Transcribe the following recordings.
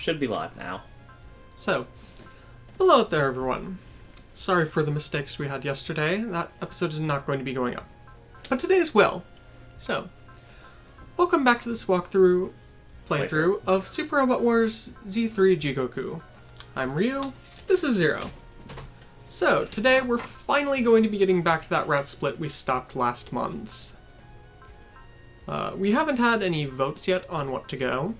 Should be live now. So, hello out there everyone. Sorry for the mistakes we had yesterday. That episode is not going to be going up. But today's will. So, welcome back to this playthrough of Super Robot Wars Z3 Jigoku. I'm Ryu, this is Zero. So, today we're finally going to be getting back to that route split we stopped last month. We haven't had any votes yet on what to go.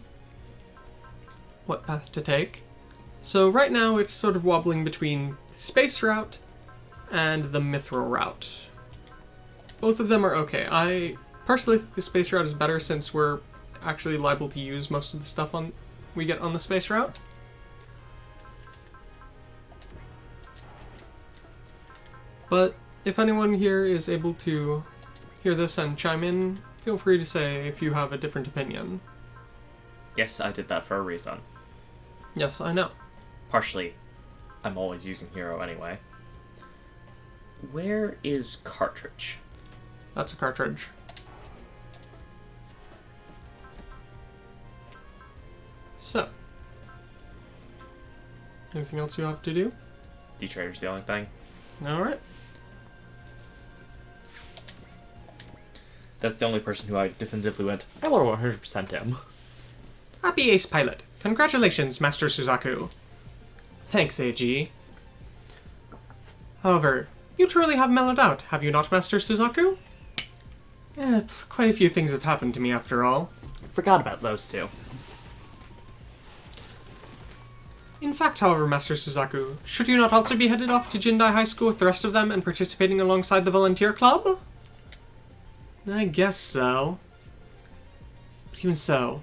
What path to take. So right now it's sort of wobbling between the space route and the mithril route. Both of them are okay. I personally think the space route is better since we're actually liable to use most of the stuff we get on the space route. But if anyone here is able to hear this and chime in, feel free to say if you have a different opinion. Yes, I did that for a reason. Yes, I know. Partially, I'm always using Hero anyway. Where is Cartridge? That's a cartridge. So, anything else you have to do? D-Trader's the only thing. Alright. That's the only person who I definitively went, I want to 100% him. Happy Ace Pilot. Congratulations, Master Suzaku. Thanks, AG. However, you truly have mellowed out, have you not, Master Suzaku? Quite a few things have happened to me after all. Forgot about those two. In fact, however, Master Suzaku, should you not also be headed off to Jindai High School with the rest of them and participating alongside the volunteer club? I guess so. But even so...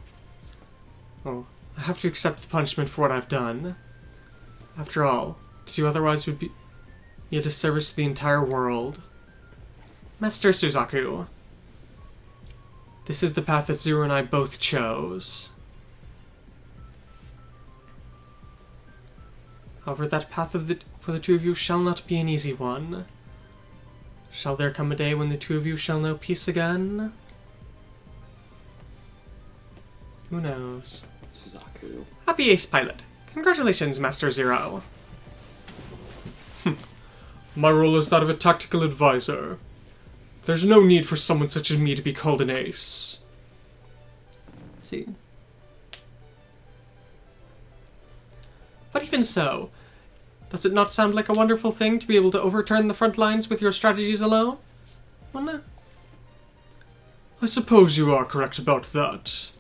Oh, I have to accept the punishment for what I've done. After all, to do otherwise would be a disservice to the entire world. Master Suzaku, this is the path that Zero and I both chose. However, that path for the two of you shall not be an easy one. Shall there come a day when the two of you shall know peace again? Who knows? Suzaku. Happy Ace Pilot. Congratulations, Master Zero. My role is that of a tactical advisor. There's no need for someone such as me to be called an ace. See? But even so, does it not sound like a wonderful thing to be able to overturn the front lines with your strategies alone? Well, no. I suppose you are correct about that.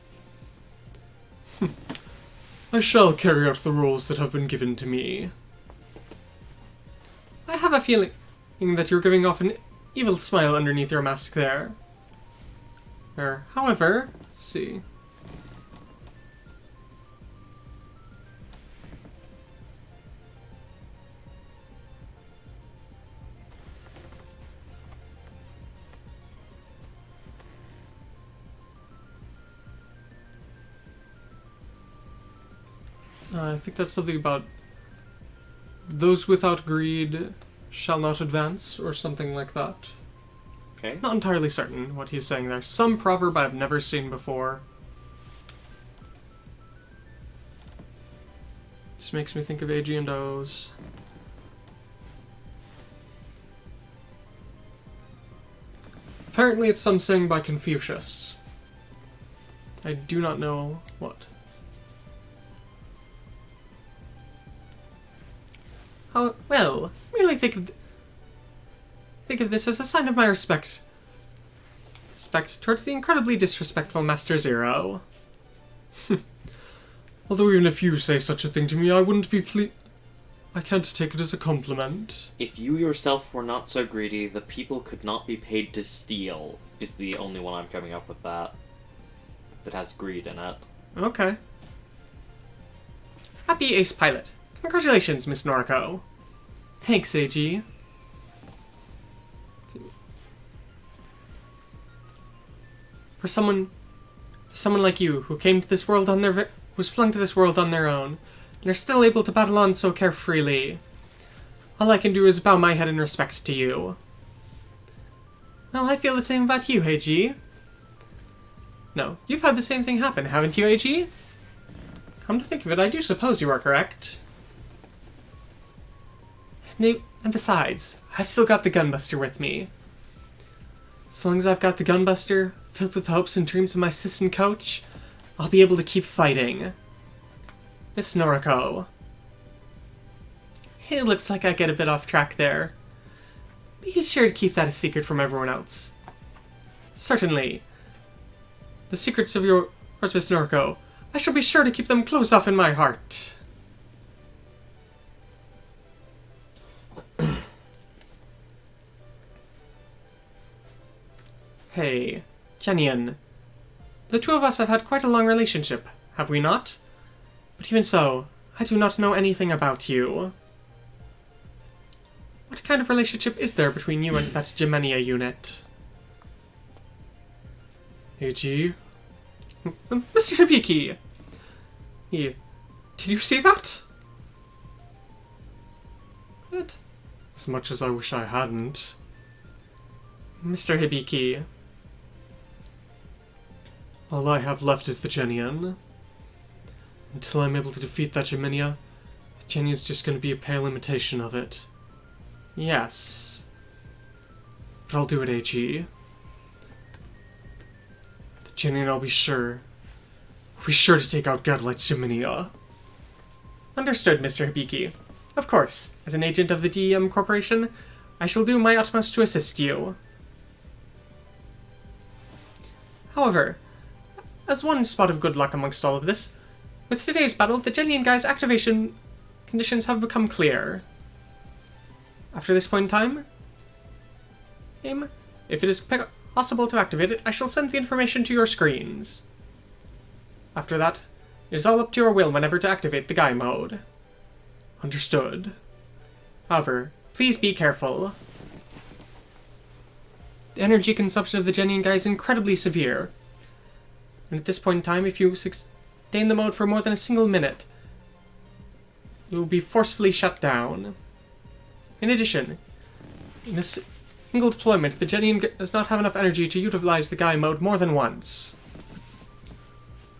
I shall carry out the roles that have been given to me. I have a feeling that you're giving off an evil smile underneath your mask there. However, let's see. I think that's something about those without greed shall not advance, or something like that. Okay. Not entirely certain what he's saying there. Some proverb I've never seen before. This makes me think of AG and O's. Apparently it's some saying by Confucius. I do not know what. Oh, well, merely think of this as a sign of my respect towards the incredibly disrespectful Master Zero. Although even if you say such a thing to me, I wouldn't be I can't take it as a compliment. If you yourself were not so greedy, the people could not be paid to steal, is the only one I'm coming up with that has greed in it. Okay. Happy Ace Pilot. Congratulations, Miss Noriko. Thanks, AG. For someone like you, who came to this world was flung to this world on their own, and are still able to battle on so carefreely, all I can do is bow my head in respect to you. Well, I feel the same about you, AG. No, you've had the same thing happen, haven't you, AG? Come to think of it, I do suppose you are correct. And besides, I've still got the gunbuster with me. As long as I've got the gunbuster, filled with the hopes and dreams of my assistant coach, I'll be able to keep fighting. Miss Noriko. It looks like I get a bit off track there. Be sure to keep that a secret from everyone else. Certainly. The secrets of yours, Miss Noriko, I shall be sure to keep them closed off in my heart. Hey, Jenian. The two of us have had quite a long relationship, have we not? But even so, I do not know anything about you. What kind of relationship is there between you and that Gemenia unit? AG? Mr. Hibiki! Did you see that? What? As much as I wish I hadn't. Mr. Hibiki. All I have left is the Genian. Until I'm able to defeat that Gemenia, the Genian's just going to be a pale imitation of it. Yes. But I'll do it, AG. The Genian, I'll be sure. I'll be sure to take out Godlight's Gemenia. Understood, Mr. Hibiki. Of course, as an agent of the DEM Corporation, I shall do my utmost to assist you. However, as one spot of good luck amongst all of this, with today's battle, the Genian Guy's activation conditions have become clear. After this point in time, if it is possible to activate it, I shall send the information to your screens. After that, it is all up to your will whenever to activate the Guy mode. Understood. However, please be careful. The energy consumption of the Genian Guy is incredibly severe. And at this point in time, if you stay in the mode for more than a single minute, you will be forcefully shut down. In addition, in a single deployment, the Genian does not have enough energy to utilize the Guy mode more than once.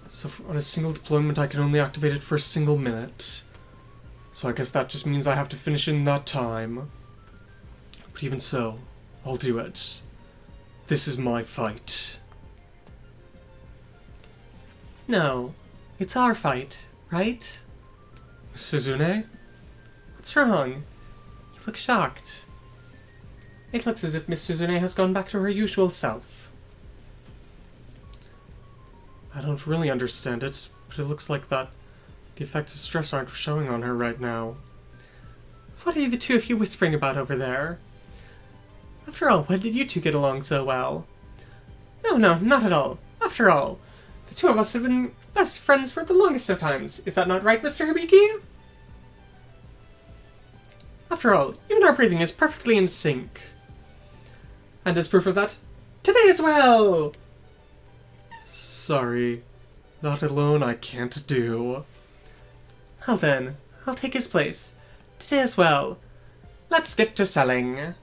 So on a single deployment, I can only activate it for a single minute. So I guess that just means I have to finish in that time. But even so, I'll do it. This is my fight. No, it's our fight, right? Suzune? What's wrong? You look shocked. It looks as if Miss Suzune has gone back to her usual self. I don't really understand it, but it looks like that the effects of stress aren't showing on her right now. What are the two of you whispering about over there? After all, when did you two get along so well? No, not at all. After all, the two of us have been best friends for the longest of times. Is that not right, Mr. Hibiki? After all, even our breathing is perfectly in sync. And as proof of that, today as well! Sorry. That alone I can't do. Well then, I'll take his place. Today as well. Let's get to selling.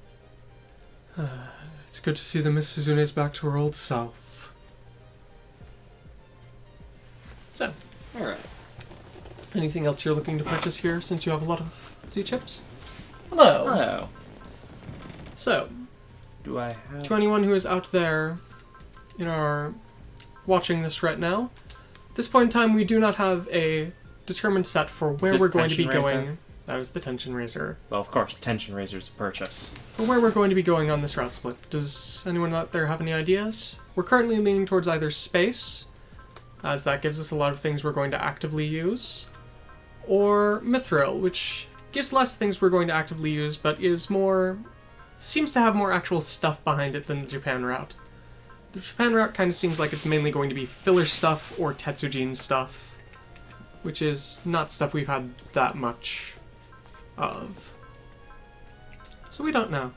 It's good to see that Miss Suzune's back to her old self. So, Alright. anything else you're looking to purchase here since you have a lot of Z-chips? Hello! Hello. So, Do I have... to anyone who is out there watching this right now, at this point in time we do not have a determined set for where this we're going to be tension going. razor? That is the tension razor. Well, of course, tension razor's a purchase. For where we're going to be going on this route split. Does anyone out there have any ideas? We're currently leaning towards either space, as that gives us a lot of things we're going to actively use, or Mithril, which gives less things we're going to actively use, but seems to have more actual stuff behind it than the Japan route. The Japan route kind of seems like it's mainly going to be filler stuff or Tetsujin stuff, which is not stuff we've had that much of. So we don't know.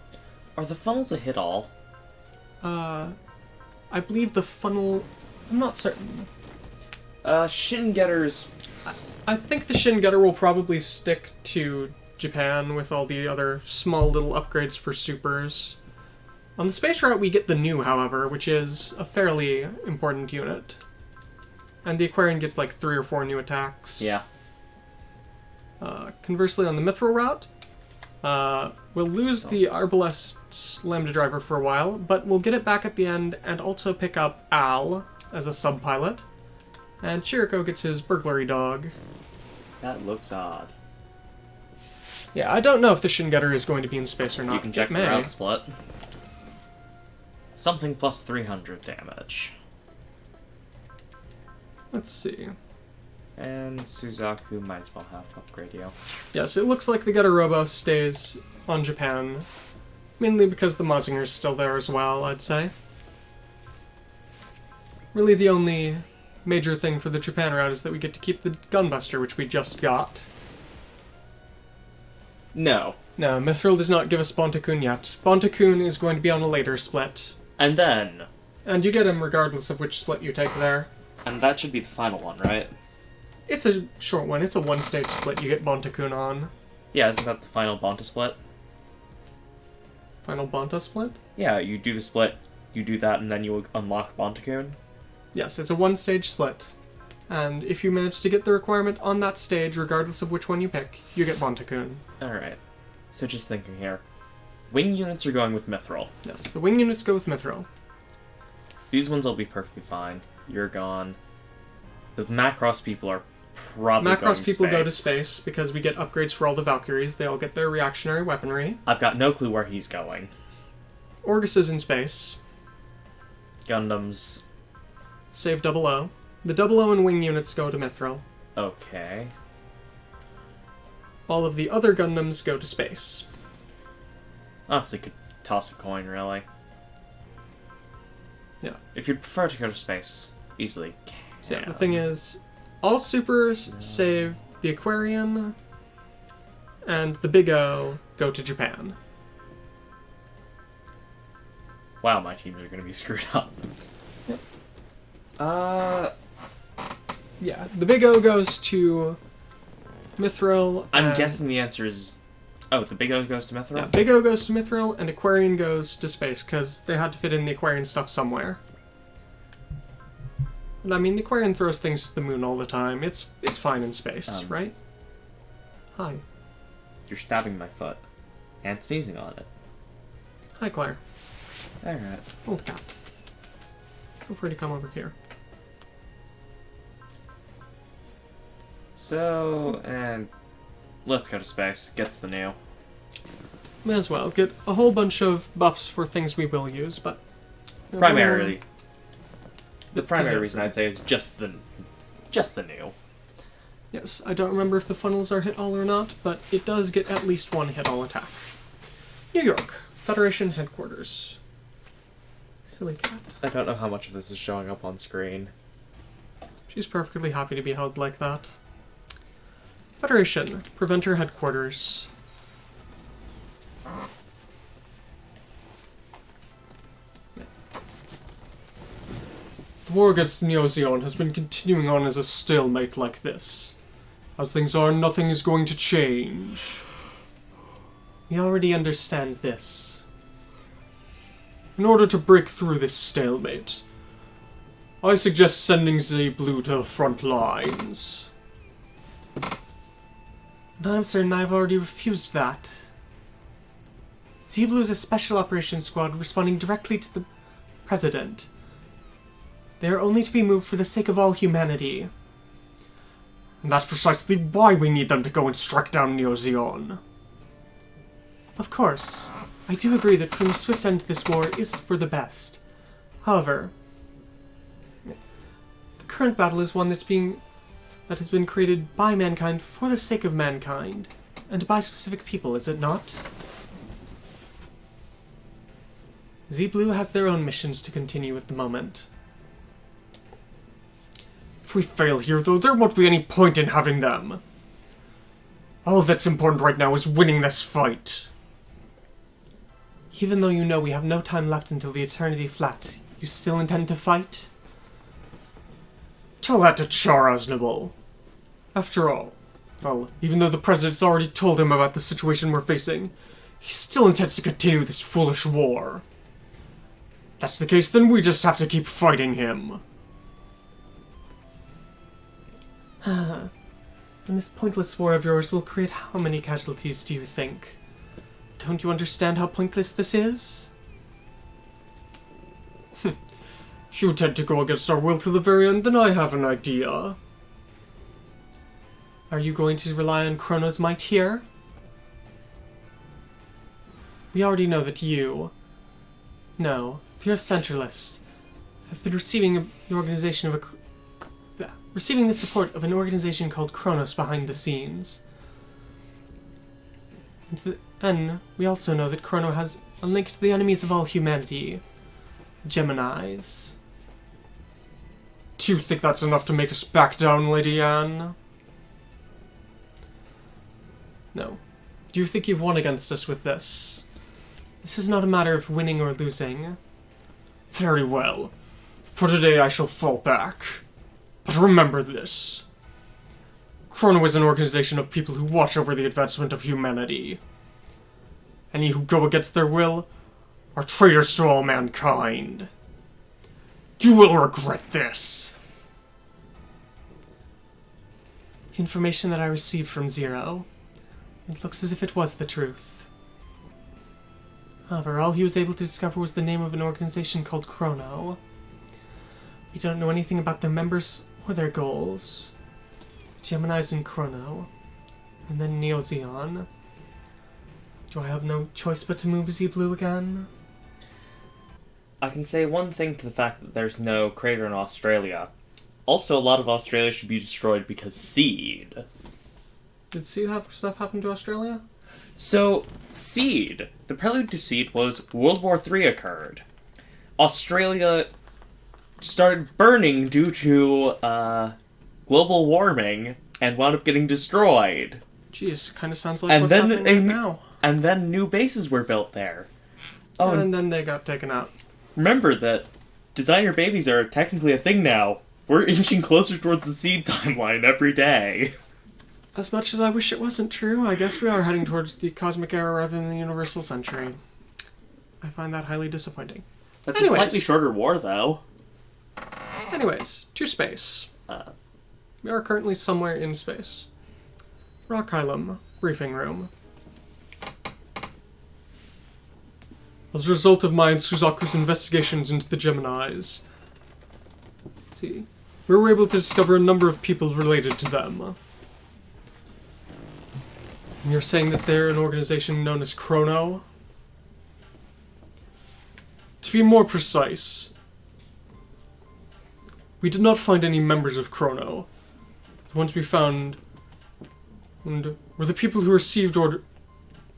Are the funnels a hit all? I believe the funnel... I'm not certain. Shin-getters... I think the Shin-getter will probably stick to Japan with all the other small little upgrades for supers. On the space route we get the new, however, which is a fairly important unit. And the Aquarion gets like 3 or 4 new attacks. Yeah. Conversely, on the Mithril route, we'll lose the Arbalest Lambda Driver for a while, but we'll get it back at the end and also pick up Al as a sub-pilot. And Chiriko gets his burglary dog. That looks odd. Yeah, I don't know if the Shin Getter is going to be in space or not. You can check the route split. Something plus 300 damage. Let's see. And Suzaku might as well have upgrade you. Yes, it looks like the Getter Robo stays on Japan. Mainly because the Mazinger's still there as well, I'd say. Really the only major thing for the Japan route is that we get to keep the Gunbuster, which we just got. No. No, Mithril does not give us Bontakun yet. Bontakun is going to be on a later split. And then... And you get him regardless of which split you take there. And that should be the final one, right? It's a short one. It's a one-stage split you get Bontakun on. Yeah, isn't that the final Bonta split? Final Bonta split? Yeah, you do the split, you do that, and then you unlock Bontakun. Yes, it's a one-stage split. And if you manage to get the requirement on that stage, regardless of which one you pick, you get Bontakun. Alright. So just thinking here. Wing units are going with Mithril. Yes, the wing units go with Mithril. These ones will be perfectly fine. You're gone. The Macross people are probably going Macross people space. go to space because we get upgrades for all the Valkyries. They all get their reactionary weaponry. I've got no clue where he's going. Orgus is in space. Gundams. Save 00. The 00 and wing units go to Mithril. Okay. All of the other Gundams go to space. Honestly, could toss a coin, really. Yeah. If you'd prefer to go to space, easily can. So yeah, the thing is, all supers save the Aquarion, and the Big O go to Japan. Wow, my teams are going to be screwed up. Yeah, the Big O goes to Mithril. I'm guessing the answer is... Oh, the Big O goes to Mithril? Yeah, Big O goes to Mithril, and Aquarion goes to space, because they had to fit in the Aquarion stuff somewhere. And I mean, the Aquarion throws things to the moon all the time. It's fine in space, right? Hi. You're stabbing my foot. And sneezing on it. Hi, Claire. Alright. Old cat. Feel free to come over here. So, and... let's go to space. Gets the new. May as well. Get a whole bunch of buffs for things we will use, but... Primarily. The primary reason I'd say is just the new. Yes, I don't remember if the funnels are hit all or not, but it does get at least one hit all attack. New York, Federation Headquarters. Silly cat. I don't know how much of this is showing up on screen. She's perfectly happy to be held like that. Federation, Preventer Headquarters. The war against Neo Zeon has been continuing on as a stalemate like this. As things are, nothing is going to change. We already understand this. In order to break through this stalemate, I suggest sending Z Blue to the front lines. And I'm certain I've already refused that. Z Blue is a special operations squad responding directly to the President. They are only to be moved for the sake of all humanity. And that's precisely why we need them to go and strike down Neo Zeon. Of course, I do agree that putting a swift end to this war is for the best. However, the current battle is one that has been created by mankind for the sake of mankind, and by specific people, is it not? Z Blue has their own missions to continue at the moment. If we fail here, though, there won't be any point in having them. All that's important right now is winning this fight. Even though you know we have no time left until the Eternity Flat, you still intend to fight? Tell that to Char Aznable. After all, well, even though the President's already told him about the situation we're facing, he still intends to continue this foolish war. If that's the case, then we just have to keep fighting him. And this pointless war of yours will create how many casualties, do you think? Don't you understand how pointless this is? If you tend to go against our will to the very end, then I have an idea. Are you going to rely on Chrono's might here? We already know that you... No, you're a centralist. Have been receiving receiving the support of an organization called Kronos behind the scenes. And we also know that Chrono has a link to the enemies of all humanity, Geminis. Do you think that's enough to make us back down, Lady Anne? No. Do you think you've won against us with this? This is not a matter of winning or losing. Very well. For today I shall fall back. But remember this. Chrono is an organization of people who watch over the advancement of humanity. Any who go against their will are traitors to all mankind. You will regret this. The information that I received from Zero, it looks as if it was the truth. However, all he was able to discover was the name of an organization called Chrono. We don't know anything about their members or their goals. Gemini's and Chrono, and then Neo Zeon. Do I have no choice but to move Z Blue again? I can say one thing to the fact that there's no crater in Australia. Also, a lot of Australia should be destroyed because Seed. Did Seed have stuff happen to Australia? So, Seed. The prelude to Seed was World War III occurred. Australia started burning due to, global warming and wound up getting destroyed. Jeez, kind of sounds like what's happening right now. And then new bases were built there. Oh, and then they got taken out. Remember that designer babies are technically a thing now. We're inching closer towards the Seed timeline every day. As much as I wish it wasn't true, I guess we are heading towards the Cosmic Era rather than the Universal Century. I find that highly disappointing. That's a slightly shorter war, though. Anyways, to space. We are currently somewhere in space. Rock Hylum, briefing room. As a result of my and Suzaku's investigations into the Geminis, we were able to discover a number of people related to them. And you're saying that they're an organization known as Chrono? To be more precise, we did not find any members of Chrono. The ones we found were the people who received orders.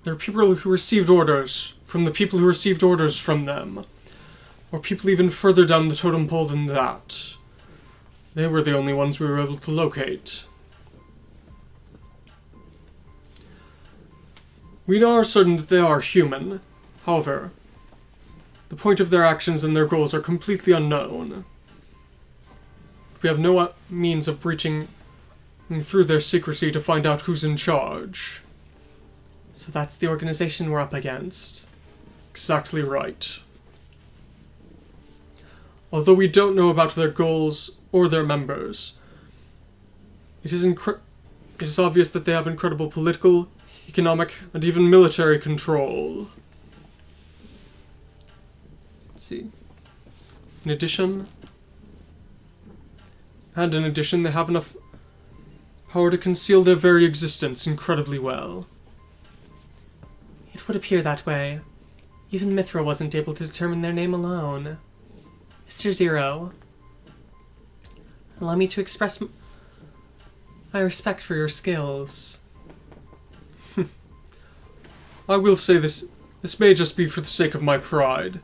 There are people who received orders from the people who received orders from them. Or people even further down the totem pole than that. They were the only ones we were able to locate. We are certain that they are human. However, the point of their actions and their goals are completely unknown. We have no means of breaching through their secrecy to find out who's in charge. So that's the organization we're up against. Exactly right. Although we don't know about their goals or their members, it is obvious that they have incredible political, economic, and even military control. Let's see. In addition, they have enough power to conceal their very existence incredibly well. It would appear that way. Even Mithra wasn't able to determine their name alone. Mr. Zero, allow me to express my respect for your skills. I will say this may just be for the sake of my pride,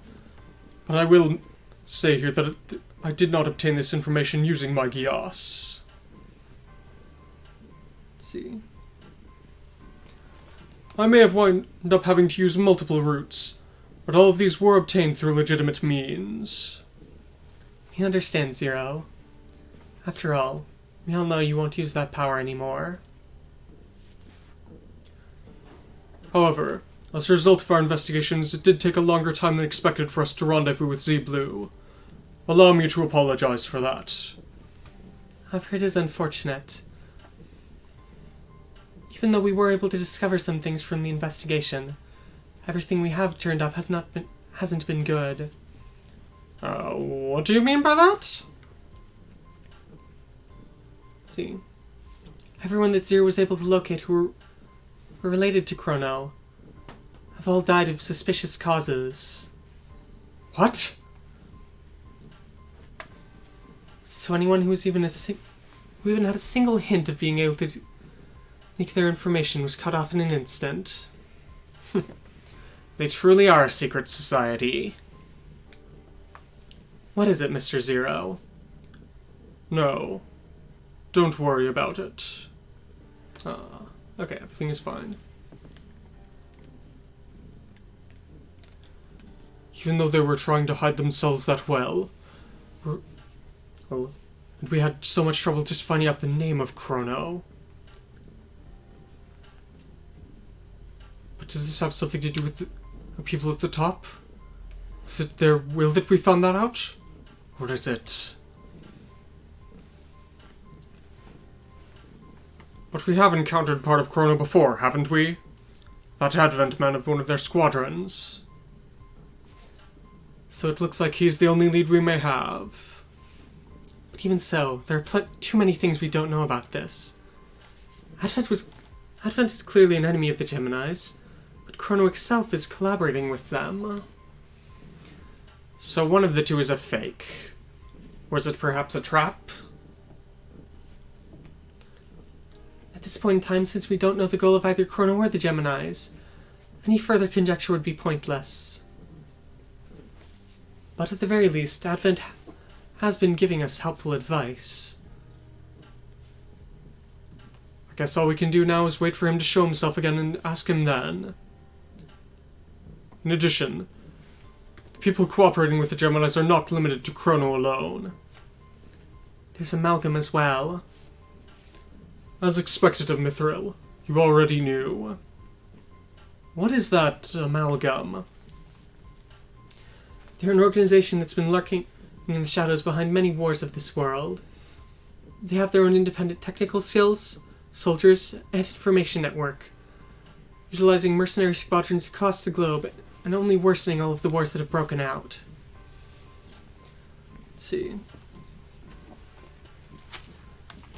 but I will say here that I did not obtain this information using my Gias. Let's see. I may have wound up having to use multiple routes, but all of these were obtained through legitimate means. We understand, Zero. After all, we all know you won't use that power anymore. However, as a result of our investigations, it did take a longer time than expected for us to rendezvous with Z Blue. Allow me to apologize for that. However, it is unfortunate. Even though we were able to discover some things from the investigation, everything we have turned up hasn't been good. What do you mean by that? See. Everyone that Zero was able to locate who were related to Chrono have all died of suspicious causes. What? So anyone who was who even had a single hint of being able to leak their information was cut off in an instant. They truly are a secret society. What is it, Mr. Zero? No. Don't worry about it. Okay, everything is fine. Even though they were trying to hide themselves that well, and we had so much trouble just finding out the name of Chrono. But does this have something to do with the people at the top? Is it their will that we found that out? Or is it... But we have encountered part of Chrono before, haven't we? That Advent man of one of their squadrons. So it looks like he's the only lead we may have. But even so, there are too many things we don't know about this. Advent is clearly an enemy of the Geminis, but Chrono itself is collaborating with them. So one of the two is a fake. Or is it perhaps a trap? At this point in time, since we don't know the goal of either Chrono or the Geminis, any further conjecture would be pointless. But at the very least, Advent has been giving us helpful advice. I guess all we can do now is wait for him to show himself again and ask him then. In addition, the people cooperating with the Geminis are not limited to Chrono alone. There's Amalgam as well. As expected of Mithril, you already knew. What is that Amalgam? They're an organization that's been lurking in the shadows behind many wars of this world. They have their own independent technical skills, soldiers, and information network, utilizing mercenary squadrons across the globe and only worsening all of the wars that have broken out. Let's see.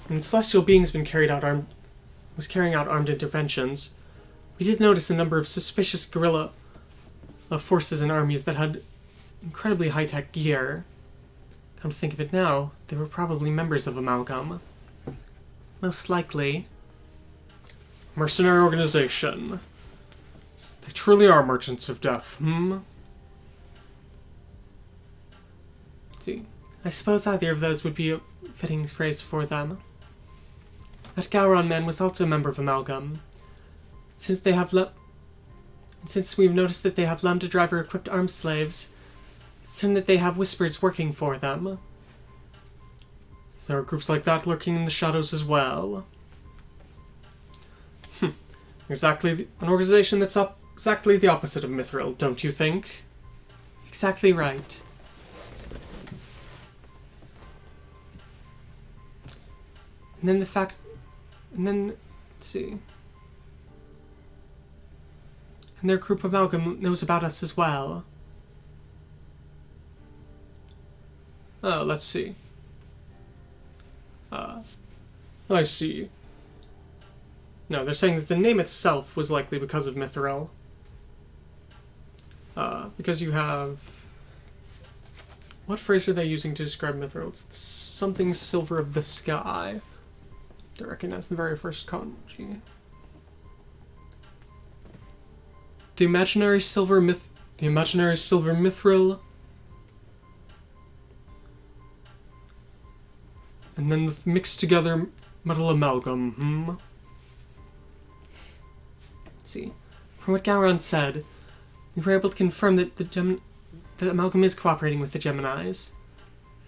When celestial beings carrying out armed interventions, we did notice a number of suspicious guerrilla forces and armies that had incredibly high-tech gear. Come to think of it now, they were probably members of Amalgam. Most likely. Mercenary organization. They truly are merchants of death, See, I suppose either of those would be a fitting phrase for them. That Gowron man was also a member of Amalgam. Since we've noticed that they have Lambda driver-equipped armed slaves, it's certain that they have Whispers working for them. There are groups like that lurking in the shadows as well. Exactly an organization that's exactly the opposite of Mithril, don't you think? Exactly right. And then let's see. And their group Amalgam knows about us as well. Oh, let's see. I see. No, they're saying that the name itself was likely because of Mithril. Because you have... What phrase are they using to describe Mithril? It's something silver of the sky. I recognize the very first kanji. The imaginary silver mithril. And then the mixed together metal amalgam, See, from what Gowron said, we were able to confirm that the Amalgam is cooperating with the Geminis.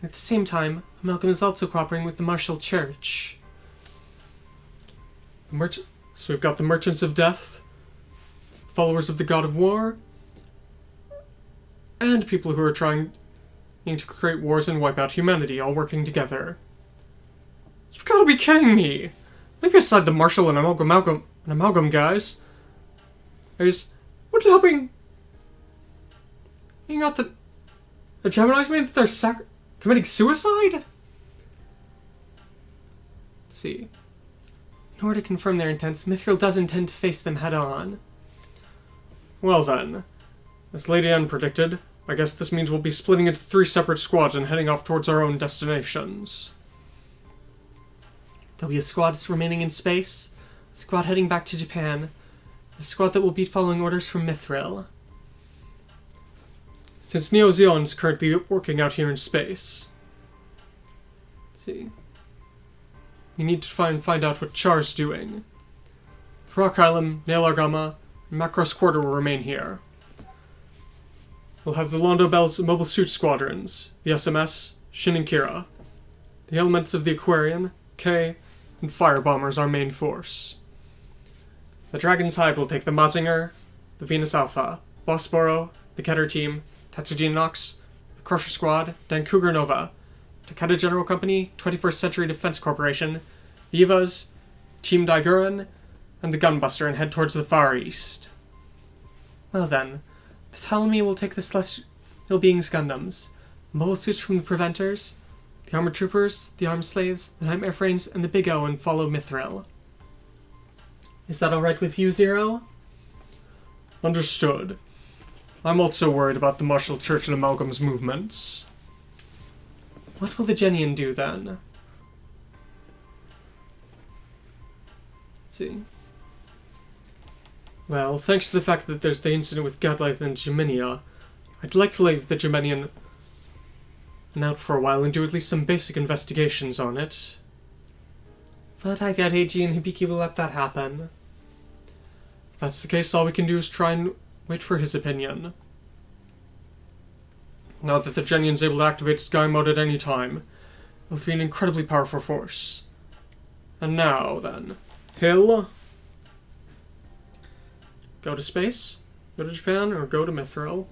And at the same time, Amalgam is also cooperating with the Martial Church. So we've got the Merchants of Death, followers of the God of War, and people who are trying to create wars and wipe out humanity, all working together. You've got to be kidding me! Leave aside the Marshall and Amalgam guys. What happening? You got the Gemini's mean that they're committing suicide? Let's see. In order to confirm their intents, Mithril does intend to face them head-on. Well then, as Lady Anne predicted, I guess this means we'll be splitting into 3 separate squads and heading off towards our own destinations. There'll be a squad that's remaining in space, a squad heading back to Japan, a squad that will be following orders from Mithril. Since Neo Zeon is currently working out here in space. Let's see. We need to find out what Char's doing. The Rock Island, Nail Argama, and Macross Quarter will remain here. We'll have the Londo Bell's mobile suit squadrons, the SMS, Shin and Kira. The elements of the Aquarion, K, and Firebombers our main force. The Dragon's Hive will take the Mazinger, the Venus Alpha, Bossboro, the Keter Team, Tatsujin Nox, the Crusher Squad, Dan Cougar Nova, Takeda General Company, 21st Century Defense Corporation, the Evas, Team Daiguren, and the Gunbuster and head towards the far east. Well then, the Ptolemy will take the Celestial Beings Gundams, mobile suits from the Preventers, the Armored Troopers, the Armed Slaves, the Nightmare Frames, and the Big O and follow Mithril. Is that alright with you, Zero? Understood. I'm also worried about the Martial Church and Amalgam's movements. What will the Genian do then? Let's see. Well, thanks to the fact that there's the incident with Godlight and Geminia, I'd like to leave the Geminian out for a while and do at least some basic investigations on it. But I doubt Eiji and Hibiki will let that happen. If that's the case, all we can do is try and wait for his opinion. Now that the Genian's able to activate Sky Mode at any time, it will be an incredibly powerful force. And now, then. Hill? Go to space? Go to Japan? Or go to Mithril?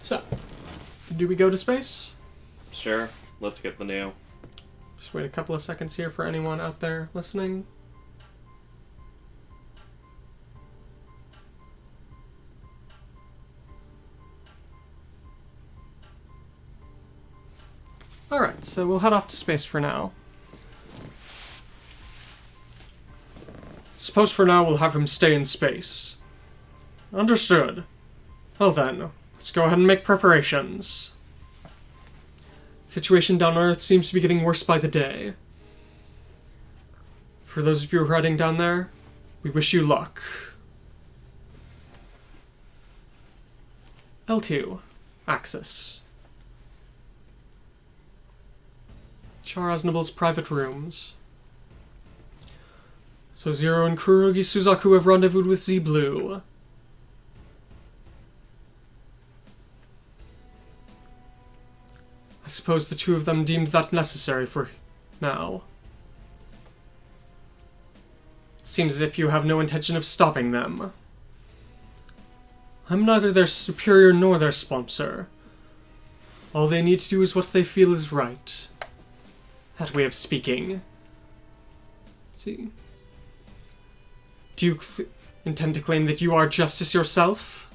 So, do we go to space? Sure. Let's get the new. Just wait a couple of seconds here for anyone out there listening. Alright, so we'll head off to space for now. Suppose for now we'll have him stay in space. Understood. Well then, let's go ahead and make preparations. The situation down Earth seems to be getting worse by the day. For those of you who are heading down there, we wish you luck. L2. Axis. Char Aznable's private rooms. So Zero and Kurogi Suzaku have rendezvoused with Z-Blue. I suppose the two of them deemed that necessary for now. Seems as if you have no intention of stopping them. I'm neither their superior nor their sponsor. All they need to do is what they feel is right. That way of speaking. See. Do you intend to claim that you are justice yourself?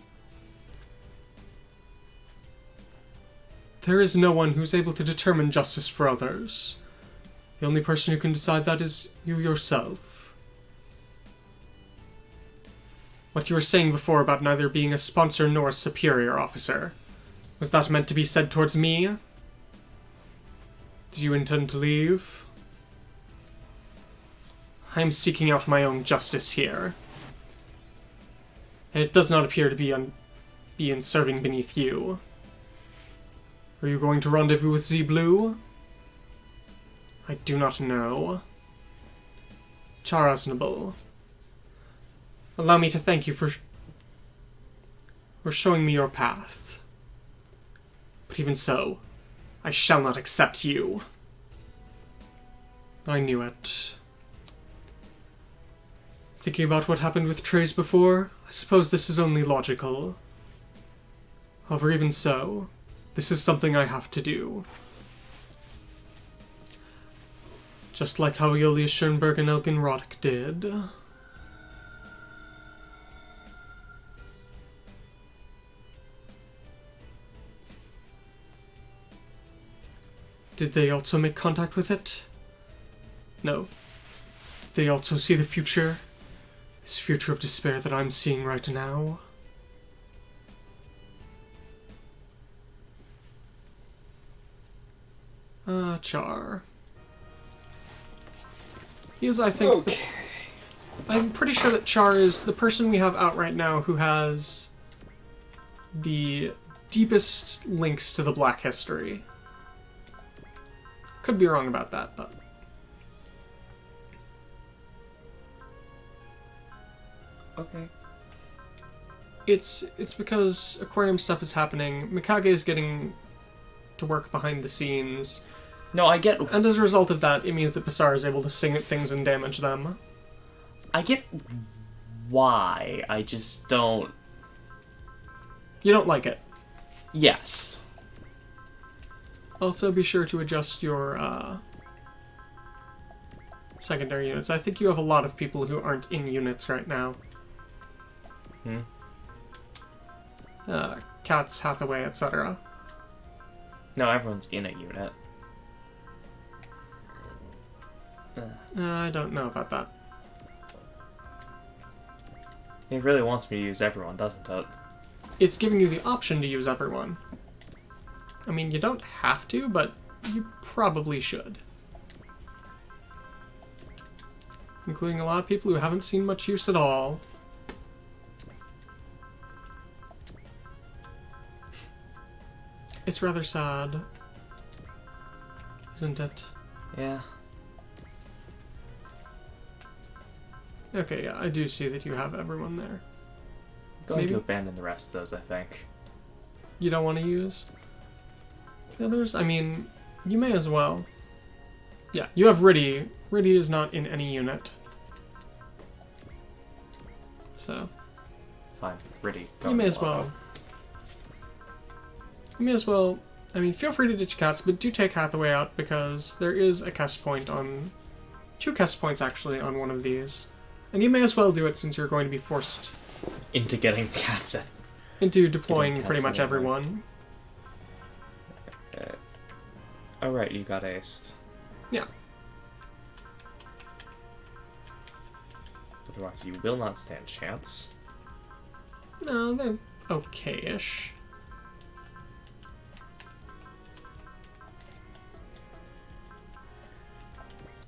There is no one who's able to determine justice for others. The only person who can decide that is you yourself. What you were saying before about neither being a sponsor nor a superior officer, was that meant to be said towards me? Do you intend to leave? I am seeking out my own justice here. And it does not appear to be in serving beneath you. Are you going to rendezvous with Z-Blue? I do not know. Char Aznable. Allow me to thank you for showing me your path. But even so, I shall not accept you. I knew it. Thinking about what happened with Trace before, I suppose this is only logical. However, even so, this is something I have to do. Just like how Julius Schoenberg and Elgin Roddick did. Did they also make contact with it? No. Did they also see the future? This future of despair that I'm seeing right now? Char. He is, I think... Okay. I'm pretty sure that Char is the person we have out right now who has the deepest links to the Black history. Could be wrong about that, but... Okay. It's because aquarium stuff is happening. Mikage is getting to work behind the scenes. No, I get... And as a result of that, it means that Basar is able to sing at things and damage them. I get why. I just don't... You don't like it. Yes. Also, be sure to adjust your secondary units. I think you have a lot of people who aren't in units right now. Katz, Hathaway, etc. No, everyone's in a unit. I don't know about that. It really wants me to use everyone, doesn't it? It's giving you the option to use everyone. I mean, you don't have to, but you probably should. Including a lot of people who haven't seen much use at all. It's rather sad, isn't it? Yeah. Okay, yeah, I do see that you have everyone there. I'm going Maybe. to abandon the rest of those, I think. You don't want to use the others? I mean, you may as well. Yeah, you have Riddy. Riddy is not in any unit. So, Fine. Ready. you may as well. You may as well. I mean, feel free to ditch Cats, but do take Hathaway out because there is a cast point on... 2 cast points, actually, on one of these. And you may as well do it since you're going to be forced Into getting cats in. into deploying Getting pretty much tested everyone. Alright, you got aced. Yeah. Otherwise, you will not stand a chance. No, they're okay-ish.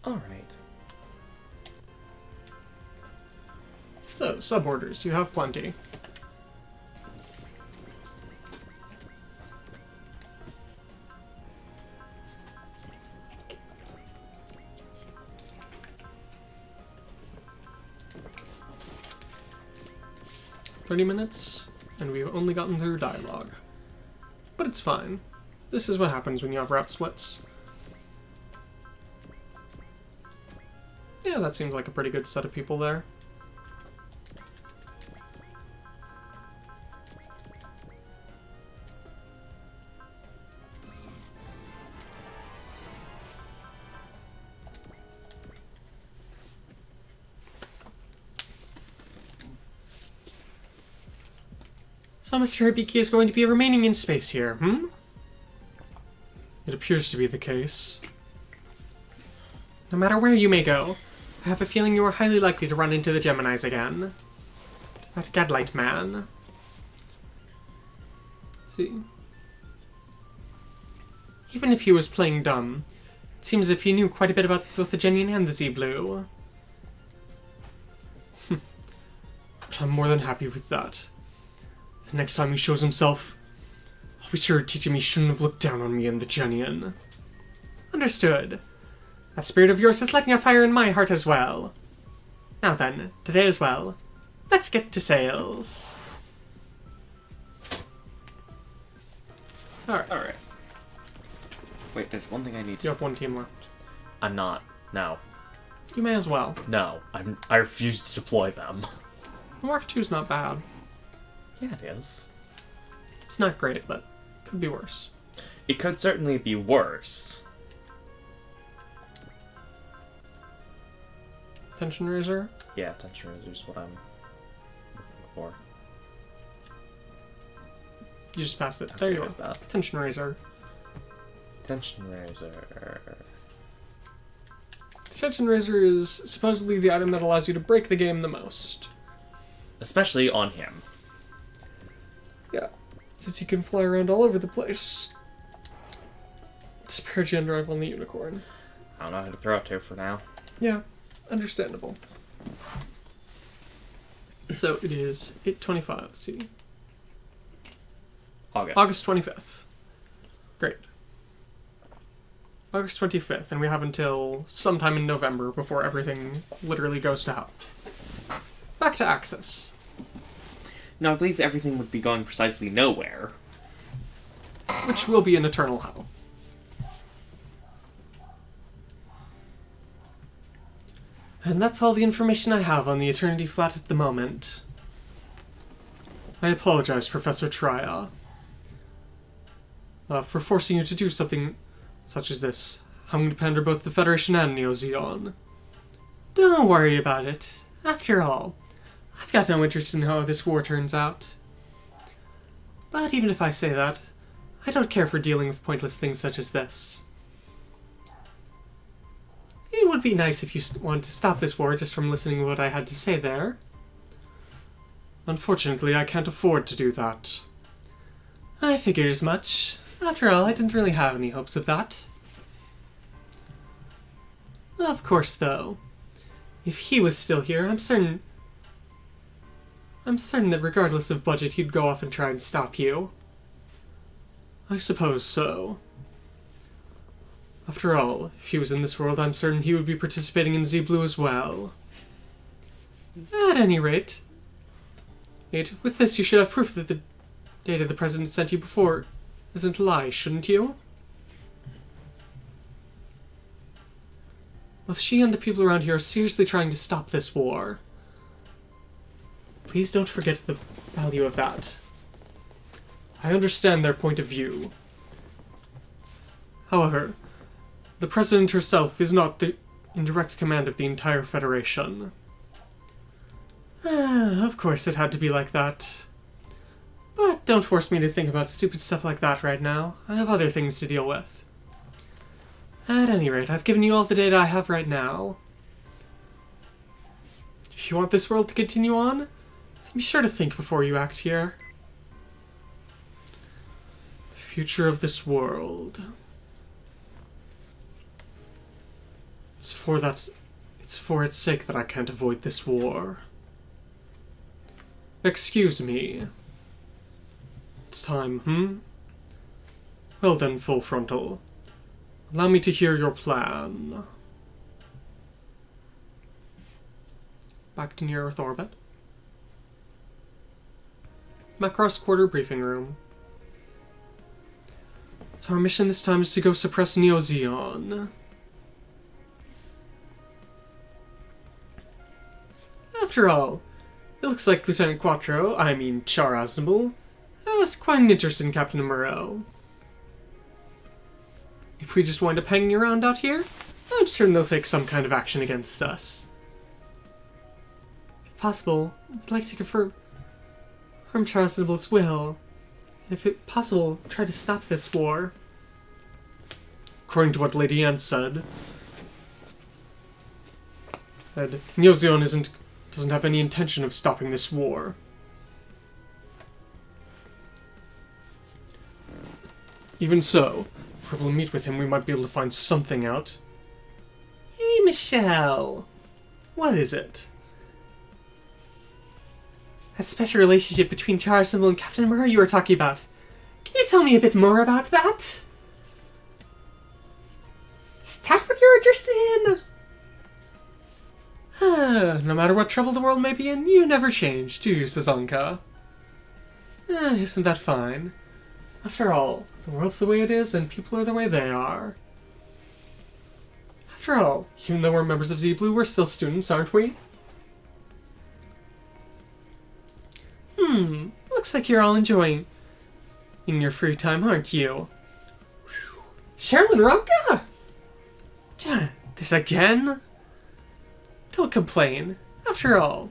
Alright. So, sub-orders, you have plenty. $30, and we've only gotten through dialogue. But it's fine. This is what happens when you have route splits. Yeah, that seems like a pretty good set of people there. So Mr. Hibiki is going to be remaining in space here, hmm? It appears to be the case. No matter where you may go, I have a feeling you are highly likely to run into the Geminis again. That Gadlight man. Let's see. Even if he was playing dumb, it seems as if he knew quite a bit about both the Genian and the Z-Blue. But I'm more than happy with that. The next time he shows himself, I'll be sure to teach him he shouldn't have looked down on me and the Genian. Understood. That spirit of yours is lighting a fire in my heart as well. Now then, today as well, let's get to sales. Alright, Wait, there's one thing I need you to... have one team left. I'm not. No. You may as well. No. I refuse to deploy them. Mark II's not bad. Yeah, it is. It's not great, but could be worse. It could certainly be worse. Tension Razor? Yeah, tension razor is what I'm looking for. You just passed it. There you go. What is that? Tension Razor. Tension razor. The Tension Razor is supposedly the item that allows you to break the game the most. Especially on him. Yeah, since you can fly around all over the place. Spare gen drive on the Unicorn. I don't know who to throw it to for now. Yeah, understandable. So it is 8/25. Let's see. August 25th. Great. August 25th, and we have until sometime in November before everything literally goes to hell. Back to Axis. Now, I believe everything would be going precisely nowhere. Which will be an eternal hell. And that's all the information I have on the Eternity Flat at the moment. I apologize, Professor Triya, for forcing you to do something such as this. I'm going to pander both the Federation and Neo Zeon. Don't worry about it. After all, I've got no interest in how this war turns out. But even if I say that, I don't care for dealing with pointless things such as this. It would be nice if you wanted to stop this war just from listening to what I had to say there. Unfortunately, I can't afford to do that. I figured as much. After all, I didn't really have any hopes of that. Of course, though, if he was still here, I'm certain that regardless of budget, he'd go off and try and stop you. I suppose so. After all, if he was in this world, I'm certain he would be participating in Z-Blue as well. At any rate, with this you should have proof that the data the President sent you before isn't a lie, shouldn't you? Both she and the people around here are seriously trying to stop this war. Please don't forget the value of that. I understand their point of view. However, the President herself is not in direct command of the entire Federation. Of course it had to be like that. But don't force me to think about stupid stuff like that right now. I have other things to deal with. At any rate, I've given you all the data I have right now. If you want this world to continue on, then be sure to think before you act here. The future of this world. It's for its sake that I can't avoid this war. Excuse me. It's time, Well then, Full Frontal. Allow me to hear your plan. Back to near Earth orbit. Macross Quarter briefing room. So our mission this time is to go suppress Neo Zeon. After all, it looks like Lieutenant Char Aznable, has quite an interest in Captain Amuro. If we just wind up hanging around out here, I'm certain they'll take some kind of action against us. If possible, I'd like to confirm Char Aznable's will, and if it possible, try to stop this war. According to what Lady Anne said, Neo Zeon doesn't have any intention of stopping this war. Even so, if we'll meet with him, we might be able to find something out. Hey, Michelle! What is it? That special relationship between Char Aznable and Captain Amuro you were talking about. Can you tell me a bit more about that? Is that what you're interested in? No matter what trouble the world may be in, you never change, do you, Sazonka? Isn't that fine? After all, the world's the way it is, and people are the way they are. After all, even though we're members of Z-Blue, we're still students, aren't we? Looks like you're all enjoying in your free time, aren't you? Sherilyn Ronka? This again? Don't Don't complain. After all.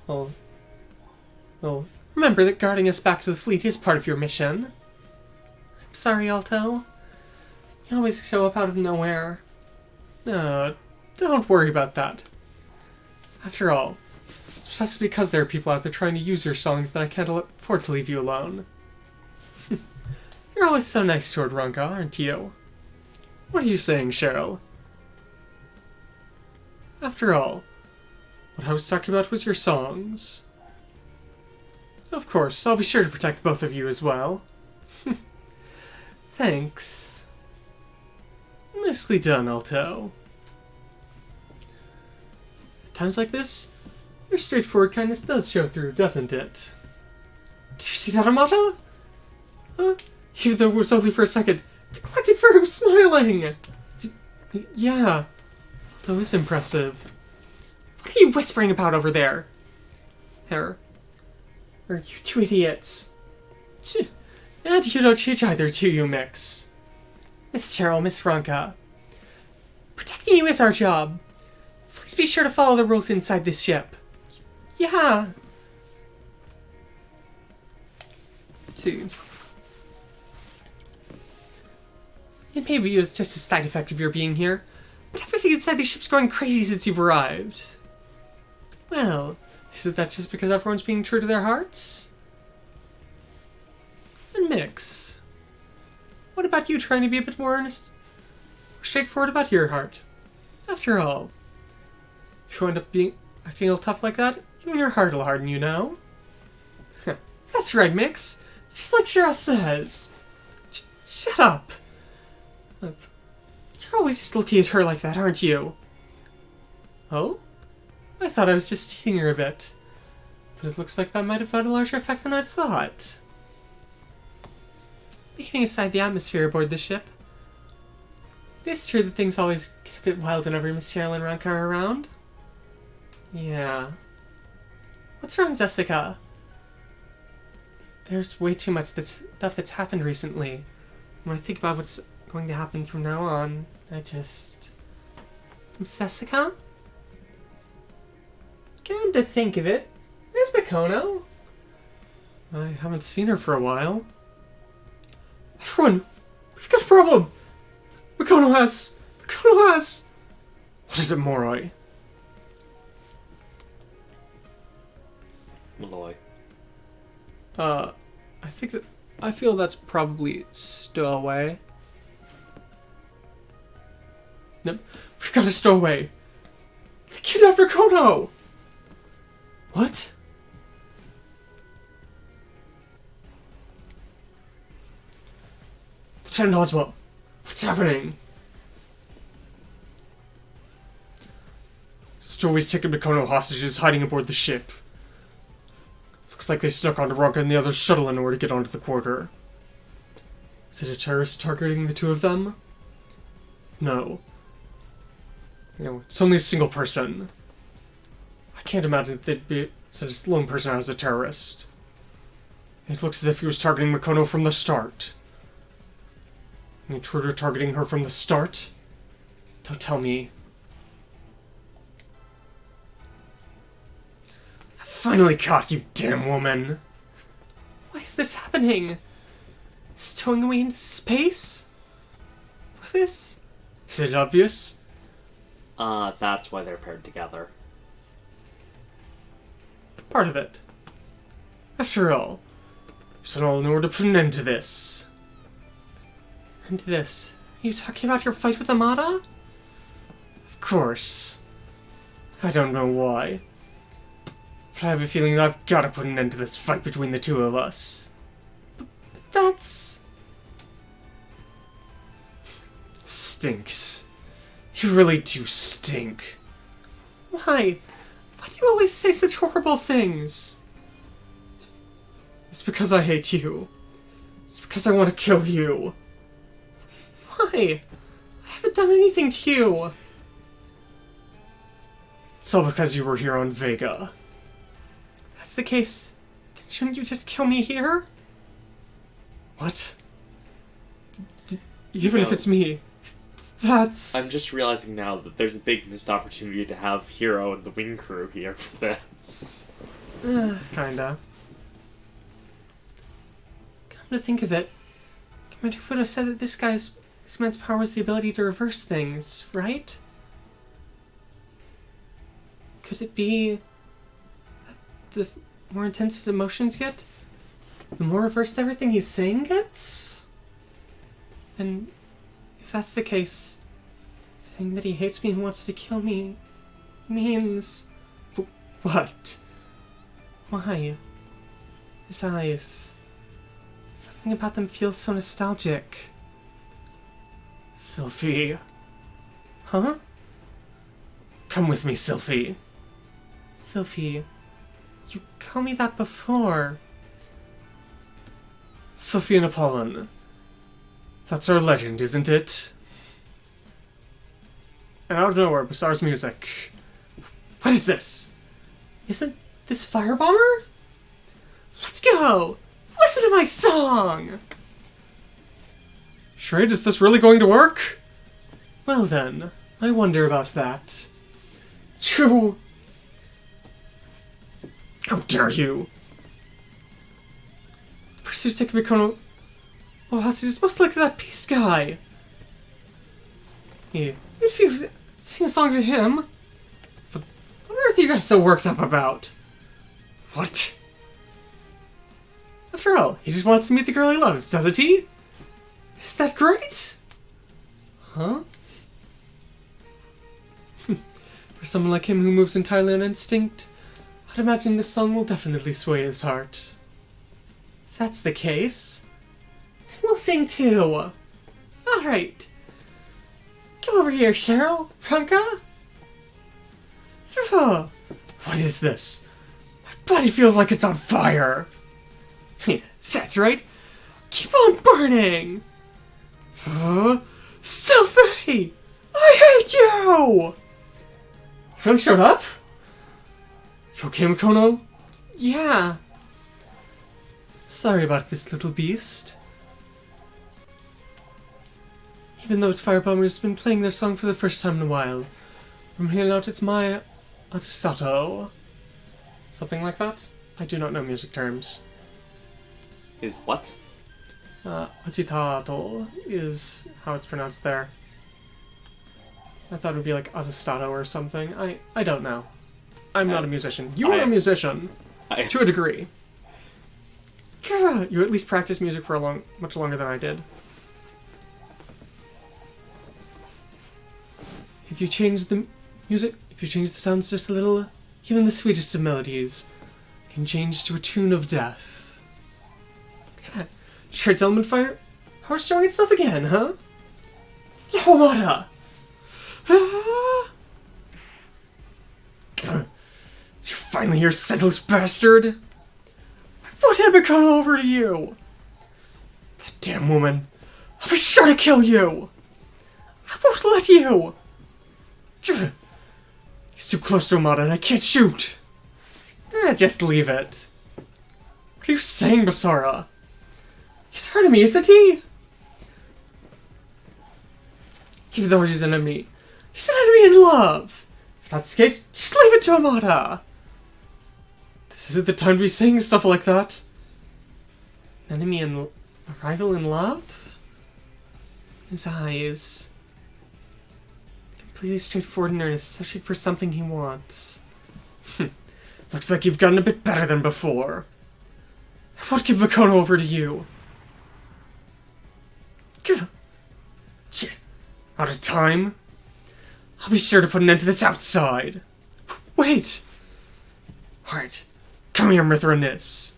Well, remember that guarding us back to the fleet is part of your mission. I'm sorry, Alto. You always show up out of nowhere. Don't worry about that. After all, it's precisely because there are people out there trying to use your songs that I can't afford to leave you alone. You're always so nice toward Ranka, aren't you? What are you saying, Cheryl? After all, what I was talking about was your songs. Of course, I'll be sure to protect both of you as well. Thanks. Nicely done, Alto. At times like this, your straightforward kindness does show through, doesn't it? Did you see that, Amata? Even though it was only for a second, the Galactic Fur was smiling! Yeah, that was impressive. What are you whispering about over there? Or you two idiots. And you don't teach either, do you, Mix? Miss Cheryl, Miss Ranka. Protecting you is our job. Please be sure to follow the rules inside this ship. Yeah. Dude. It maybe it was just a side effect of your being here, but everything inside the ship's going crazy since you've arrived. Well, is that just because everyone's being true to their hearts? And Mix, what about you trying to be a bit more earnest, or straightforward about your heart? After all, if you end up acting all tough like that, even your heart will harden, you know? That's right, Mix. It's just like Cheryl says. Shut up. Look, you're always just looking at her like that, aren't you? Oh? I thought I was just teasing her a bit. But it looks like that might have had a larger effect than I thought. Leaving aside the atmosphere aboard the ship, it is true that things always get a bit wild whenever Miss Cheryl and Ranka are around. Yeah. What's wrong, Jessica? There's way too much stuff that's happened recently. When I think about what's going to happen from now on, I just... Miss Jessica? Come to think of it, where's Mikono? I haven't seen her for a while. Everyone, we've got a problem! Mikono has! What is it, Moroi? Malloy. I feel that's probably stowaway. Nope. We've got a stowaway. They kidnapped Mikono! What? Lieutenant Ozma, what's happening? Stowaway's taken Mikono hostages hiding aboard the ship. Looks like they snuck onto Ranka and the other shuttle in order to get onto the quarter. Is it a terrorist targeting the two of them? No. No, it's only a single person. I can't imagine that they'd be such a lone person out as a terrorist. It looks as if he was targeting Mikono from the start. An intruder targeting her from the start? Don't tell me. I finally caught you, damn woman! Why is this happening? Stowing away into space? For this? Is it obvious? That's why they're paired together. Part of it. After all, it's all in order to put an end to this. And this? Are you talking about your fight with Amada? Of course. I don't know why. But I have a feeling that I've got to put an end to this fight between the two of us. But that's... Stinks. You really do stink. Why? Why do you always say such horrible things? It's because I hate you. It's because I want to kill you. Why? I haven't done anything to you. It's all because you were here on Vega. If that's the case, then shouldn't you just kill me here? What? Even if it's me, That's... I'm just realizing now that there's a big missed opportunity to have Hero and the wing crew here for this. Kinda. Come to think of it, Commander would have said that this man's power was the ability to reverse things, right? Could it be that the more intense his emotions get, the more reversed everything he's saying gets? And if that's the case, saying that he hates me and wants to kill me means... What? Why? His eyes. Something about them feels so nostalgic. Sylphie. Huh? Come with me, Sylphie. Sylphie, you called me that before. Sylphie and Apollon. That's our legend, isn't it? And out of nowhere, Basar's music. What is this? Isn't this Firebomber? Let's go! Listen to my song! Charade, is this really going to work? Well then, I wonder about that. True. How dare you! Pursues Tekimikono... Oh, Hasu, it's supposed to look like that beast guy! Yeah. If you sing a song to him... But what on earth are you guys so worked up about? What? After all, he just wants to meet the girl he loves, doesn't he? Is that great? Huh? For someone like him who moves entirely on instinct, I'd imagine this song will definitely sway his heart. If that's the case, then we'll sing too. Alright. Come over here, Cheryl. Franca. What is this? My body feels like it's on fire. That's right. Keep on burning. Sylphie! I hate you! You really showed up? You okay, Mikono? Yeah. Sorry about this little beast. Even though it's Firebombers been playing their song for the first time in a while. From here out, it's my Atasato. Something like that? I do not know music terms. Is what? Agitato is how it's pronounced there. I thought it would be like Azastato or something. I don't know. I'm not a musician. You are a musician! To a degree. You at least practiced music for much longer than I did. If you change the music, if you change the sounds just a little, even the sweetest of melodies can change to a tune of death. Shred's element fire? How restoring itself again, huh? Yahomata! You finally here, senseless bastard! What had become over to you? That damn woman! I'll be sure to kill you! I won't let you! He's too close to Amada and I can't shoot! Just leave it. What are you saying, Basara? He's hurting me, isn't he? Even though he's an enemy, he's an enemy in love! If that's the case, just leave it to Amada! This isn't the time to be saying stuff like that. An enemy in... a rival in love? His eyes... completely straightforward and earnest, searching for something he wants. Looks like you've gotten a bit better than before. I won't give Makoto over to you. Out of time? I'll be sure to put an end to this outside. Wait! Alright, come here, Mithra and Nis.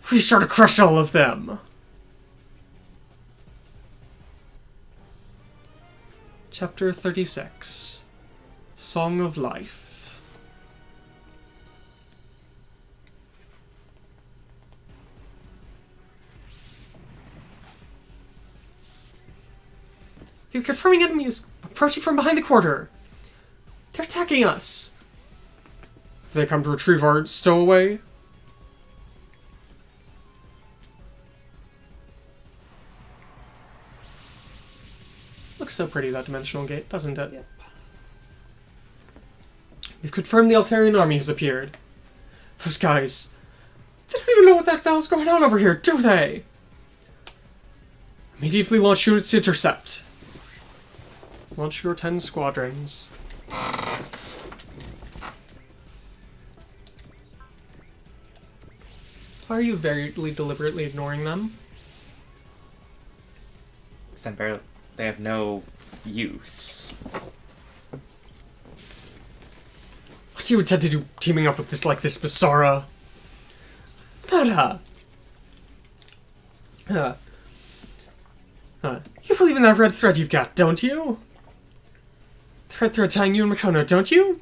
Be sure to crush all of them. Chapter 36. Song of Life. You're confirming enemies approaching from behind the quarter. They're attacking us. Have they come to retrieve our stowaway? Looks so pretty, that dimensional gate, doesn't it? Yep. We've confirmed the Altairian army has appeared. Those guys, they don't even know what the hell's going on over here, do they? Immediately launch units to intercept. Launch your 10 squadrons. Why are you very deliberately ignoring them? They have no use. What do you intend to do teaming up with this like this, Basara? But, you believe in that red thread you've got, don't you? The red thread tying you and Makono, don't you?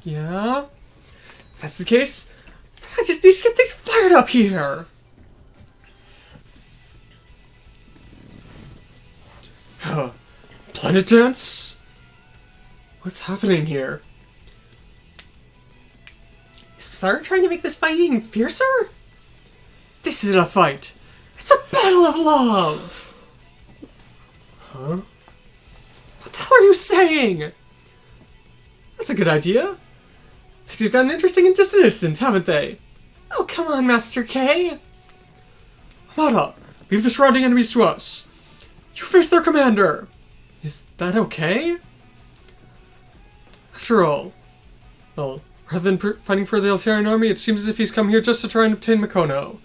Yeah? If that's the case, then I just need to get things fired up here! Planet Dance? What's happening here? Is Basara trying to make this fight even fiercer? This isn't a fight. It's a battle of love! Huh? What the hell are you saying? That's a good idea. Things have gotten interesting in just an instant, haven't they? Oh, come on, Master K. Hamada, leave the surrounding enemies to us. You face their commander. Is that okay? After all, well, rather than fighting for the Altairian army, it seems as if he's come here just to try and obtain Makono.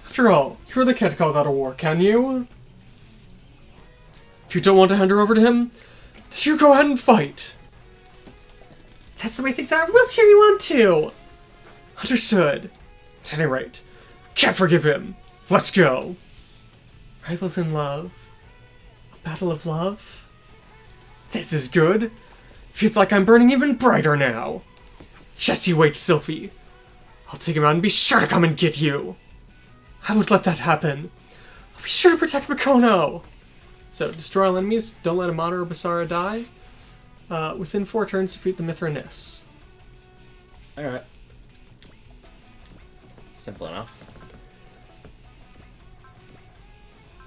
After all, you really can't call that a war, can you? If you don't want to hand her over to him, then you go ahead and fight. That's the way things are. We'll cheer you on too. Understood. At any rate, can't forgive him. Let's go. Rivals in love. A battle of love. This is good. Feels like I'm burning even brighter now. Just you wait, Sylphie. I'll take him out and be sure to come and get you. I won't let that happen. I'll be sure to protect Makono. So, destroy all enemies, don't let Hamada or Basara die. Within 4 turns, defeat the Mithranis. Alright. Simple enough.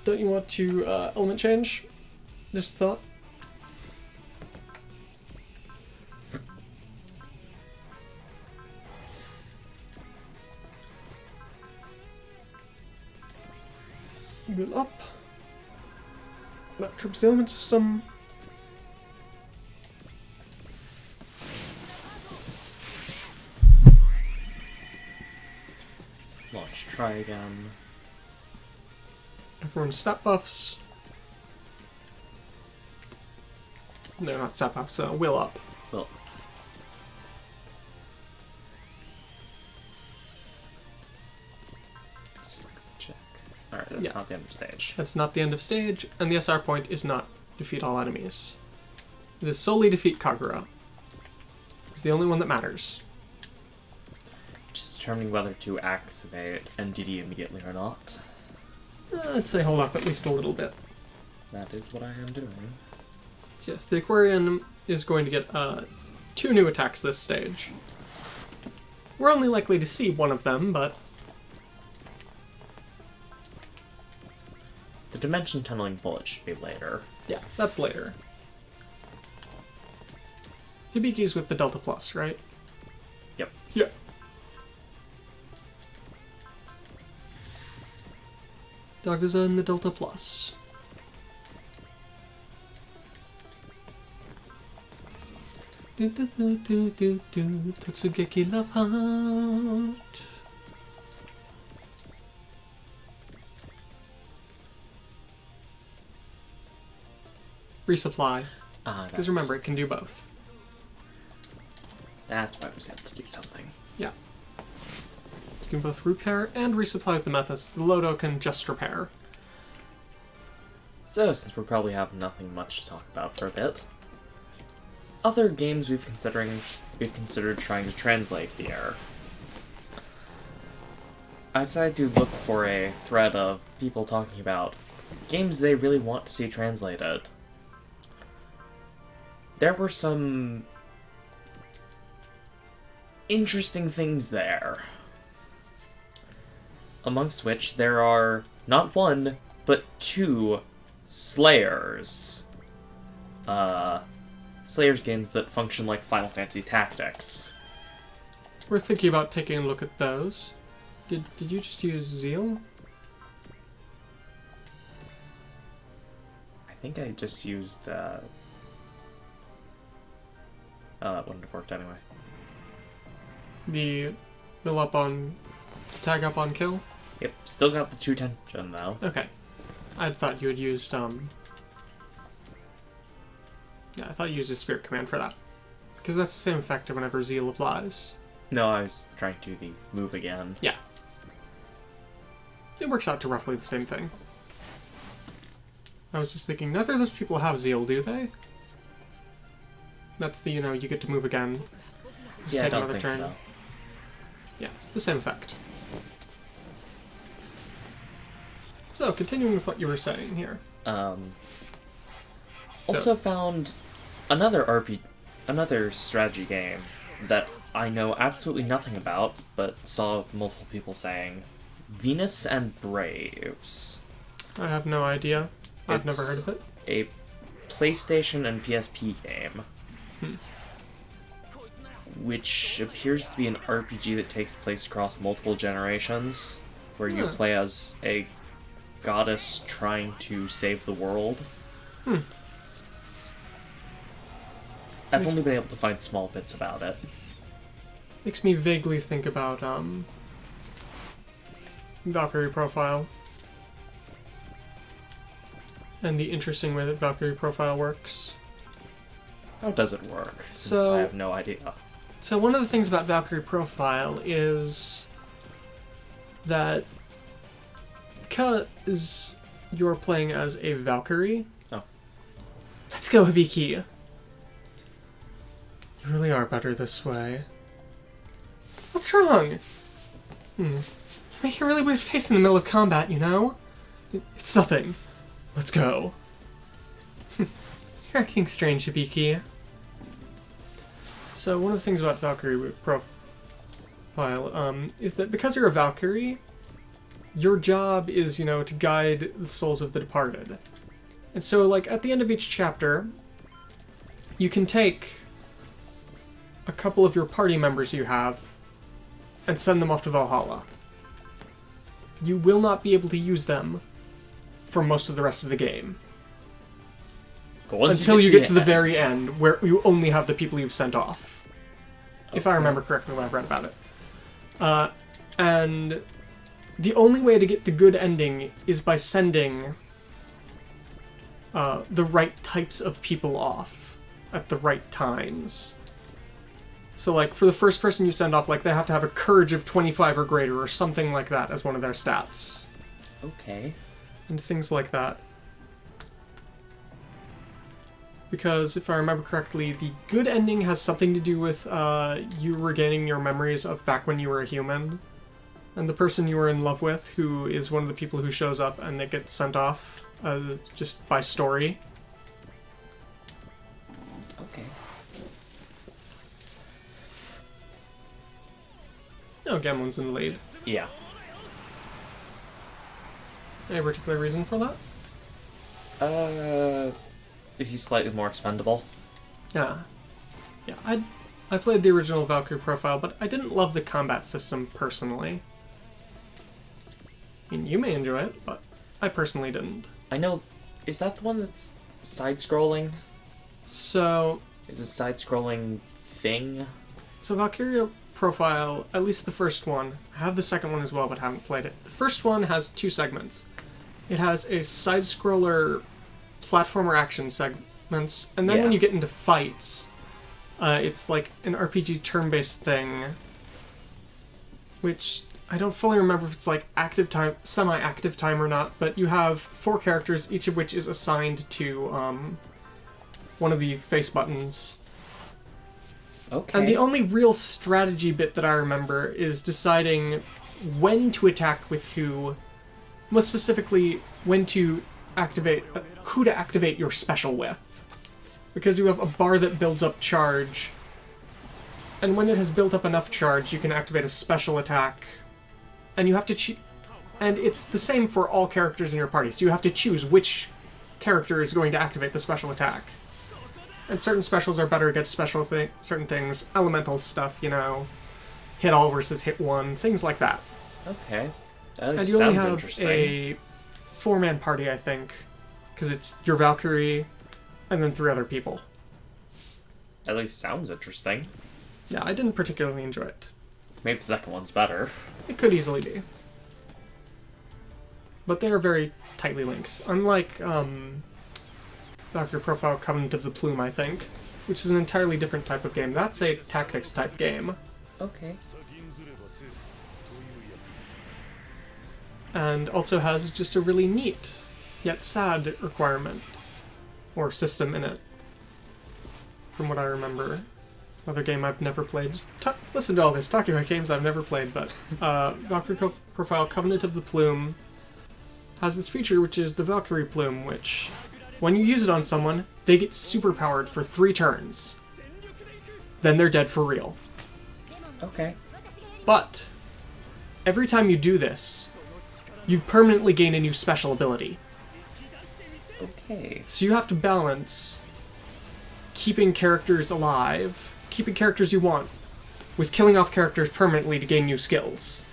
Don't you want to element change? Just a thought. Build up. That trips the element system. Launch Trigon. Everyone's stat buffs. No, not stat buffs, will up. Well. Check. Alright, that's not the end of stage. That's not the end of stage, and the SR point is not defeat all enemies. It is solely defeat Kagura. It's the only one that matters. Just determining whether to activate NDD immediately or not. I'd say hold off at least a little bit. That is what I am doing. Yes, the Aquarion is going to get 2 new attacks this stage. We're only likely to see one of them, but... The dimension tunneling bullet should be later. yeah, that's later. Hibiki's with the Delta Plus, right? Yep. Yeah. Daguza and the Delta Plus. Do do do do do do Totsugeki Love Heart. Resupply. Because remember, it can do both. That's why we have to do something. Yeah. You can both repair and resupply with the methods. The Lodo can just repair. So, since we probably have nothing much to talk about for a bit, other games we've considered trying to translate here. I decided to look for a thread of people talking about games they really want to see translated. There were some interesting things there. Amongst which there are not 1, but 2 Slayers. Slayers games that function like Final Fantasy Tactics. We're thinking about taking a look at those. Did you just use Zeal? I think I just used, that wouldn't have worked anyway. The tag up on kill? Yep, still got the 2 tension though. Okay. I thought you had used, yeah, I thought you used a Spirit Command for that. Because that's the same effect whenever Zeal applies. No, I was trying to do the move again. Yeah. It works out to roughly the same thing. I was just thinking, neither of those people have Zeal, do they? That's the, you get to move again. Just Yeah, I take don't another think turn. so. Yeah, it's the same effect. So, continuing with what you were saying here. Also found another strategy game that I know absolutely nothing about, but saw multiple people saying, Venus and Braves. I have no idea. I've never heard of it. A PlayStation and PSP game. Which appears to be an RPG that takes place across multiple generations, where you play as a goddess trying to save the world. I've only been able to find small bits about it. Makes me vaguely think about, Valkyrie Profile. And the interesting way that Valkyrie Profile works. How does it work? Since I have no idea. So one of the things about Valkyrie Profile is that because you're playing as a Valkyrie... Oh. Let's go, Hibiki! You really are better this way. What's wrong? You make a really weird face in the middle of combat, you know? It's nothing. Let's go. You're acting strange, Hibiki. So one of the things about Valkyrie Profile is that because you're a Valkyrie, your job is, to guide the souls of the departed. And so, like, at the end of each chapter, you can take a couple of your party members you have and send them off to Valhalla. You will not be able to use them for most of the rest of the game. Until you get to the very end, where you only have the people you've sent off. Okay. If I remember correctly what I've read about it. And the only way to get the good ending is by sending the right types of people off at the right times. So, like, for the first person you send off, like, they have to have a courage of 25 or greater, or something like that as one of their stats. Okay. And things like that. Because, if I remember correctly, the good ending has something to do with you regaining your memories of back when you were a human. And the person you were in love with, who is one of the people who shows up and they get sent off just by story. Okay. Oh, Gamlen's in the lead. Yeah. Any particular reason for that? He's slightly more expendable. Yeah. Yeah, I played the original Valkyrie Profile, but I didn't love the combat system personally. I mean, you may enjoy it, but I personally didn't. I know. Is that the one that's side-scrolling? So... Is a side-scrolling thing? So Valkyrie Profile, at least the first one, I have the second one as well, but haven't played it. The first one has 2 segments. It has a side-scroller platformer action segments, and then when you get into fights, it's like an RPG turn-based thing, which I don't fully remember if it's like active time, semi-active time or not, but you have 4 characters, each of which is assigned to one of the face buttons. Okay. And the only real strategy bit that I remember is deciding when to attack with who, most specifically when to activate, who to activate your special with. Because you have a bar that builds up charge, and when it has built up enough charge, you can activate a special attack, and you have to and it's the same for all characters in your party, so you have to choose which character is going to activate the special attack. And certain specials are better against certain things. Elemental stuff, you know. Hit all versus hit one, things like that. Okay. That And you only sounds have interesting. a 4-man party, I think. Because it's your Valkyrie and then 3 other people. At least sounds interesting. Yeah, I didn't particularly enjoy it. Maybe the second one's better. It could easily be. But they are very tightly linked. Unlike Valkyrie Profile Covenant of the Plume, I think, which is an entirely different type of game. That's a tactics type game. Okay. And also has just a really neat, yet sad requirement. Or system in it. From what I remember. Another game I've never played. Listen to all this, talking about games I've never played, but Valkyrie Profile Covenant of the Plume has this feature which is the Valkyrie Plume, which, when you use it on someone, they get superpowered for 3 turns. Then they're dead for real. Okay. But, every time you do this, you permanently gain a new special ability. Okay. So you have to balance keeping characters alive, keeping characters you want, with killing off characters permanently to gain new skills.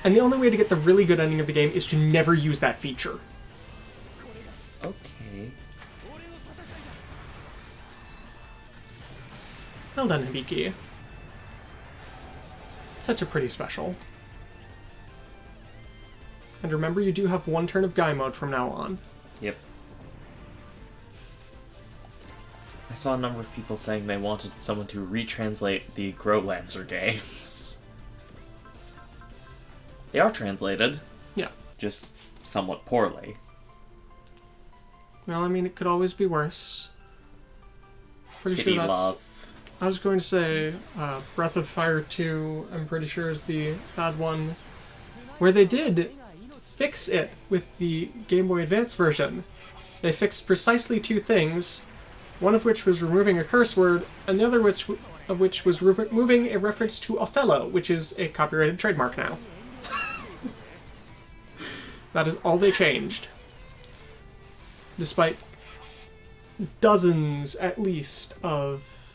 And the only way to get the really good ending of the game is to never use that feature. Okay. Well done, Hibiki. Such a pretty special. And remember, you do have 1 turn of Guy mode from now on. Yep. I saw a number of people saying they wanted someone to retranslate the Growlancer games. They are translated. Yeah. Just somewhat poorly. Well, I mean, it could always be worse. Pretty Kitty sure that's... love. I was going to say Breath of Fire 2, I'm pretty sure is the bad one, where they did fix it with the Game Boy Advance version. They fixed precisely 2 things, one of which was removing a curse word, and the other of which was removing a reference to Othello, which is a copyrighted trademark now. That is all they changed. Despite dozens, at least, of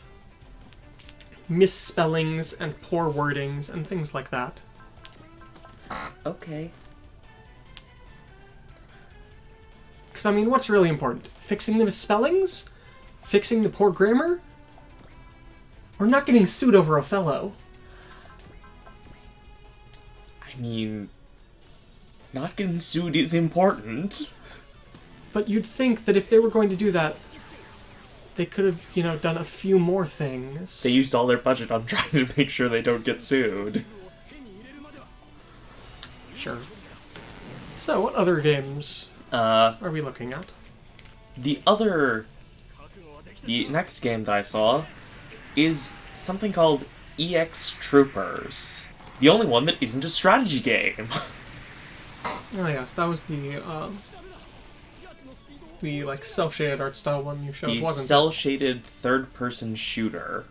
misspellings and poor wordings and things like that. Okay. Because, I mean, what's really important? Fixing the misspellings? Fixing the poor grammar? Or not getting sued over Othello? I mean, not getting sued is important. But you'd think that if they were going to do that, they could have, you know, done a few more things. They used all their budget on trying to make sure they don't get sued. Sure. So, what other games are we looking at? The next game that I saw is something called EX Troopers. The only one that isn't a strategy game. Oh yes, that was the like cel-shaded art style one you showed, The wasn't it? cel-shaded third-person shooter.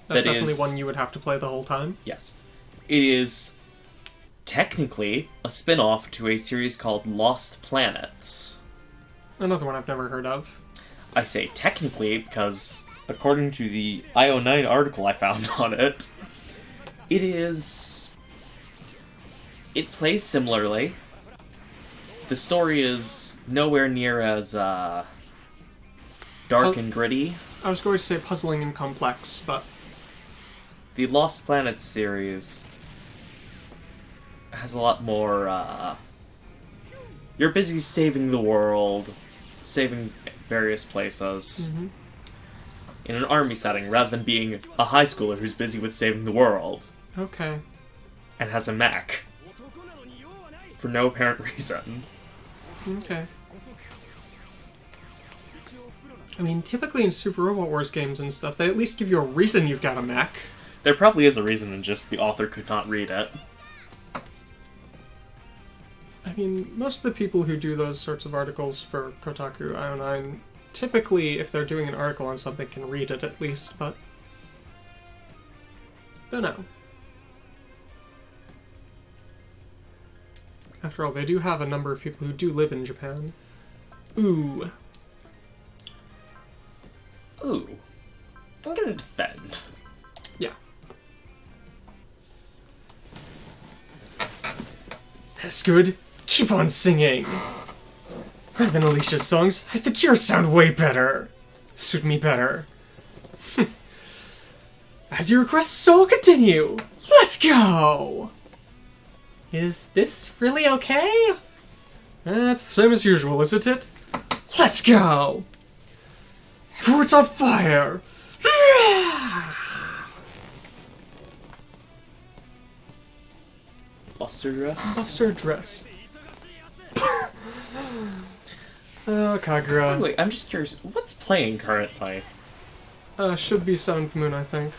That's that definitely is- one you would have to play the whole time. Yes. It is technically a spin-off to a series called Lost Planets. Another one I've never heard of. I say technically because, according to the IO9 article I found on it, it plays similarly. The story is nowhere near as dark and gritty. I was going to say puzzling and complex, but The Lost Planets series has a lot more, you're busy saving the world, saving various places, in an army setting, rather than being a high schooler who's busy with saving the world, okay. and has a mech. For no apparent reason. Okay. I mean, typically in Super Robot Wars games and stuff, they at least give you a reason you've got a mech. There probably is a reason, and just the author could not read it. I mean, most of the people who do those sorts of articles for Kotaku IO9, typically, if they're doing an article on something, can read it at least, but... don't know. After all, they do have a number of people who do live in Japan. Ooh. Ooh. I'm gonna defend. Yeah. That's good. Keep on singing. Rather than Alicia's songs, I think yours sound way better. Suit me better. As you request, so I'll continue. Let's go! Is this really okay? It's the same as usual, isn't it? Let's go! Everyone's on fire! Buster dress? Buster dress. Oh, Kagura. Wait, I'm just curious, what's playing currently? Should be 7th Moon, I think.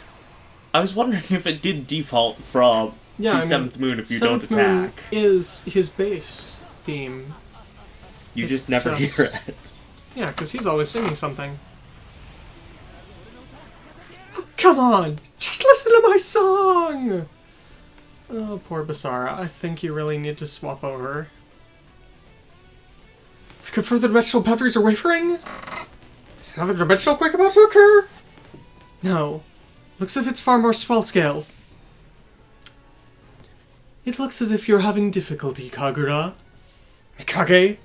I was wondering if it did default from Yeah, to I mean, 7th Moon if you don't 7th Moon attack. is his base theme. You It's just never just- hear it. Yeah, because he's always singing something. Oh, come on! Just listen to my song! Oh, poor Basara. I think you really need to swap over. We confirm the dimensional boundaries are wavering? Is another dimensional quake about to occur? No. Looks as if it's far more swell scale. It looks as if you're having difficulty, Kagura. Mikage?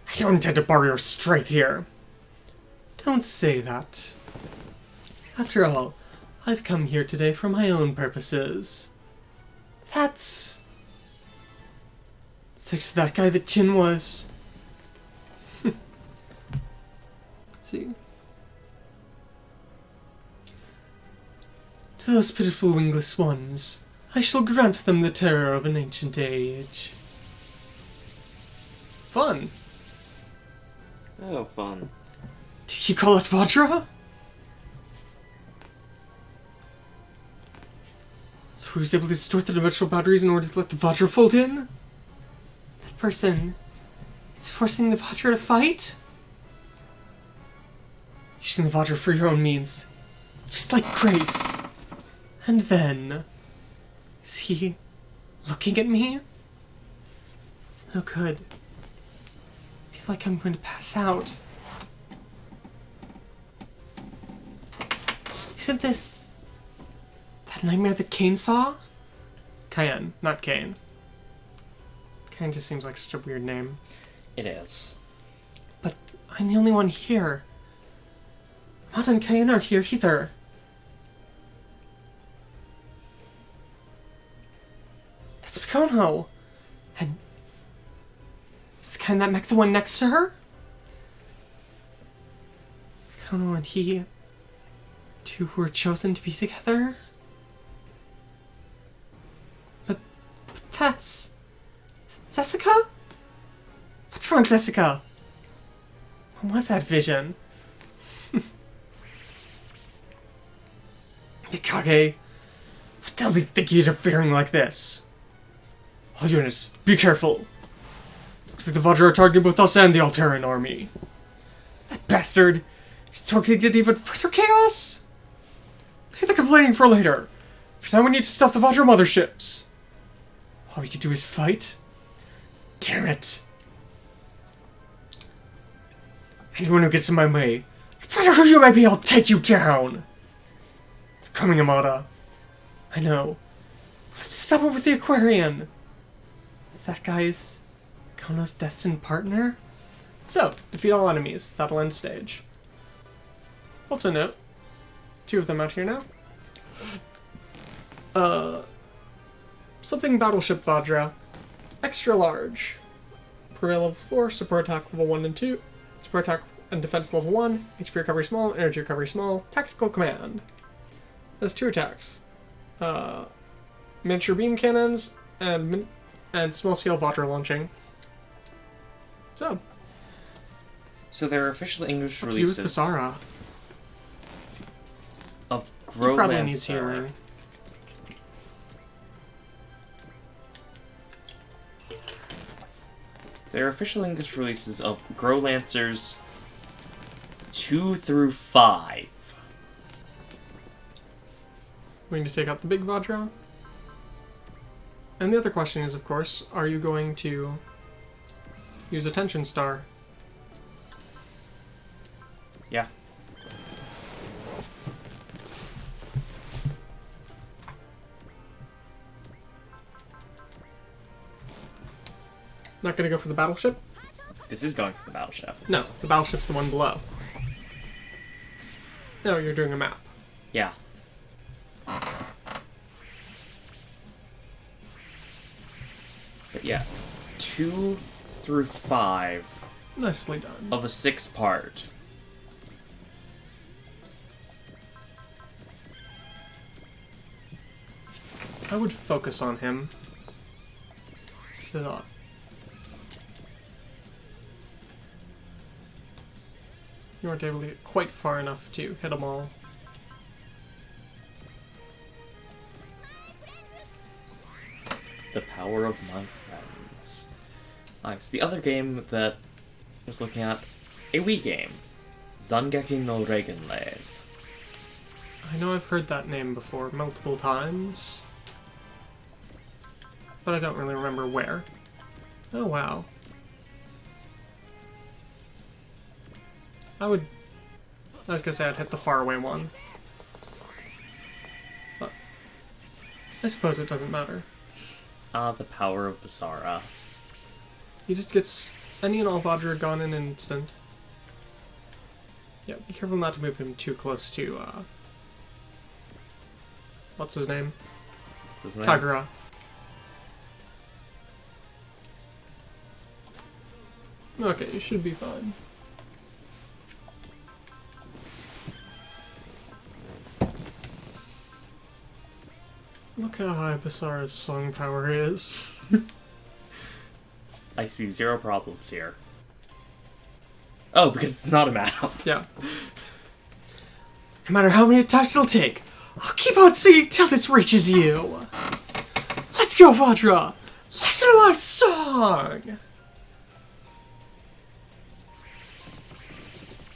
I don't intend to borrow your strength here. Don't say that. After all, I've come here today for my own purposes. That's... Thanks to that guy that Chin was. Let's see. To those pitiful wingless ones, I shall grant them the terror of an ancient age. Fun. Oh, fun. Did you call it Vajra? So he was able to distort the dimensional boundaries in order to let the Vajra fold in? That person is forcing the Vajra to fight? Using the Vajra for your own means. Just like Grace. And then... Is he looking at me? It's no good. I feel like I'm going to pass out. Isn't this that nightmare that Kane saw? Cayenne, not Kane. Kane just seems like such a weird name. It is. But I'm the only one here. Mata and Cayenne aren't here either. That's Pikono. And is the kind that mech the one next to her? Pikono and he... two who were chosen to be together? But that's... Jessica? What's wrong, Jessica? What was that vision? Mikage, what does he think you're interfering like this? All units, be careful. Looks like the Vajra are targeting both us and the Altairian army. That bastard! He's throwing things into even further chaos? Leave the complaining for later. For now we need to stop the Vajra motherships. All we can do is fight? Damn it. Anyone who gets in my way, no matter who you may be, I'll take you down. They're coming, Amada. I know. Stop it with the Aquarion. Is that guy's Kono's destined partner? So, defeat all enemies. That'll end stage. Also note, 2 of them out here now. Something Battleship Vajra. Extra large. Prevail level 4, support attack level 1 and 2. Support attack and defense level 1. HP recovery small, energy recovery small. Tactical command. Has 2 attacks. Miniature beam cannons and small scale Vajra launching. So their official English what to do with releases Basara? of He probably needs Growlancer. healing. Their official English releases of Growlancers 2 through 5. Going to take out the big Vajra. And the other question is, of course, are you going to use Attention Star? Yeah. Not gonna go for the battleship? This is going for the battleship. No, the battleship's the one below. No, you're doing a map. Yeah. But yeah, 2 through 5 Nicely done. of a 6-part. I would focus on him. Just a thought. You weren't able to get quite far enough to hit them all. The power of my friends. Nice. The other game that I was looking at, a Wii game. Zangeki no Reigenlave. I know I've heard that name before multiple times, but I don't really remember where. Oh wow. I was gonna say I'd hit the faraway one, but I suppose it doesn't matter. The power of Basara. He just gets any and all Vajra gone in an instant. Yeah, be careful not to move him too close to, what's his name? What's his name? Kagura. Okay, you should be fine. Look how high Basara's song power is. I see 0 problems here. Oh, because it's not a map. Yeah. No matter how many attacks it'll take, I'll keep on singing till this reaches you. Let's go, Vajra! Listen to my song!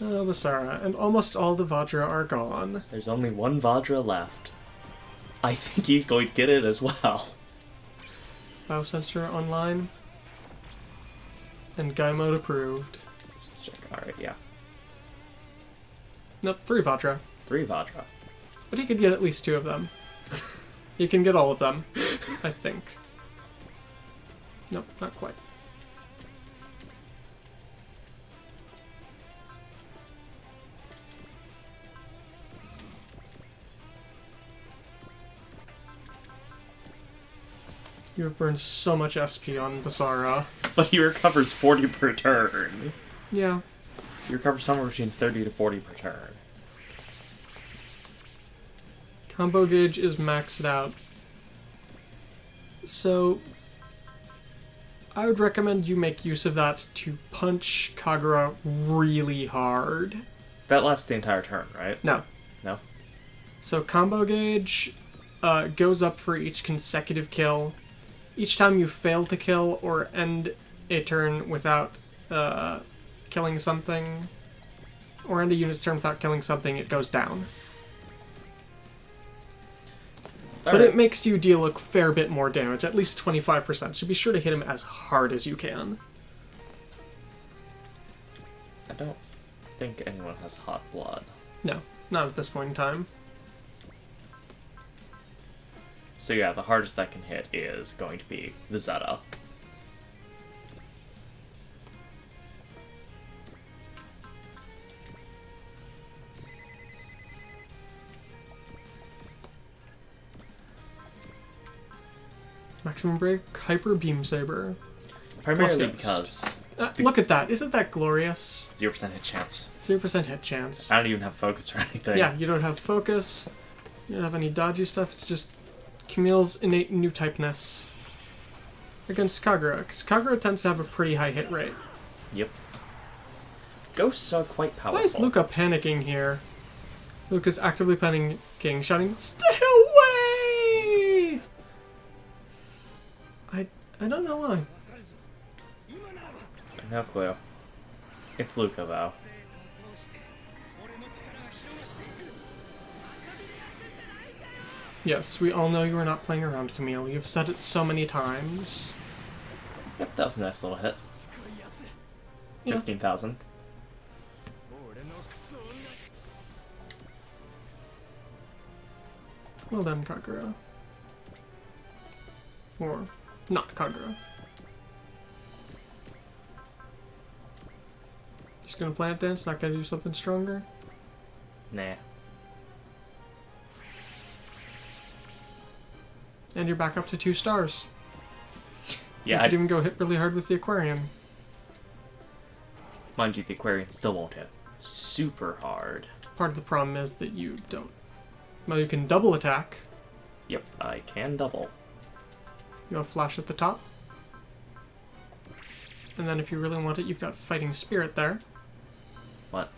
Oh, Basara, and almost all the Vajra are gone. There's only one Vajra left. I think he's going to get it as well. Biosensor online. And Guy mode approved. Just check. Alright, yeah. Nope, 3 Vajra. 3 Vajra. But he could get at least 2 of them. He can get all of them, I think. Nope, not quite. You have burned so much SP on Basara. But he recovers 40 per turn. Yeah. He recovers somewhere between 30 to 40 per turn. Combo gauge is maxed out. So, I would recommend you make use of that to punch Kagura really hard. That lasts the entire turn, right? No. No? So combo gauge goes up for each consecutive kill. Each time you fail to kill or end a turn without killing something, or end a unit's turn without killing something, it goes down. But it makes you deal a fair bit more damage, at least 25%. So be sure to hit him as hard as you can. I don't think anyone has hot blood. No, not at this point in time. So yeah, the hardest I can hit is going to be the Zeta. Maximum break, hyper beam saber. Primarily Plus, because look at that! Isn't that glorious? 0% hit chance. 0% hit chance. I don't even have focus or anything. Yeah, you don't have focus. You don't have any dodgy stuff. It's just Camille's innate new typeness against Kagura, because Kagura tends to have a pretty high hit rate. Yep. Ghosts are quite powerful. Why is Luca panicking here? Luca's actively panicking, shouting, "Stay away!" I don't know why. No clue. It's Luca, though. Yes, we all know you are not playing around, Camille. You've said it so many times. Yep, that was a nice little hit. Yeah. 15,000. Well done, Kagura. Or, not Kagura. Just gonna Planet Dance, not gonna do something stronger? Nah. And you're back up to 2 stars. Yeah, You could even go hit really hard with the Aquarion. mind you, the Aquarian still won't hit super hard. Part of the problem is that you don't. Well, you can double attack. Yep, I can double. You have Flash at the top. And then if you really want it, you've got Fighting Spirit there. What?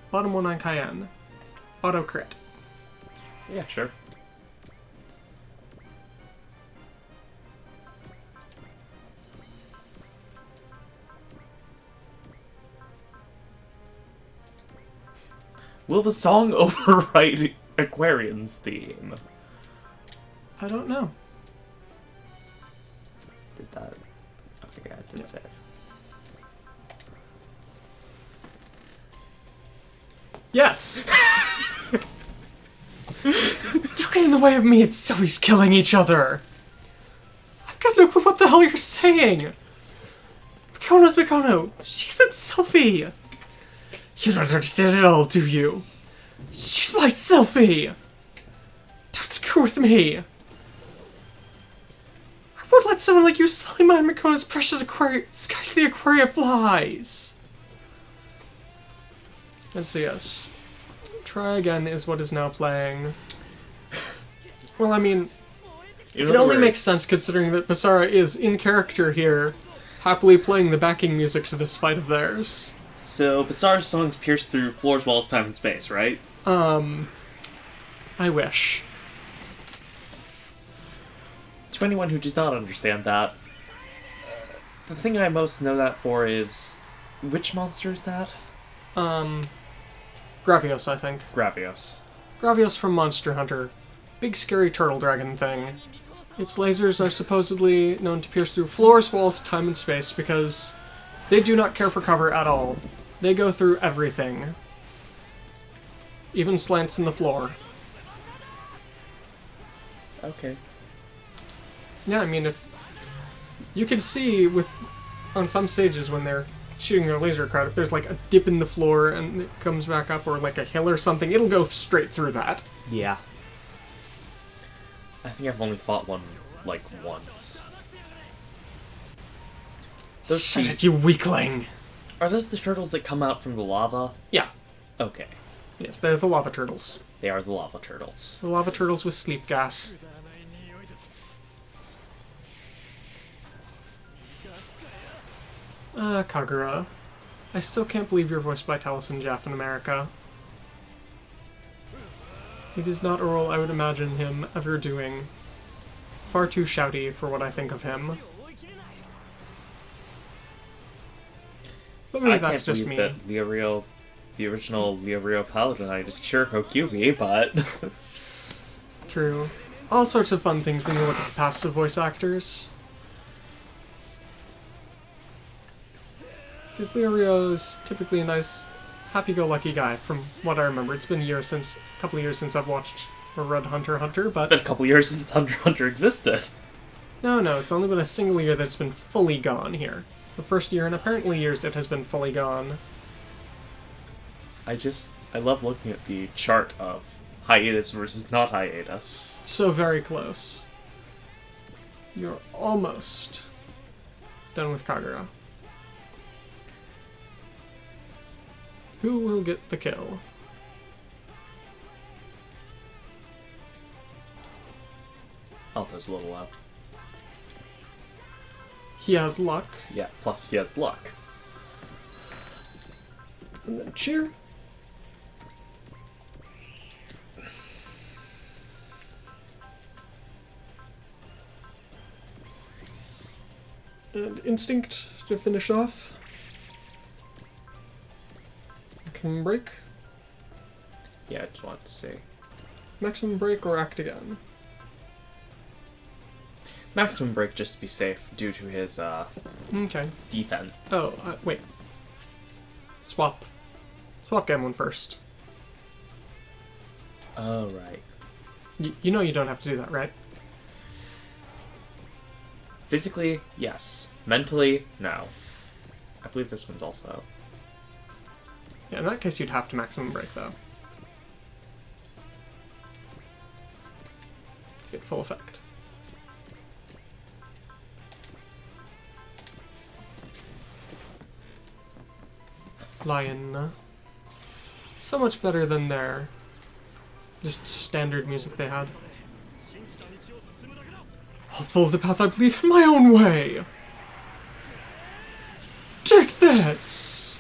Bottom one on Cayenne. Auto crit. Yeah, sure. Will the song overwrite Aquarion's theme? I don't know. Did that? Okay, yeah, it did save. Yes! Don't get in the way of me, it's Zoe's killing each other! I've got no clue what the hell you're saying! Mikono's Mikono! She's at Selfie! You don't understand at all, do you? She's my Selfie! Don't screw with me! I won't let someone like you sully my Mikono's precious skies the Aquaria flies! Let's see, yes. Try Again is what is now playing. Well, I mean, it only makes sense considering that Basara is in character here, happily playing the backing music to this fight of theirs. So, Basara's songs pierce through floors, walls, time, and space, right? I wish. To anyone who does not understand that, the thing I most know that for is... Which monster is that? Gravios, I think. Gravios. Gravios from Monster Hunter. Big scary turtle dragon thing. Its lasers are supposedly known to pierce through floors, walls, time, and space because they do not care for cover at all. They go through everything. Even slants in the floor. Okay. Yeah, I mean, if you can see on some stages when they're shooting their laser crowd, if there's like a dip in the floor and it comes back up, or like a hill or something, it'll go straight through that. Yeah. I think I've only fought one, like, once. Those Shut it, you weakling! Are those the turtles that come out from the lava? Yeah. Okay. Yes, they're the lava turtles. They are the lava turtles. The lava turtles with sleep gas. Kagura. I still can't believe you're voiced by Taliesin Jeff in America. It is not a role I would imagine him ever doing. Far too shouty for what I think of him. But maybe that's just me. I can't believe that the original Leo Rio Paladinite is Chiriko Kyubi, but... True. All sorts of fun things when you look at the passive voice actors. Because Leo Rio is typically a nice, happy-go-lucky guy, from what I remember. It's been a couple of years since I've watched or read Hunter x Hunter, but... It's been a couple years since Hunter x Hunter existed. No, it's only been a single year that's been fully gone here. The first year, and apparently years, it has been fully gone. I love looking at the chart of hiatus versus not hiatus. So very close. You're almost done with Kagura. Who will get the kill? Alto's a little low. He has luck. Yeah, plus he has luck. And then cheer. And instinct to finish off. Clean break. Yeah, I just wanted to say. Maximum break or act again? Maximum break just to be safe due to his Okay. defense. Oh, wait. Swap. Swap game one first. Oh, right. You know you don't have to do that, right? Physically, yes. Mentally, no. I believe this one's also. Yeah, in that case you'd have to maximum break, though. To get full effect. Lion. So much better than their just standard music they had. I'll follow the path I believe in my own way. Take this!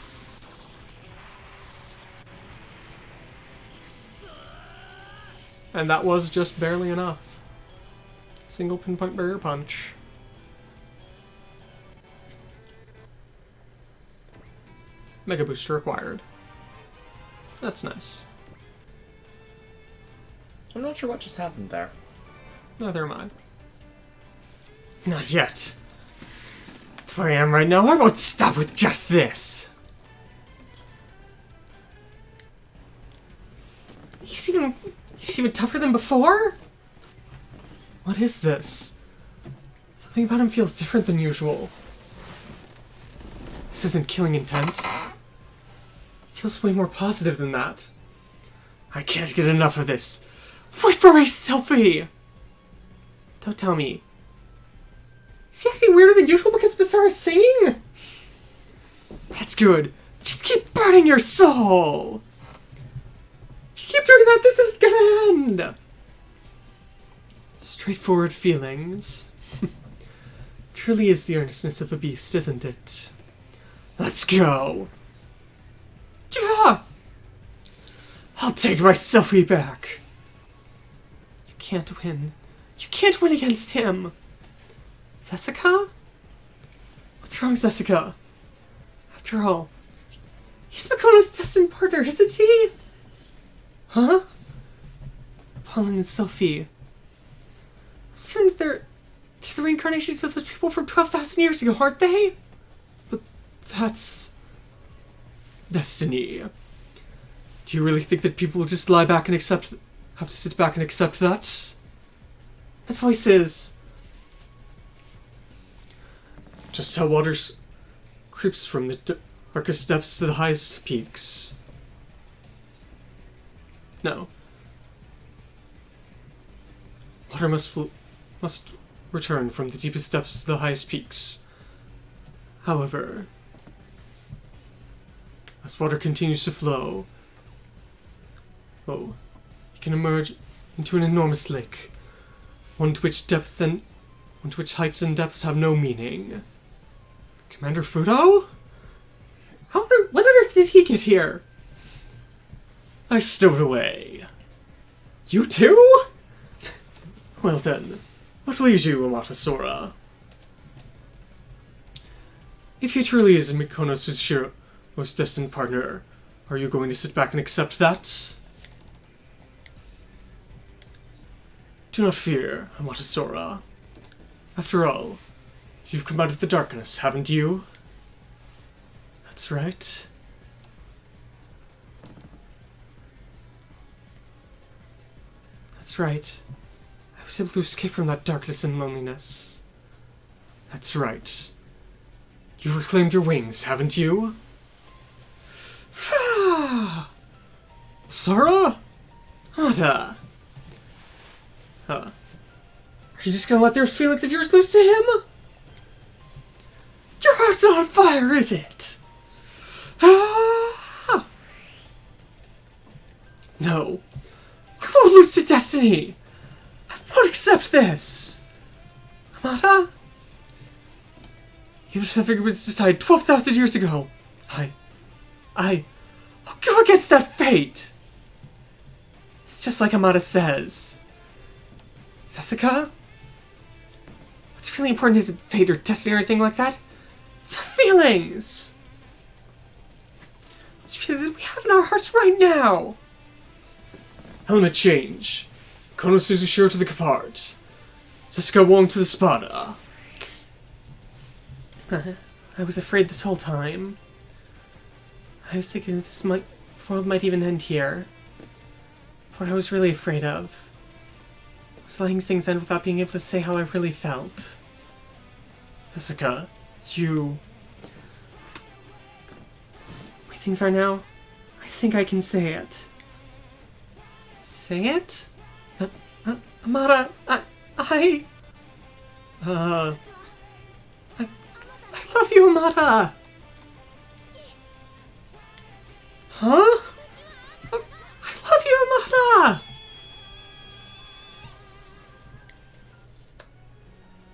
And that was just barely enough. Single pinpoint barrier punch. Mega booster required. That's nice. I'm not sure what just happened there. Neither am I. Not yet. Where I am right now, I won't stop with just this. He's even tougher than before? What is this? Something about him feels different than usual. This isn't killing intent. Feels way more positive than that. I can't get enough of this. Wait for my selfie! Don't tell me. Is he acting weirder than usual because Basara is singing? That's good. Just keep burning your soul! If you keep doing that, this is gonna end! Straightforward feelings. Truly is the earnestness of a beast, isn't it? Let's go! Yeah! I'll take my selfie back! You can't win. You can't win against him! Zessica? What's wrong, Zessica? After all, he's Makoto's destined partner, isn't he? Huh? Pollen and Sophie. I'm certain that they're the reincarnations of those people from 12,000 years ago, aren't they? But that's destiny. Do you really think that people will just lie back and have to sit back and accept that? The voice is just how water creeps from the darkest depths to the highest peaks. No. Water must return from the deepest depths to the highest peaks. However, as water continues to flow, it can emerge into an enormous lake, one to which heights and depths have no meaning. Commander Fudo? When on earth did he get here? I stowed away. You too? Well then, what leaves you, Amatasora? If he truly is Mikono Sushiro's destined partner, are you going to sit back and accept that? Do not fear, Amatasora. After all, you've come out of the darkness, haven't you? That's right. That's right. I was able to escape from that darkness and loneliness. That's right. You reclaimed your wings, haven't you? Sora? Ada? Are you just gonna let their feelings of yours loose to him? Your heart's not on fire, is it? No. I won't lose to destiny! I won't accept this! Amata? Even if the figure was decided 12,000 years ago, I'll go against that fate! It's just like Amata says. Jessica? What's really important isn't fate or destiny or anything like that. It's our feelings! It's feelings that we have in our hearts right now! Helmet change. Kono Suzushiro to the Capart. Sesuka Wong to the Spada. I was afraid this whole time. I was thinking this world might even end here. What I was really afraid of was letting things end without being able to say how I really felt. Sesuka, you... The way things are now, I think I can say it. Say it? Amara, I love you, Amara! Huh? I love you, Amara!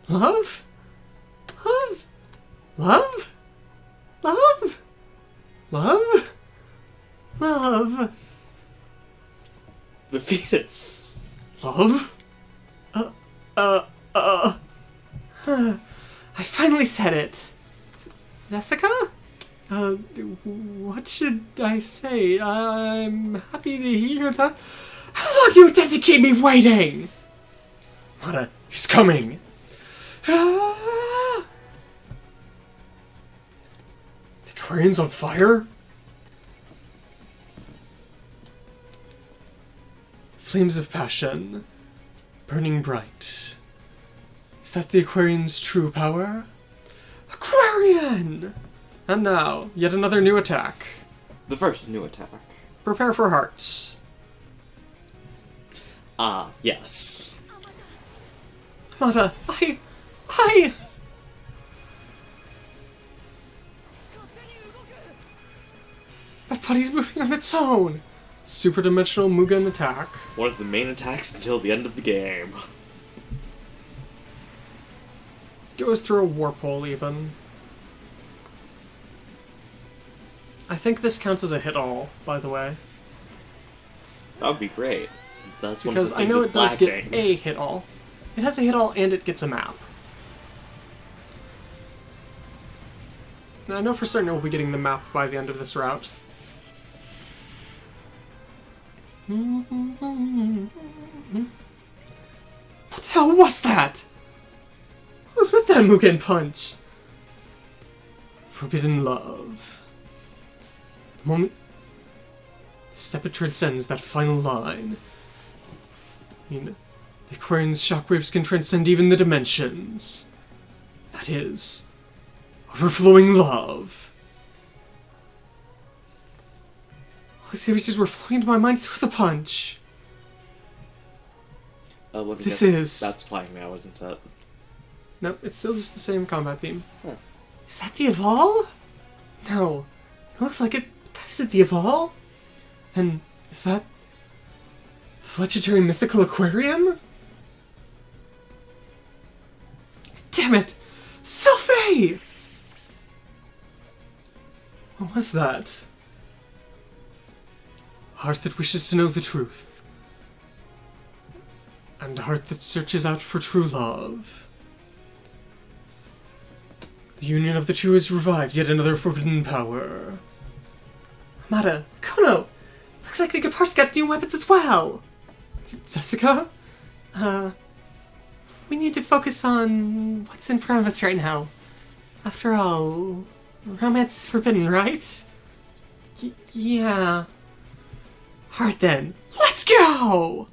Love? Love? Love? Love? Love? Love? The fetus. Love? I finally said it. Jessica? What should I say? I'm happy to hear that. How long do you intend to keep me waiting? Mara, he's coming. The Aquarion's on fire? Flames of passion, burning bright. Is that the Aquarion's true power? Aquarion! And now, yet another new attack. The first new attack. Prepare for hearts. Ah, yes. Mata, I... My body's moving on its own. Superdimensional Mugen attack. One of the main attacks until the end of the game. Goes through a warp hole, even. I think this counts as a hit-all, by the way. That would be great, since that's one of Because the I things know it's it does lacking. get a hit-all. It has a hit-all and it gets a map. And I know for certain it will be getting the map by the end of this route. What the hell was that? What was with that Mugen punch? Forbidden love. The moment the step it transcends that final line. I mean, the Aquarion's shockwaves can transcend even the dimensions. That is, overflowing love. All these images were flowing into my mind through the punch. Let me This guess, is- That's playing now, isn't it? Nope, it's still just the same combat theme. Huh. Is that the Eval? No. It looks like it. That isn't the Eval. Then, is that the legendary mythical Aquarion? Damn it! Sylphie! What was that? A heart that wishes to know the truth. And a heart that searches out for true love. The union of the two has revived yet another forbidden power. Mata, Kono! Looks like the Gapar's got new weapons as well! Jessica? We need to focus on what's in front of us right now. After all, romance is forbidden, right? Yeah. Alright then, let's go!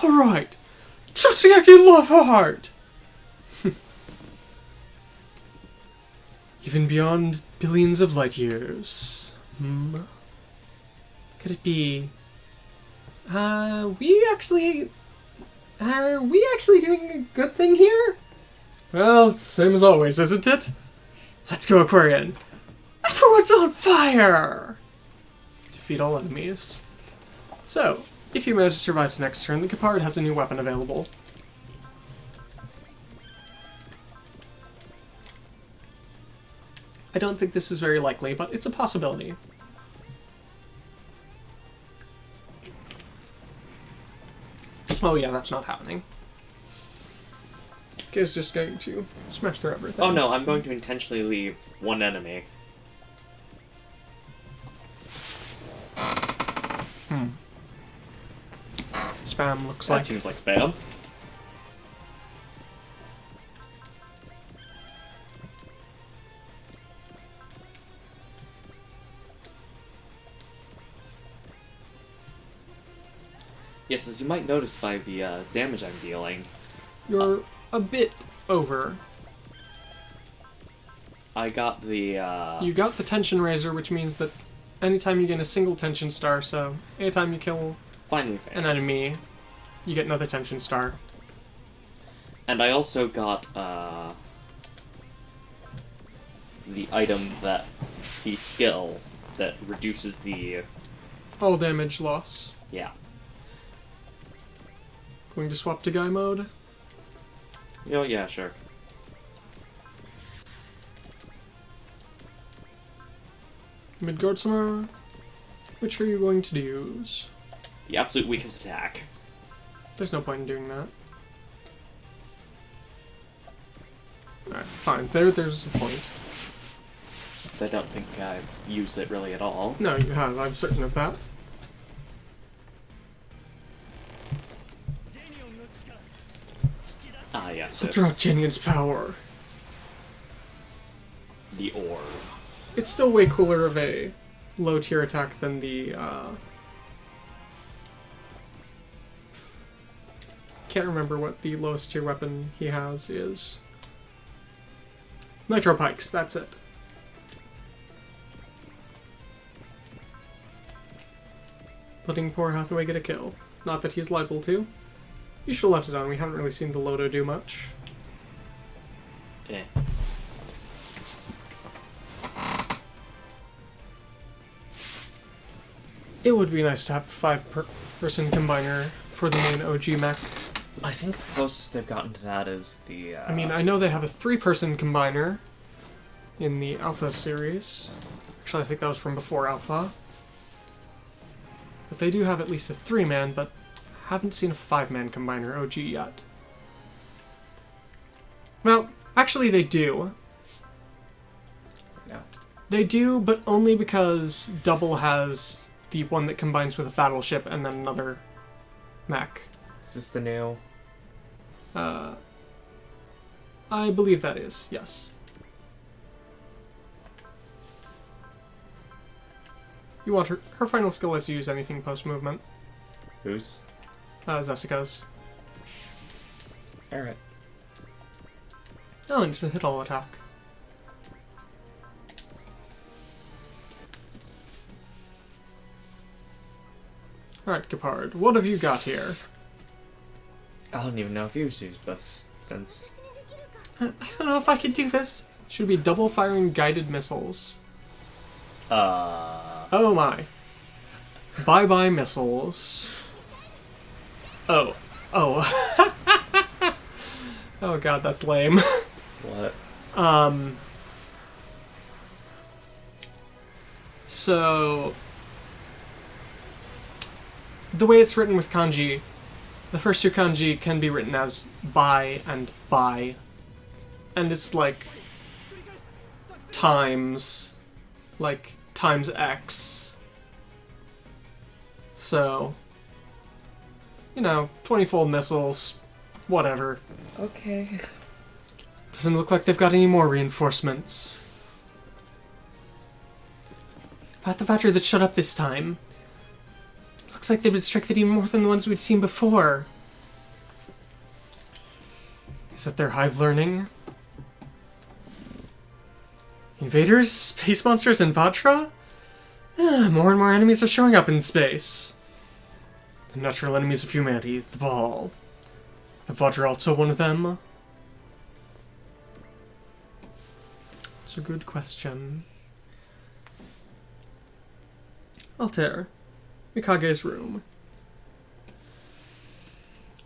Alright, Tsutsuyaki Love Heart! Even beyond billions of light years. Could it be... Are we actually doing a good thing here? Well, it's the same as always, isn't it? Let's go, Aquarion. Everyone's on fire! Defeat all enemies. So, if you manage to survive the next turn, the Capard has a new weapon available. I don't think this is very likely, but it's a possibility. Oh yeah, that's not happening. Guy's just going to smash through everything. Oh no, I'm going to intentionally leave one enemy. Spam looks That like. seems like spam. Yes, as you might notice by the damage I'm dealing, You're a bit over. I got the, You got the tension razor, which means that anytime you gain a single tension star, so anytime you kill finally an failed. enemy, you get another tension star. And I also got, the item that, the skill that reduces the, All damage loss. yeah. Going to swap to guy mode. Oh, yeah, sure. Midgard Summer. Which are you going to use? The absolute weakest attack. There's no point in doing that. Alright, fine. There's a point. 'Cause I don't think I've used it really at all. No, you have. I'm certain of that. Ah, yes, Let's drop it's Genion's power. the orb. It's still way cooler of a low tier attack than the, Can't remember what the lowest tier weapon he has is. Nitro Pikes, that's it. Letting poor Hathaway get a kill. Not that he's liable to. You should have left it on, we haven't really seen the Lodo do much. Eh. It would be nice to have a 5-person combiner for the main OG mech. I think the closest they've gotten to that is the, I mean, I know they have a 3-person combiner in the Alpha series. Actually, I think that was from before Alpha. But they do have at least a 3-man, but haven't seen a 5-man combiner OG yet. Well, actually they do. Yeah. They do, but only because Double has the one that combines with a battleship and then another mech. Is this the new? I believe that is, yes. You want her final skill lets you use anything post-movement. Who's? Zessica's. Alright. Oh, and it's a hit all attack. Alright, Gepard, what have you got here? I don't even know if you've used this since. I don't know if I can do this. Should be double firing guided missiles. Oh my. Bye-bye missiles. Oh. Oh. Oh god, that's lame. What? So... The way it's written with kanji, the first 2 kanji can be written as bye and bye. And it's like... times... like, times X. So... You know, 20-fold missiles, whatever. Okay. Doesn't look like they've got any more reinforcements. About the Vatcher that showed up this time. Looks like they've been strengthened even more than the ones we'd seen before. Is that their hive learning? Invaders? Space monsters and Vatra? More and more enemies are showing up in space. The natural enemies of humanity, the Ball. The Vatra also one of them? It's a good question. Altair, Mikage's room.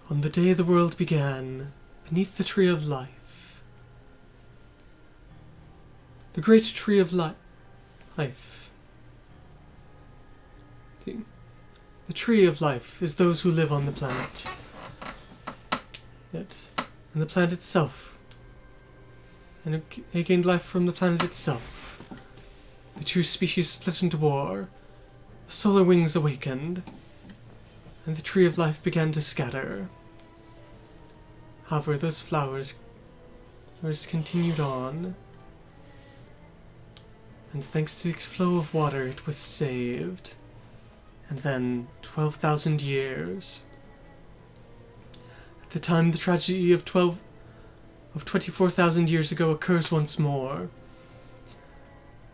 On the day the world began, beneath the tree of life. The great tree of life. See, the tree of life is those who live on the planet. It, and the planet itself. And it gained life from the planet itself. The two species split into war, The solar wings awakened, and the tree of life began to scatter. However, those flowers continued on, and thanks to its flow of water, it was saved. And then, 12,000 years. At the time the tragedy of 24,000 years ago occurs once more.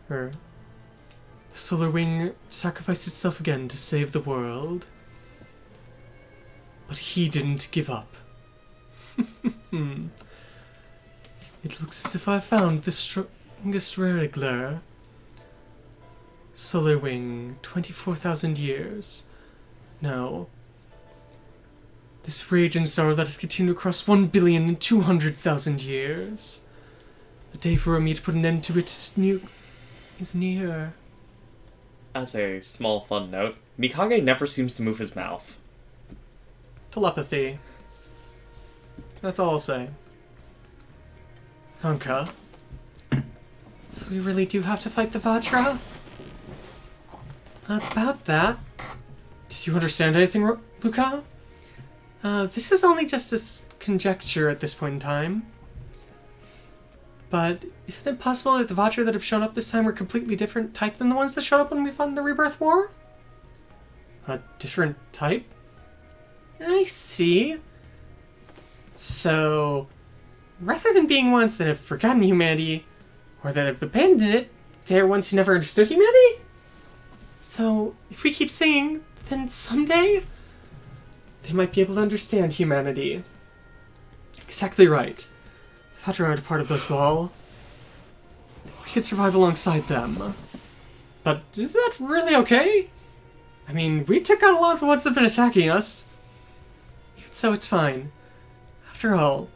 The solar wing sacrificed itself again to save the world. But he didn't give up. It looks as if I found the strongest regular. Solar wing, 24,000 years. No. This rage and sorrow that has continued across 1,200,000 years. The day for me to put an end to it is near. As a small fun note, Mikage never seems to move his mouth. Telepathy. That's all I'll say. Honka. So we really do have to fight the Vajra? About that. Did you understand anything, Luca? This is only just a conjecture at this point in time. But isn't it possible that the Vajra that have shown up this time were completely different type than the ones that showed up when we fought in the Rebirth War? A different type? I see. So, rather than being ones that have forgotten humanity, or that have abandoned it, they're ones who never understood humanity? So, if we keep singing, then someday, they might be able to understand humanity. Exactly right. The Vajra aren't a part of this wall. We could survive alongside them. But is that really okay? I mean, we took out a lot of the ones that have been attacking us. Even so, it's fine. After all,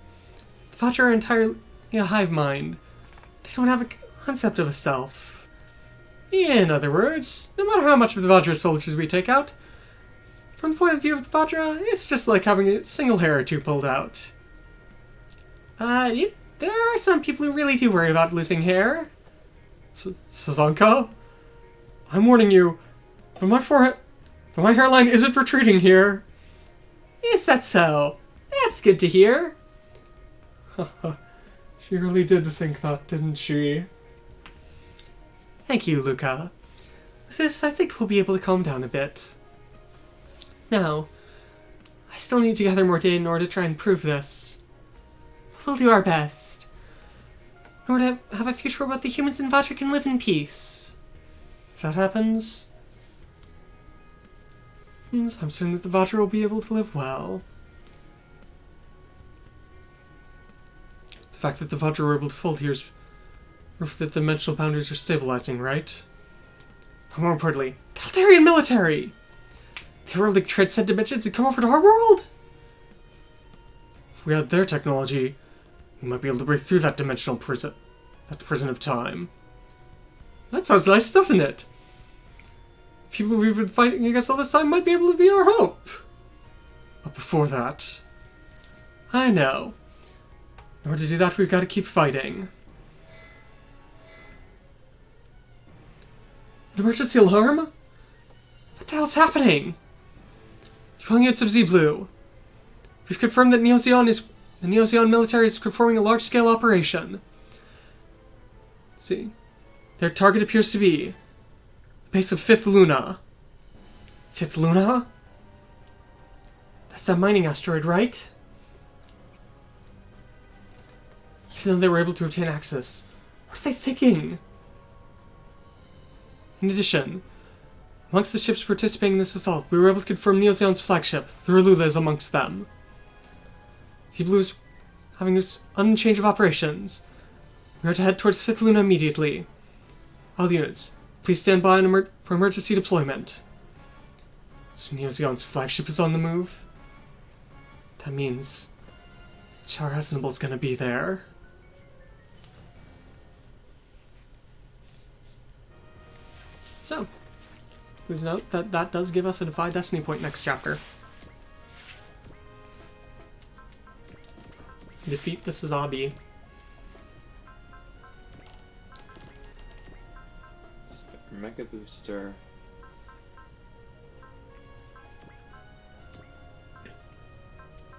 the Vajra are entirely a hive mind. They don't have a concept of a self. In other words, no matter how much of the Vajra soldiers we take out, from the point of view of the Vajra, it's just like having a single hair or two pulled out. There are some people who really do worry about losing hair. Sazanka? I'm warning you, but my hairline isn't retreating here. Is that so? That's good to hear. She really did think that, didn't she? Thank you, Luca. With this, I think we'll be able to calm down a bit. Now, I still need to gather more data in order to try and prove this. We'll do our best. In order to have a future where both the humans and Vajra can live in peace. If that happens, I'm certain that the Vajra will be able to live well. The fact that the Vajra were able to fold here is proof that the dimensional boundaries are stabilizing, right? But more importantly, the Altairian military! They were able to transcend dimensions and come over to our world? If we had their technology, we might be able to break through that dimensional prison. That prison of time. That sounds nice, doesn't it? People we've been fighting against all this time might be able to be our hope. But before that, I know. In order to do that, we've got to keep fighting. An emergency alarm? What the hell's happening? Calling units of Z-Blue. We've confirmed that the Neo Zeon military is performing a large-scale operation. See, their target appears to be the base of 5th Luna. 5th Luna? That's that mining asteroid, right? Even though they were able to obtain access, what are they thinking? In addition, amongst the ships participating in this assault, we were able to confirm Neo Zeon's flagship, the Relula, is amongst them. Z-Blue is having its unchange of operations. We are to head towards 5th Luna immediately. All units, please stand by for emergency deployment. So Neo Zeon's flagship is on the move. That means Char Hasnable's gonna be there. So, please note that that does give us a Defy Destiny point next chapter. Defeat the Sazabi. Mega Booster.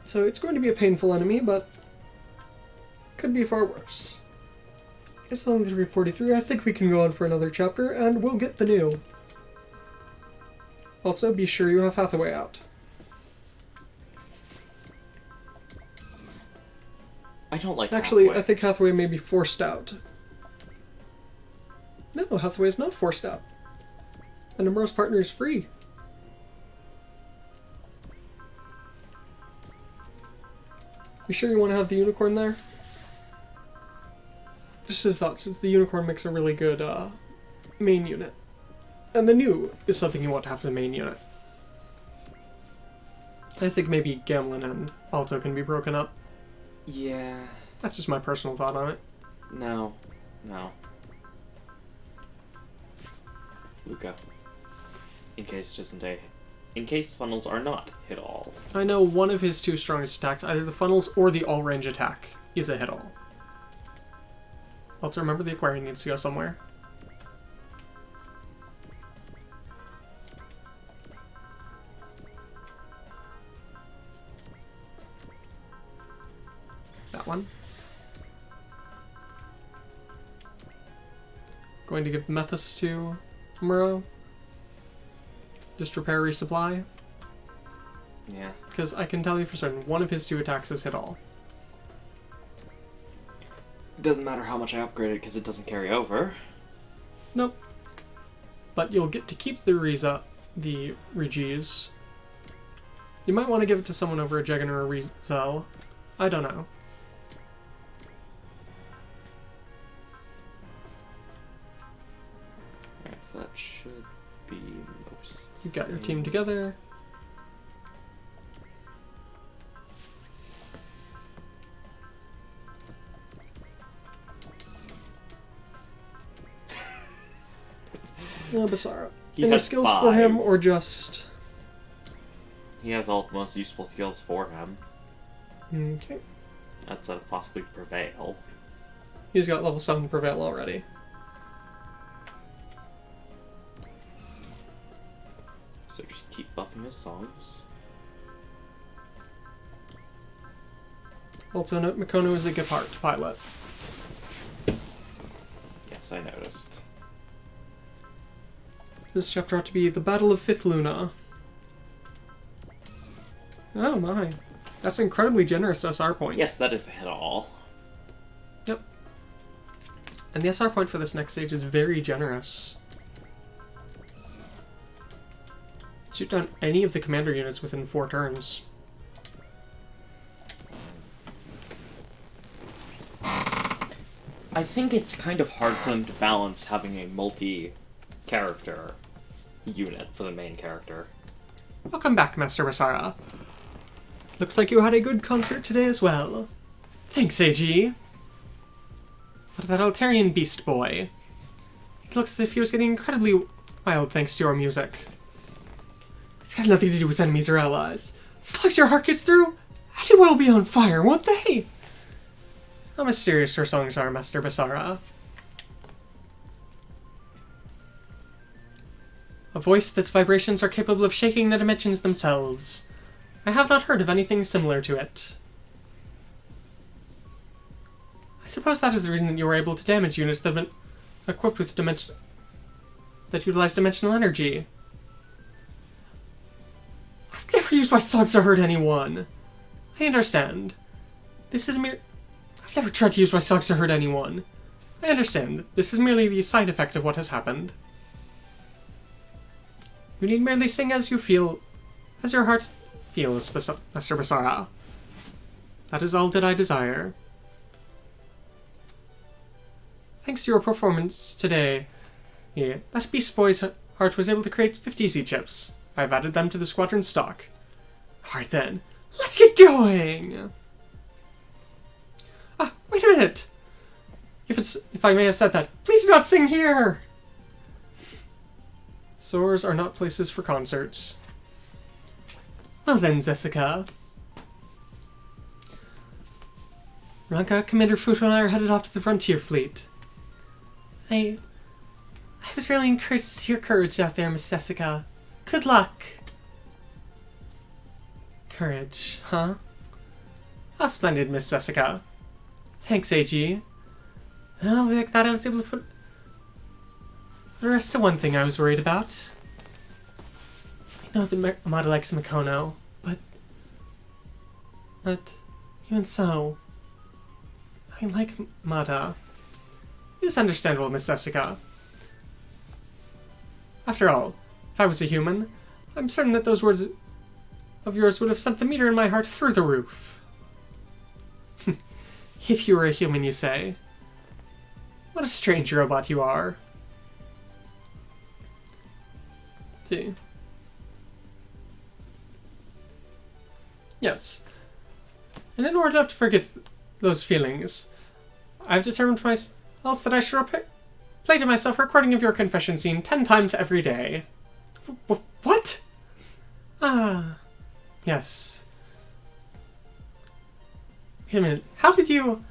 So it's going to be a painful enemy, but could be far worse. It's only 3:43. I think we can go on for another chapter, and we'll get the new. Also, be sure you have Hathaway out. I don't like Actually, Hathaway. I think Hathaway may be forced out. No, Hathaway is not forced out. And Nomura's partner is free. You sure you want to have the unicorn there? Just as thought, since the unicorn makes a really good main unit. And the new is something you want to have as a main unit. I think maybe Gamlin and Alto can be broken up. Yeah. That's just my personal thought on it. No. Luca. In case funnels are not hit all. I know one of his two strongest attacks, either the funnels or the all-range attack, is a hit-all. Also, remember the Aquarion needs to go somewhere. That one. Going to give Methus to Muro. Just repair, resupply. Yeah. Because I can tell you for certain, one of his two attacks is hit all. It doesn't matter how much I upgrade it because it doesn't carry over. Nope. But you'll get to keep the Regis. You might want to give it to someone over a Jegan or a Rizel. I don't know. Alright, so that should be most. You've got your team together. Basara. He Any has skills 5. for him, or just... He has all the most useful skills for him. Okay. That's a possibly Prevail. He's got level 7 Prevail already. So just keep buffing his songs. Also note, Mikono is a Gepard pilot. Yes, I noticed. This chapter ought to be the Battle of Fifth Luna. Oh my. That's incredibly generous SR point. Yes, that is a hit all. Yep. And the SR point for this next stage is very generous. Shoot down any of the commander units within 4 turns. I think it's kind of hard for them to balance having a multi-character unit for the main character. Welcome back, Master Basara. Looks like you had a good concert today as well. Thanks, AG. What of that Altairian beast boy? It looks as if he was getting incredibly wild thanks to your music. It's got nothing to do with enemies or allies. As long as your heart gets through, anyone will be on fire, won't they? How mysterious your songs are, Master Basara. A voice that's vibrations are capable of shaking the dimensions themselves. I have not heard of anything similar to it. I suppose that is the reason that you were able to damage units that have been equipped with that utilize dimensional energy. I've never used my songs to hurt anyone. I understand. This is I've never tried to use my songs to hurt anyone. I understand. This is merely the side effect of what has happened. You need merely sing as you feel, as your heart feels, Master Basara. That is all that I desire. Thanks to your performance today, that Beast Boy's heart was able to create 50 Z-chips. I've added them to the squadron stock. Alright then, let's get going! Ah, wait a minute! If I may have said that, please do not sing here! Soars are not places for concerts. Well then, Jessica. Ranka, Commander Futo and I are headed off to the Frontier Fleet. I was really encouraged to see your courage out there, Miss Jessica. Good luck. Courage, huh? How splendid, Miss Jessica. Thanks, AG. Well, like that I was able to put the rest to one thing I was worried about. I know that Amada likes Mikono, but even so, I like Amada. It is understandable, Miss Jessica. After all, if I was a human, I'm certain that those words of yours would have sent the meter in my heart through the roof. If you were a human, you say. What a strange robot you are. See. Yes. And in order not to forget those feelings, I've determined for myself that I should play to myself a recording of your confession scene 10 times every day. What? Ah. Yes. Wait a minute. How did you...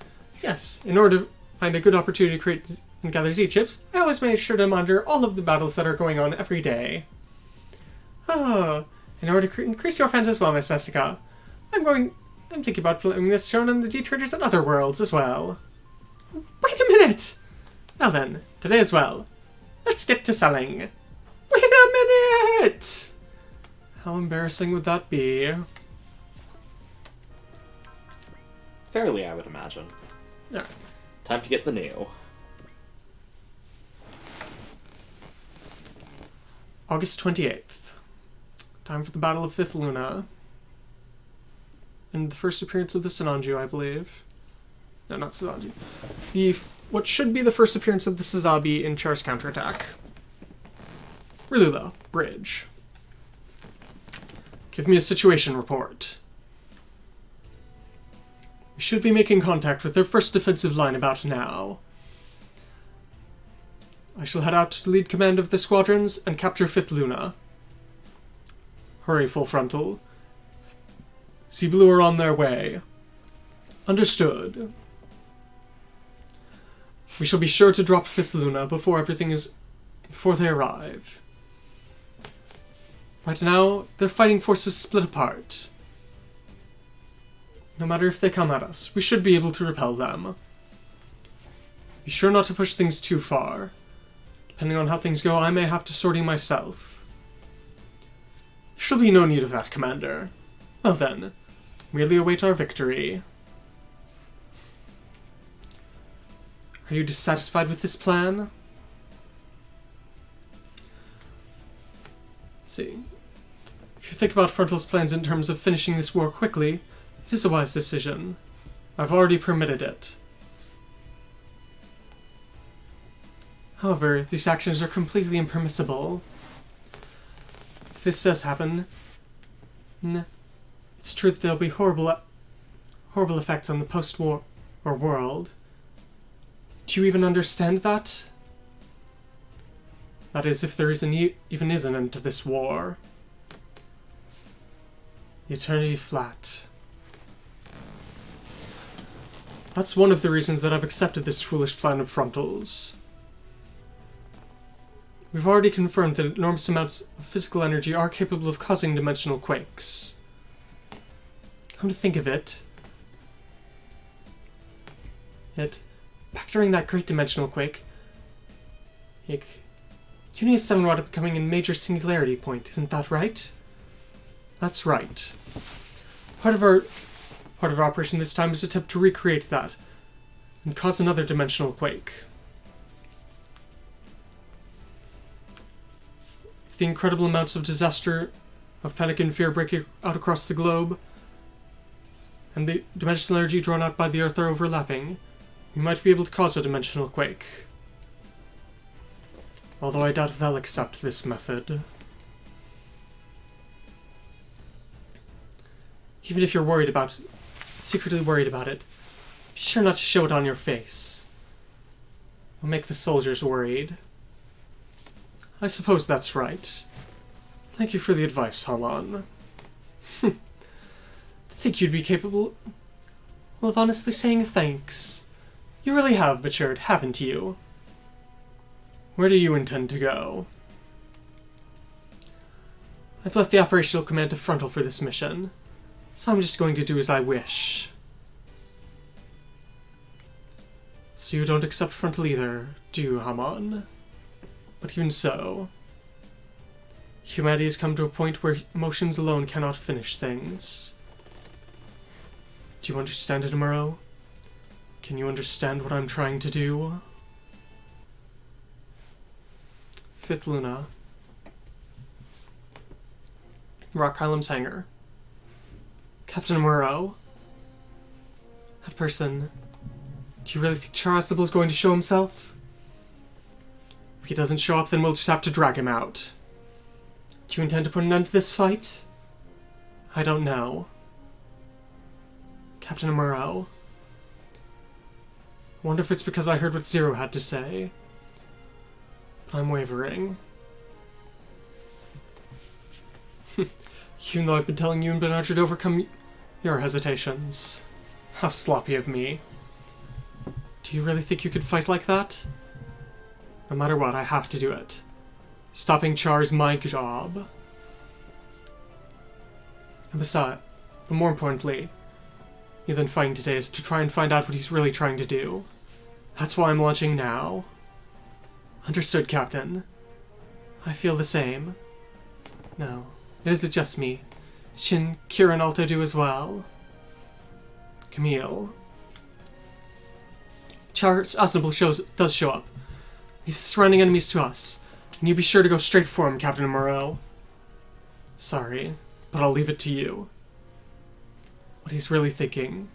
Yes, in order to find a good opportunity to create and gather Z-chips, I always make sure to monitor all of the battles that are going on every day. Oh, in order to increase your fans as well, Miss Jessica, I'm thinking about playing this shown on the G-Traders and other worlds as well. Wait a minute! Well then, today as well. Let's get to selling. Wait a minute! How embarrassing would that be? Fairly, I would imagine. Yeah. Time to get the Neo. August 28th. Time for the Battle of Fifth Luna. And the first appearance of the Sinanju, I believe. No, not Sinanju. What should be the first appearance of the Sazabi in Char's counterattack. Rilula, bridge. Give me a situation report. We should be making contact with their first defensive line about now. I shall head out to lead command of the squadrons and capture Fifth Luna. Hurry, Full Frontal. Sea Blue are on their way. Understood. We shall be sure to drop Fifth Luna before they arrive. Right now, their fighting forces split apart. No matter if they come at us, we should be able to repel them. Be sure not to push things too far. Depending on how things go, I may have to sortie myself. There shall be no need of that, Commander. Well then, merely await our victory. Are you dissatisfied with this plan? Let's see. If you think about Frontal's plans in terms of finishing this war quickly, it is a wise decision. I've already permitted it. However, these actions are completely impermissible. If this does happen, it's true that there'll be horrible effects on the post-war world. Do you even understand that? That is, if there even is an end to this war. The Eternity Flat. That's one of the reasons that I've accepted this foolish plan of Frontal's. We've already confirmed that enormous amounts of physical energy are capable of causing dimensional quakes. Come to think of it, back during that great dimensional quake, Unit 7 wound up becoming a major singularity point, isn't that right? That's right. Part of our operation this time is to attempt to recreate that and cause another dimensional quake. If the incredible amounts of disaster, of panic and fear breaking out across the globe, and the dimensional energy drawn out by the Earth are overlapping, we might be able to cause a dimensional quake. Although I doubt they'll accept this method. Even if you're secretly worried about it, be sure not to show it on your face. It'll make the soldiers worried. I suppose that's right. Thank you for the advice, Haman. To think you'd be capable of honestly saying thanks. You really have matured, haven't you? Where do you intend to go? I've left the operational command to Frontal for this mission, so I'm just going to do as I wish. So you don't accept frontal either, do you, Hamon? But even so, humanity has come to a point where emotions alone cannot finish things. Do you understand it, Amuro? Can you understand what I'm trying to do? Fifth Luna. Rock Hylam's hangar. Captain Amuro. That person. Do you really think Charasible is going to show himself? If he doesn't show up, then we'll just have to drag him out. Do you intend to put an end to this fight? I don't know. Captain Amuro. I wonder if it's because I heard what Zero had to say. But I'm wavering. Even though I've been telling you and Bernard to overcome your hesitations. How sloppy of me. Do you really think you could fight like that? No matter what, I have to do it. Stopping Char's my job. And besides, but more importantly, than fighting today is to try and find out what he's really trying to do. That's why I'm launching now. Understood, Captain. I feel the same. No, it isn't just me. Shin, Kira, and Alta do as well. Camille. Charasible does show up. He's surrounding enemies to us, and you be sure to go straight for him, Captain Amuro. Sorry, but I'll leave it to you. What he's really thinking,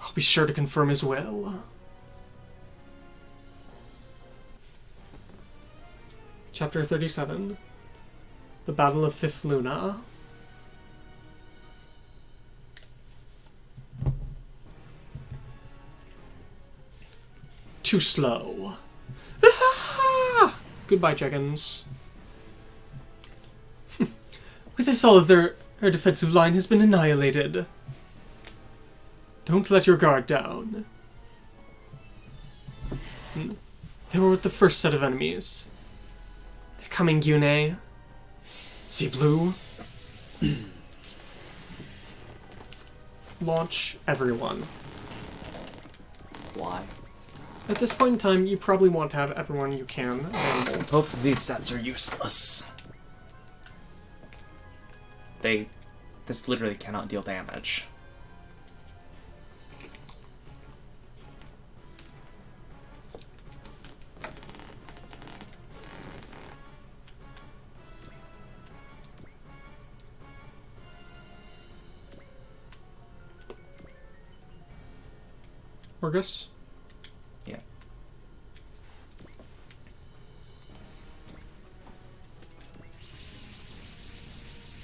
I'll be sure to confirm his will. Chapter 37. The Battle of Fifth Luna. Too slow. Ah! Goodbye, chickens. With this, all of our defensive line has been annihilated. Don't let your guard down. They were with the first set of enemies. They're coming, Yune. See blue? Launch everyone. Why? At this point in time, you probably want to have everyone you can available. Both of these sets are useless. This literally cannot deal damage. Orgus? Yeah.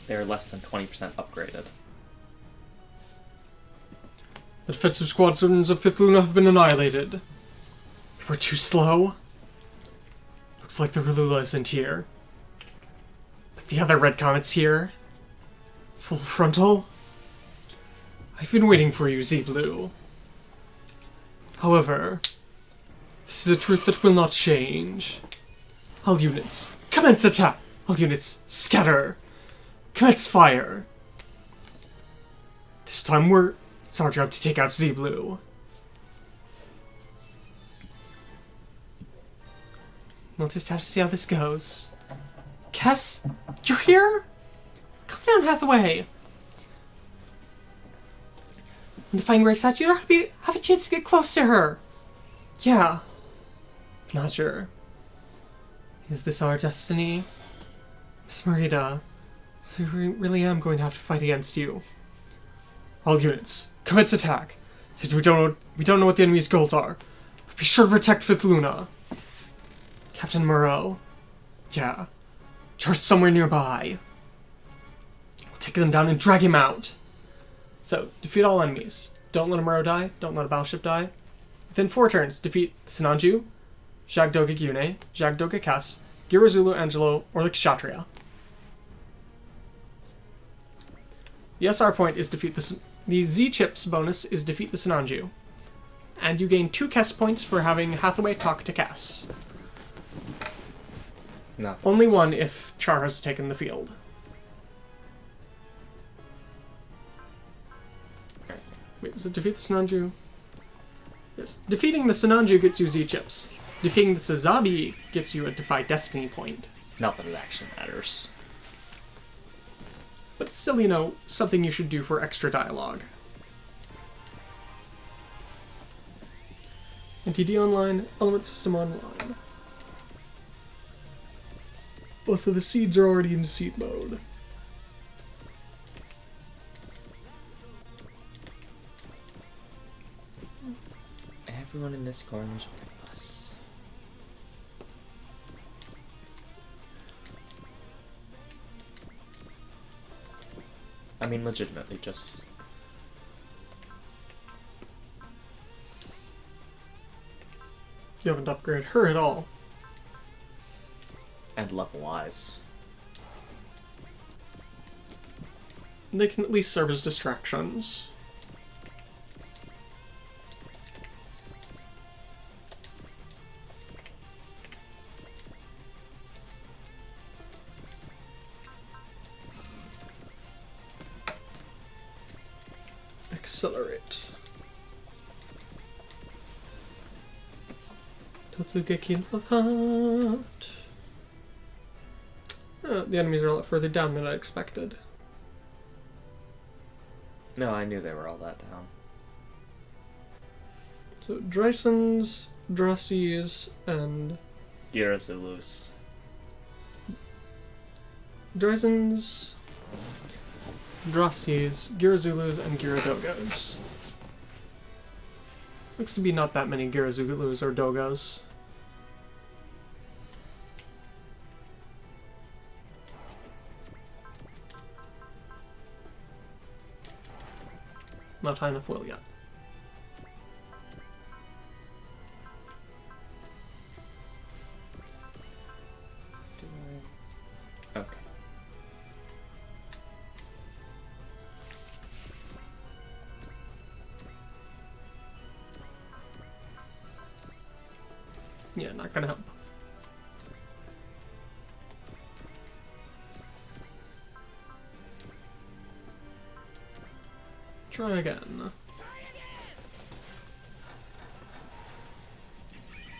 They're less than 20% upgraded. The defensive squadrons of Fifth Luna have been annihilated. We're too slow. Looks like the Rulula isn't here. But the other red comet's here. Full frontal. I've been waiting for you, Z-Blue. However, this is a truth that will not change. All units, commence attack! All units, scatter! Commence fire! This time it's our job to take out Z-Blue. We'll just have to see how this goes. Kess, you're here? Come down, Hathaway! When the fighting breaks out, you don't have a chance to get close to her. Yeah. Not sure. Is this our destiny? Miss Marita, so I really am going to have to fight against you. All units, commence attack. Since we don't know what the enemy's goals are, be sure to protect Fifth Luna. Captain Moreau. Yeah. Char's somewhere nearby. We'll take them down and drag him out. So, defeat all enemies. Don't let a Muro die. Don't let a battleship die. Within 4 turns, defeat the Sinanju, Jagdoga Gyune, Jagdoga Cass, Girazulu Angelo, or the Kshatriya. The SR point is defeat the Z-Chips bonus is defeat the Sinanju. And you gain 2 Kess points for having Hathaway talk to Cass. No. Only 1 if Char has taken the field. Wait, is it defeat the Sinanju? Yes, Anyways, defeating the Sinanju gets you Z chips. Defeating the Sazabi gets you a Defy Destiny point. Not that it actually matters. But it's still, you know, something you should do for extra dialogue. NTD Online, Element System Online. Both of the seeds are already in seed mode. Everyone in this corner is with us. I mean, legitimately, just... You haven't upgraded her at all. And level-wise. They can at least serve as distractions. Accelerate. Totsugeki Love Heart. Oh, the enemies are a lot further down than I expected. No, I knew they were all that down. So, Drysons, Dracies, and... Gyarasulus. Drysons, Dracies, Girazulus, and Gyaradogas. Looks to be not that many Girazulus or Dogas. Not high enough will yet. Okay. Yeah, not gonna help. Try again.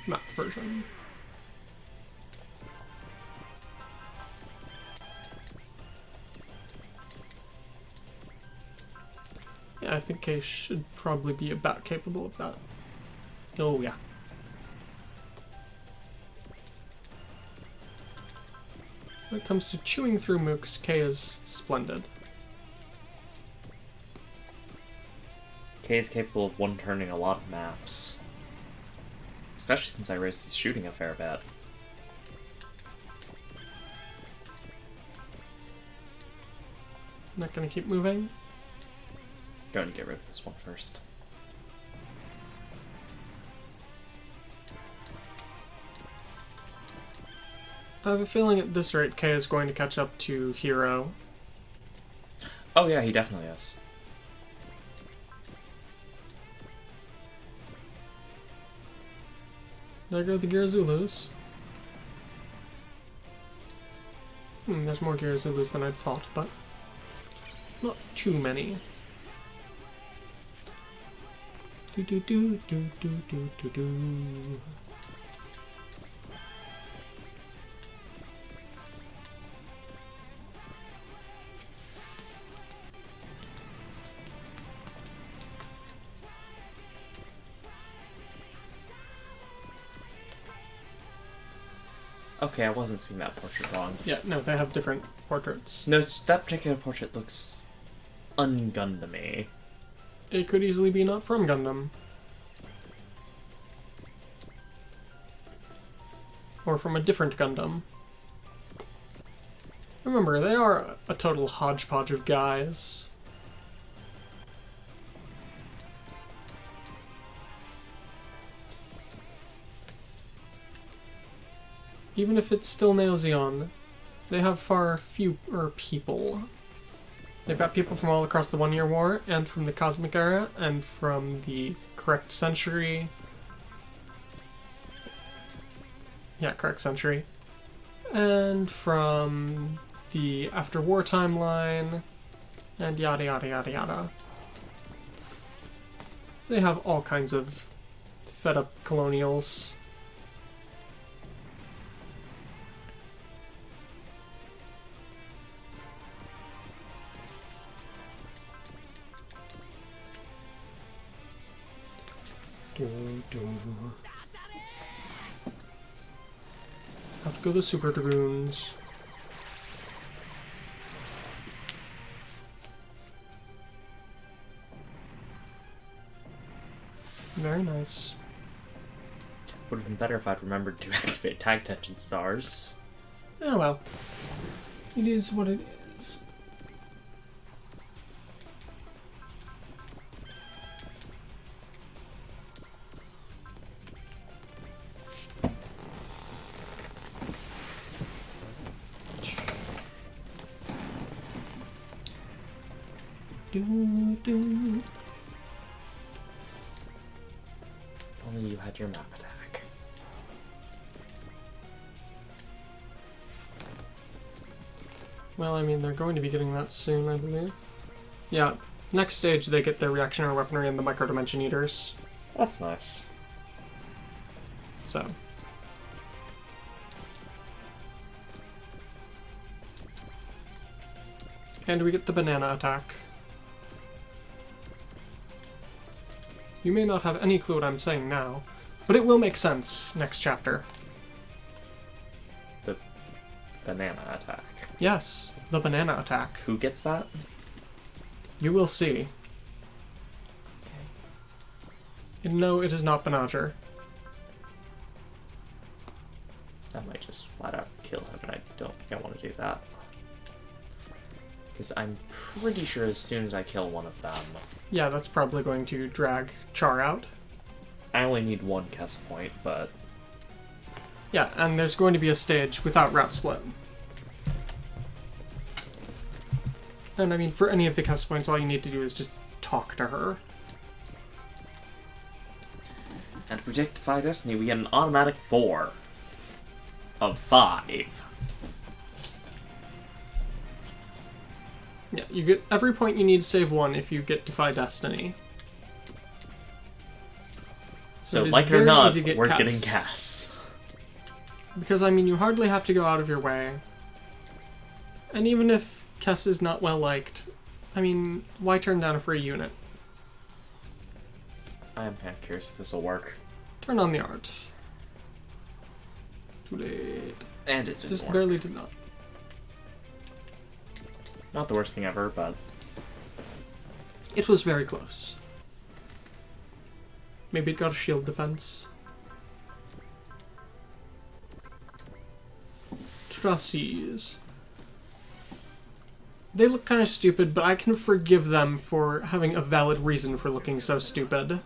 Map version. Yeah, I think Kay should probably be about capable of that. Oh, yeah. When it comes to chewing through mooks, Kay is splendid. Kay is capable of one-turning a lot of maps. Especially since I raised his shooting a fair bit. Not gonna keep moving. Going to get rid of this one first. I have a feeling at this rate Kay is going to catch up to Hero. Oh yeah, he definitely is. There go the Girazulus. There's more Girazulus than I'd thought, but not too many. Do do do do do do do do. Okay, I wasn't seeing that portrait wrong. Yeah, no, they have different portraits. No, that particular portrait looks un-Gundam-y. It could easily be not from Gundam. Or from a different Gundam. Remember, they are a total hodgepodge of guys. Even if it's still Neo Zeon, they have far fewer people. They've got people from all across the One Year War, and from the Cosmic Era, and from the Correct Century. Yeah, Correct Century. And from the After War timeline, and yada yada yada yada. They have all kinds of fed up colonials. Have to go the Super Dragoons. Very nice. Would have been better if I'd remembered to activate tag tension stars. Oh well. It is what it is. Do. If only you had your map attack. Well, I mean, they're going to be getting that soon, I believe. Yeah, next stage they get their reactionary weaponry and the micro-dimension eaters. That's nice. So. And we get the banana attack. You may not have any clue what I'm saying now, but it will make sense next chapter. The banana attack. Yes, the banana attack. Who gets that? You will see. Okay. And no, it is not Banager. I might just flat out kill him, and I don't think I want to do that. Because I'm pretty sure as soon as I kill one of them... Yeah, that's probably going to drag Char out. I only need one Kess point, but... Yeah, and there's going to be a stage without route split. And I mean, for any of the Kess points, all you need to do is just talk to her. And for Defy Destiny, we get an automatic 4 of 5. Yeah, you get every point you need to save 1 if you get Defy Destiny. So it is like it or very not, easy to get we're Cass. getting Cass. Because, I mean, you hardly have to go out of your way. And even if Kess is not well liked, I mean, why turn down a free unit? I'm kind of curious if this will work. Turn on the art. Too late. And it didn't Just work. barely did not. Not the worst thing ever, but... It was very close. Maybe it got a shield defense. Trussies. They look kind of stupid, but I can forgive them for having a valid reason for looking so stupid.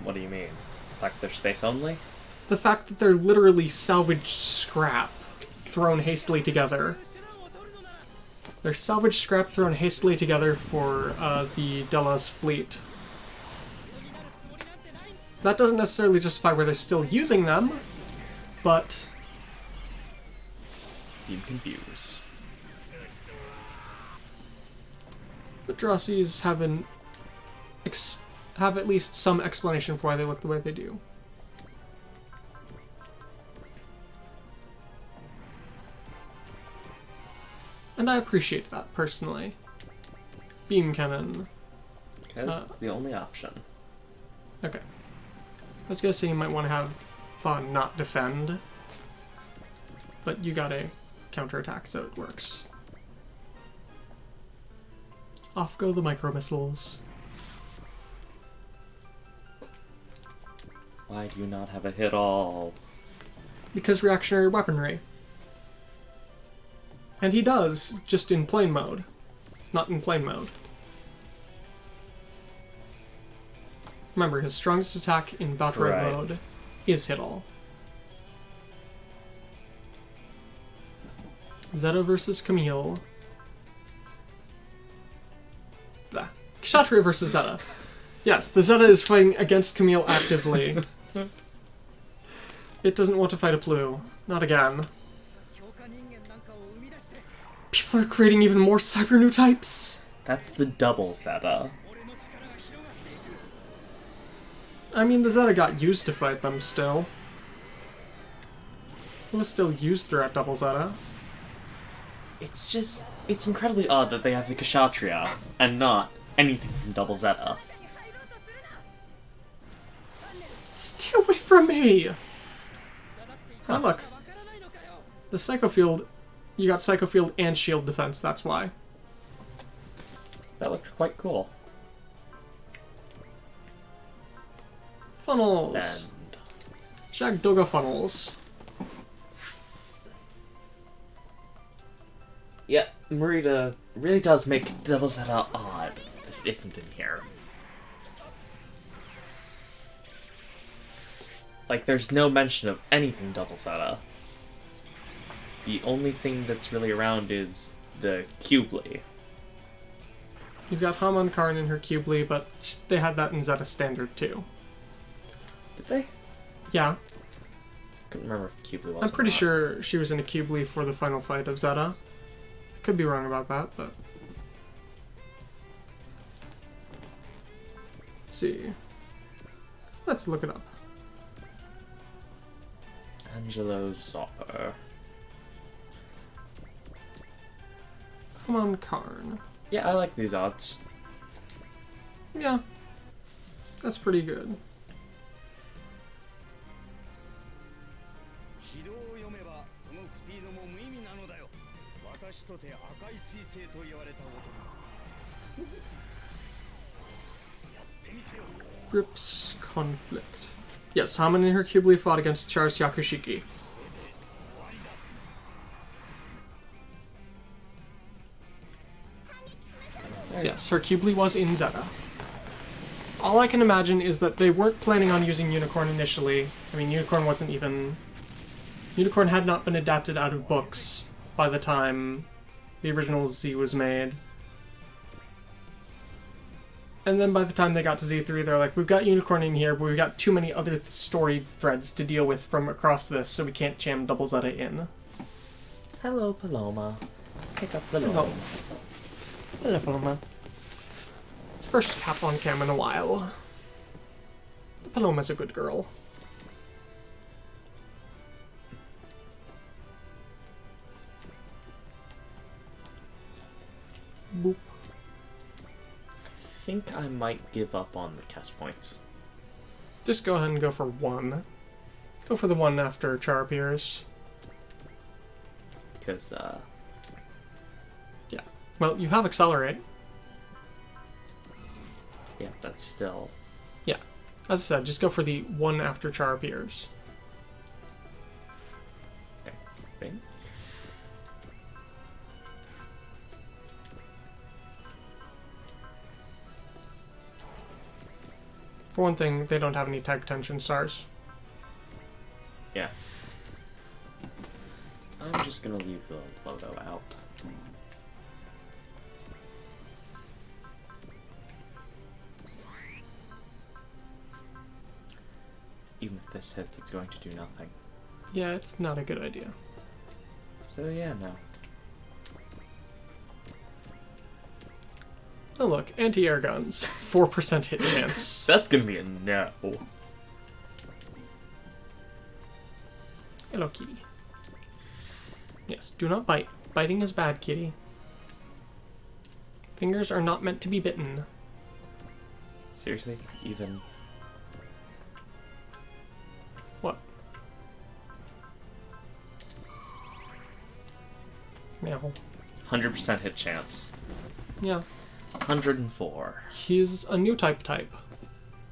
What do you mean? The fact they're space only? The fact that they're literally salvaged scrap thrown hastily together. They're salvaged scrap thrown hastily together for the Della's fleet. That doesn't necessarily justify where they're still using them, but... You confuse. But Drossies have have at least some explanation for why they look the way they do. And I appreciate that, personally. Beam cannon. Because it's the only option. Okay. I was gonna say you might want to have fun, not defend. But you got a counterattack, so it works. Off go the micro missiles. Why do you not have a hit all? Because reactionary weaponry. And he does, just in plane mode. Not in plane mode. Remember, his strongest attack in battle red Right. mode is hit all. Zeta versus Camille. Kshatriya versus Zeta. Yes, the Zeta is fighting against Camille actively. It doesn't want to fight a Plu. Not again. People are creating even more cyber new types. That's the double Zeta. I mean, the Zeta got used to fight them still. It was still used throughout Double Zeta. It's incredibly odd that they have the Kshatriya and not anything from Double Zeta. Stay away from me! Oh, look. The Psycho Field, you got Psycho Field and Shield Defense, that's why. That looked quite cool. Funnels. And Jagdoga funnels. yeah, Marita really does make Double Zeta odd that it isn't in here. Like, there's no mention of anything Double Zeta. The only thing that's really around is the Cubely. You've got Haman Karn in her Cubely, but they had that in Zeta Standard too. Did they? Yeah, Couldn't remember if the Cubely was. I'm or pretty not. sure she was in a Cubely for the final fight of Zeta. Could be wrong about that, but... Let's see. Let's look it up. Angelo Zopper. Haman Karn. Yeah, I like these odds. Yeah. That's pretty good. 軌道を読めばそのスピードも無意味なのだよ。私とて赤い彗星と言われた男。やってみせよ。 Grips Conflict. Yes, Haman and her Cubely fought against Char's Yakushiki. Yes, her Cubely was in Zeta. All I can imagine is that they weren't planning on using Unicorn initially. I mean, Unicorn wasn't even... Unicorn had not been adapted out of books by the time the original Z was made. And then by the time they got to Z3, they're like, we've got Unicorn in here, but we've got too many other story threads to deal with from across this, so we can't jam Double Zeta in. Hello, Paloma. Pick up the load. Hello. Hello, Paloma. First cap on cam in a while. Paloma's a good girl. Boop. I think I might give up on the test points. Just go ahead and go for one. Go for the one after Char appears. Because, Yeah. Well, you have Accelerate. yeah, that's still... Yeah. As I said, just go for the one after Char appears. I think. For one thing, they don't have any tag tension stars. Yeah. I'm just gonna leave the logo out. Even if this hits, it's going to do nothing. Yeah, it's not a good idea. So yeah, no. Oh look, anti-air guns. 4% hit chance. That's gonna be a no. Hello, kitty. Yes, do not bite. Biting is bad, kitty. Fingers are not meant to be bitten. Seriously? Even... What? Meow. 100% hit chance. Yeah. 104. He's a new type.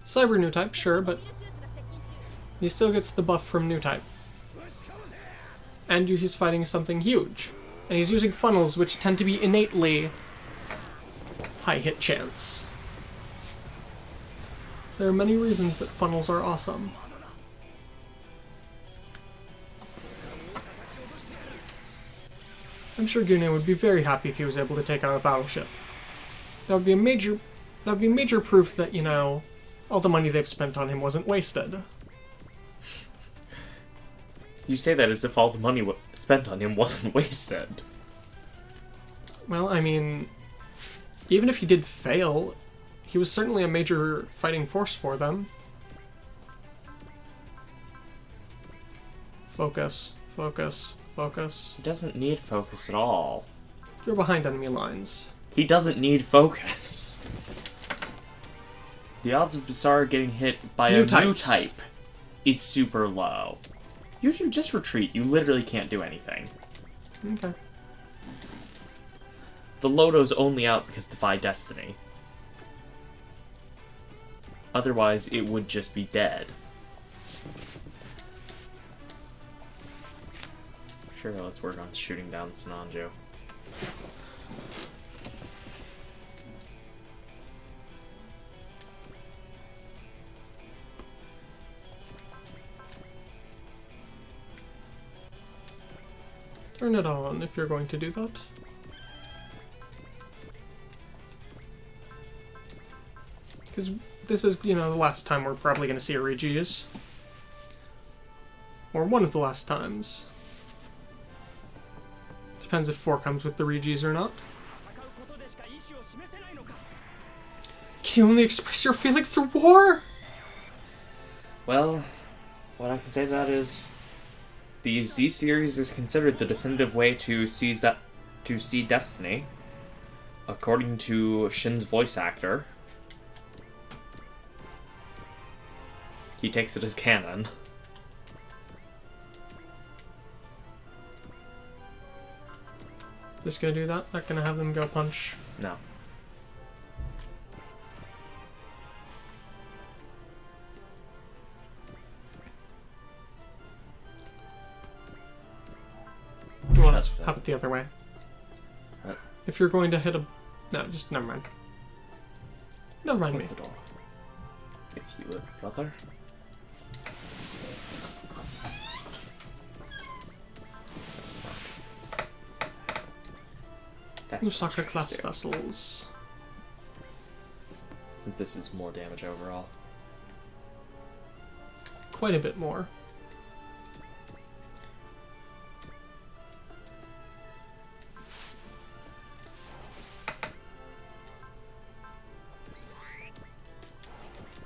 Cyber new type, sure, but he still gets the buff from new type. And he's fighting something huge. And he's using funnels, which tend to be innately high hit chance. There are many reasons that funnels are awesome. I'm sure Gune would be very happy if he was able to take out a battleship. That would be major proof that, you know, all the money they've spent on him wasn't wasted. You say that as if all the money spent on him wasn't wasted. Well, I mean, even if he did fail, he was certainly a major fighting force for them. Focus. Focus. Focus. He doesn't need focus at all. You're behind enemy lines. He doesn't need focus. The odds of Basara getting hit by New a new types. type is super low. You should just retreat. You literally can't do anything. Okay. The Lodo's only out because Defy Destiny. Otherwise, it would just be dead. Sure, let's work on shooting down Sinanju. Turn it on if you're going to do that. Because this is, you know, the last time we're probably going to see a Regis. Or one of the last times. Depends if 4 comes with the Regis or not. Can you only express your feelings through war? Well, what I can say to that is, the Z series is considered the definitive way to see Destiny, according to Shin's voice actor. He takes it as canon. Just gonna do that? Not gonna have them go punch. No. You want That's to what- have it the other way. What? If you're going to hit a... No, just never mind. Never mind me. Close the door. If you would, brother. That's what Musaka I'm trying class to do. vessels. This is more damage overall. Quite a bit more.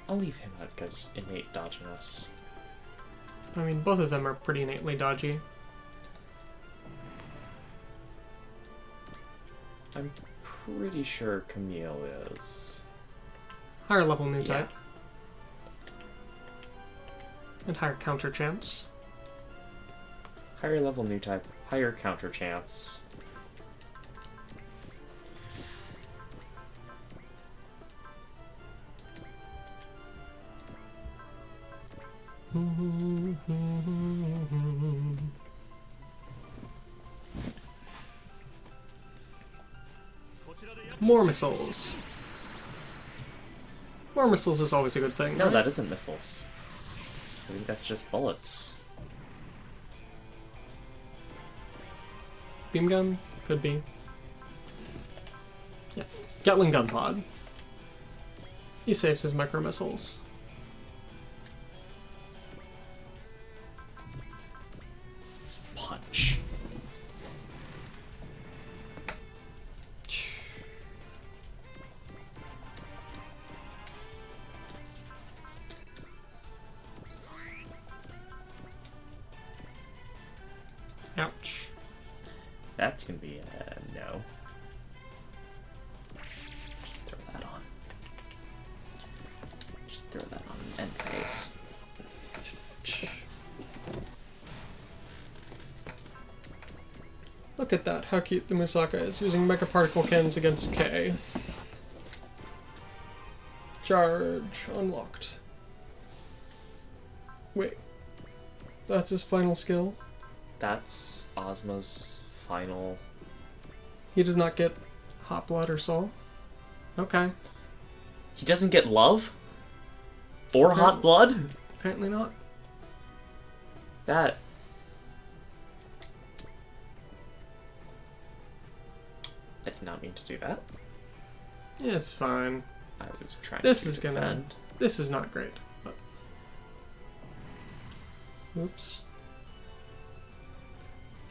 I'll leave him out because innate dodginess. I mean, both of them are pretty innately dodgy. I'm pretty sure Camille is. Higher level new Yeah. type. And higher counter chance. Higher level new type, higher counter chance. More missiles. More missiles is always a good thing. No, right? that isn't missiles. I think that's just bullets. Beam gun? Could be. Yeah. Gatling gun pod. He saves his micro missiles. Punch. Ouch. That's gonna be a no. Just throw that on. Just throw that on end face. Look at that, how cute the Musaka is, using Mega Particle Cannons against K. Charge unlocked. Wait. That's his final skill? That's Ozma's final. He does not get Hot Blood or Soul? Okay. He doesn't get love? Or hot blood? Apparently not. That. I did not mean to do that. Yeah, it's fine. I was trying This to is gonna... defend. This is not great, but... Oops.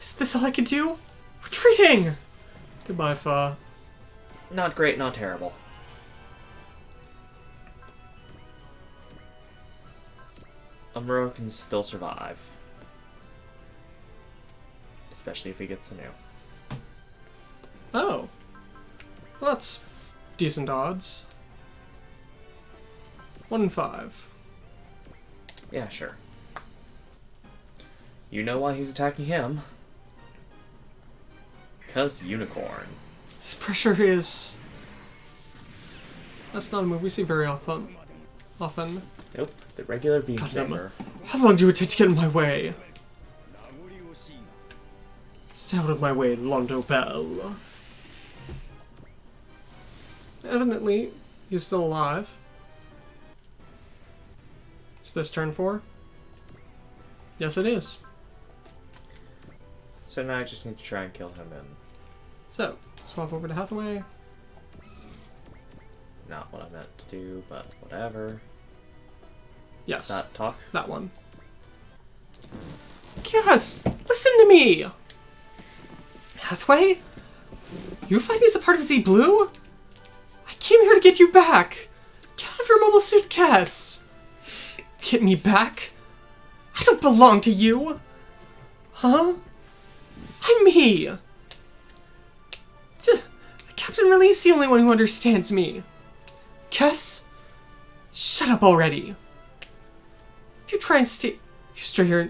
Is this all I can do? Retreating! Goodbye, Fa. Not great, not terrible. Amuro can still survive. Especially if he gets the new. Oh. Well, that's decent odds. 1 in 5. Yeah, sure. You know why he's attacking him. 'Cause unicorn. This pressure is... That's not a move we see very often. Nope, the regular beam Goddamn saber. How long do it take to get in my way? Stay out of my way, Londo Bell. Evidently, he's still alive. Is this turn 4? Yes, it is. So now I just need to try and kill him and... So, swap over to Hathaway. Not what I meant to do, but whatever. Yes, Not talk? that one. Yes! Listen to me! Hathaway? You find me as a part of Z Blue? I came here to get you back! Get out of your mobile suit, Cass! Get me back? I don't belong to you! Huh? I'm me! The captain really is the only one who understands me. Cass? Shut up already. If you try and stay here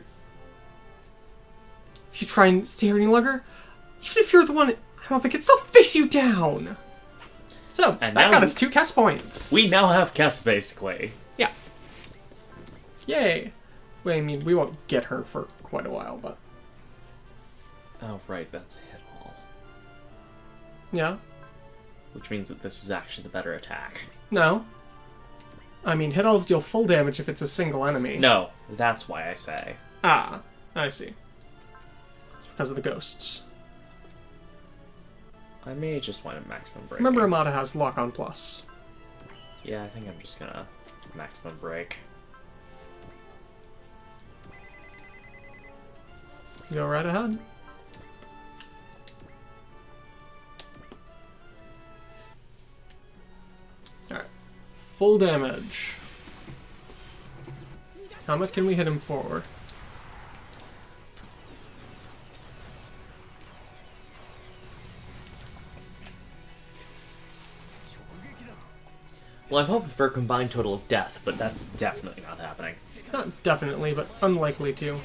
any longer, even if you're the one I'm up against, I'll face you down! So, And that now got us 2 cast points. We now have Kess, basically. Yeah. Yay. Well, I mean, we won't get her for quite a while, but... Oh, right, that's a hit all. Yeah. Which means that this is actually the better attack. No. I mean, hit alls deal full damage if it's a single enemy. No, that's why I say. Ah, I see. It's because of the ghosts. I may just want a maximum break. Remember, Amada has Lock on Plus. Yeah, I think I'm just gonna maximum break. Go right ahead. Alright. Full damage. How much can we hit him for? Well, I'm hoping for a combined total of death, but that's definitely not happening. Not definitely, but unlikely to.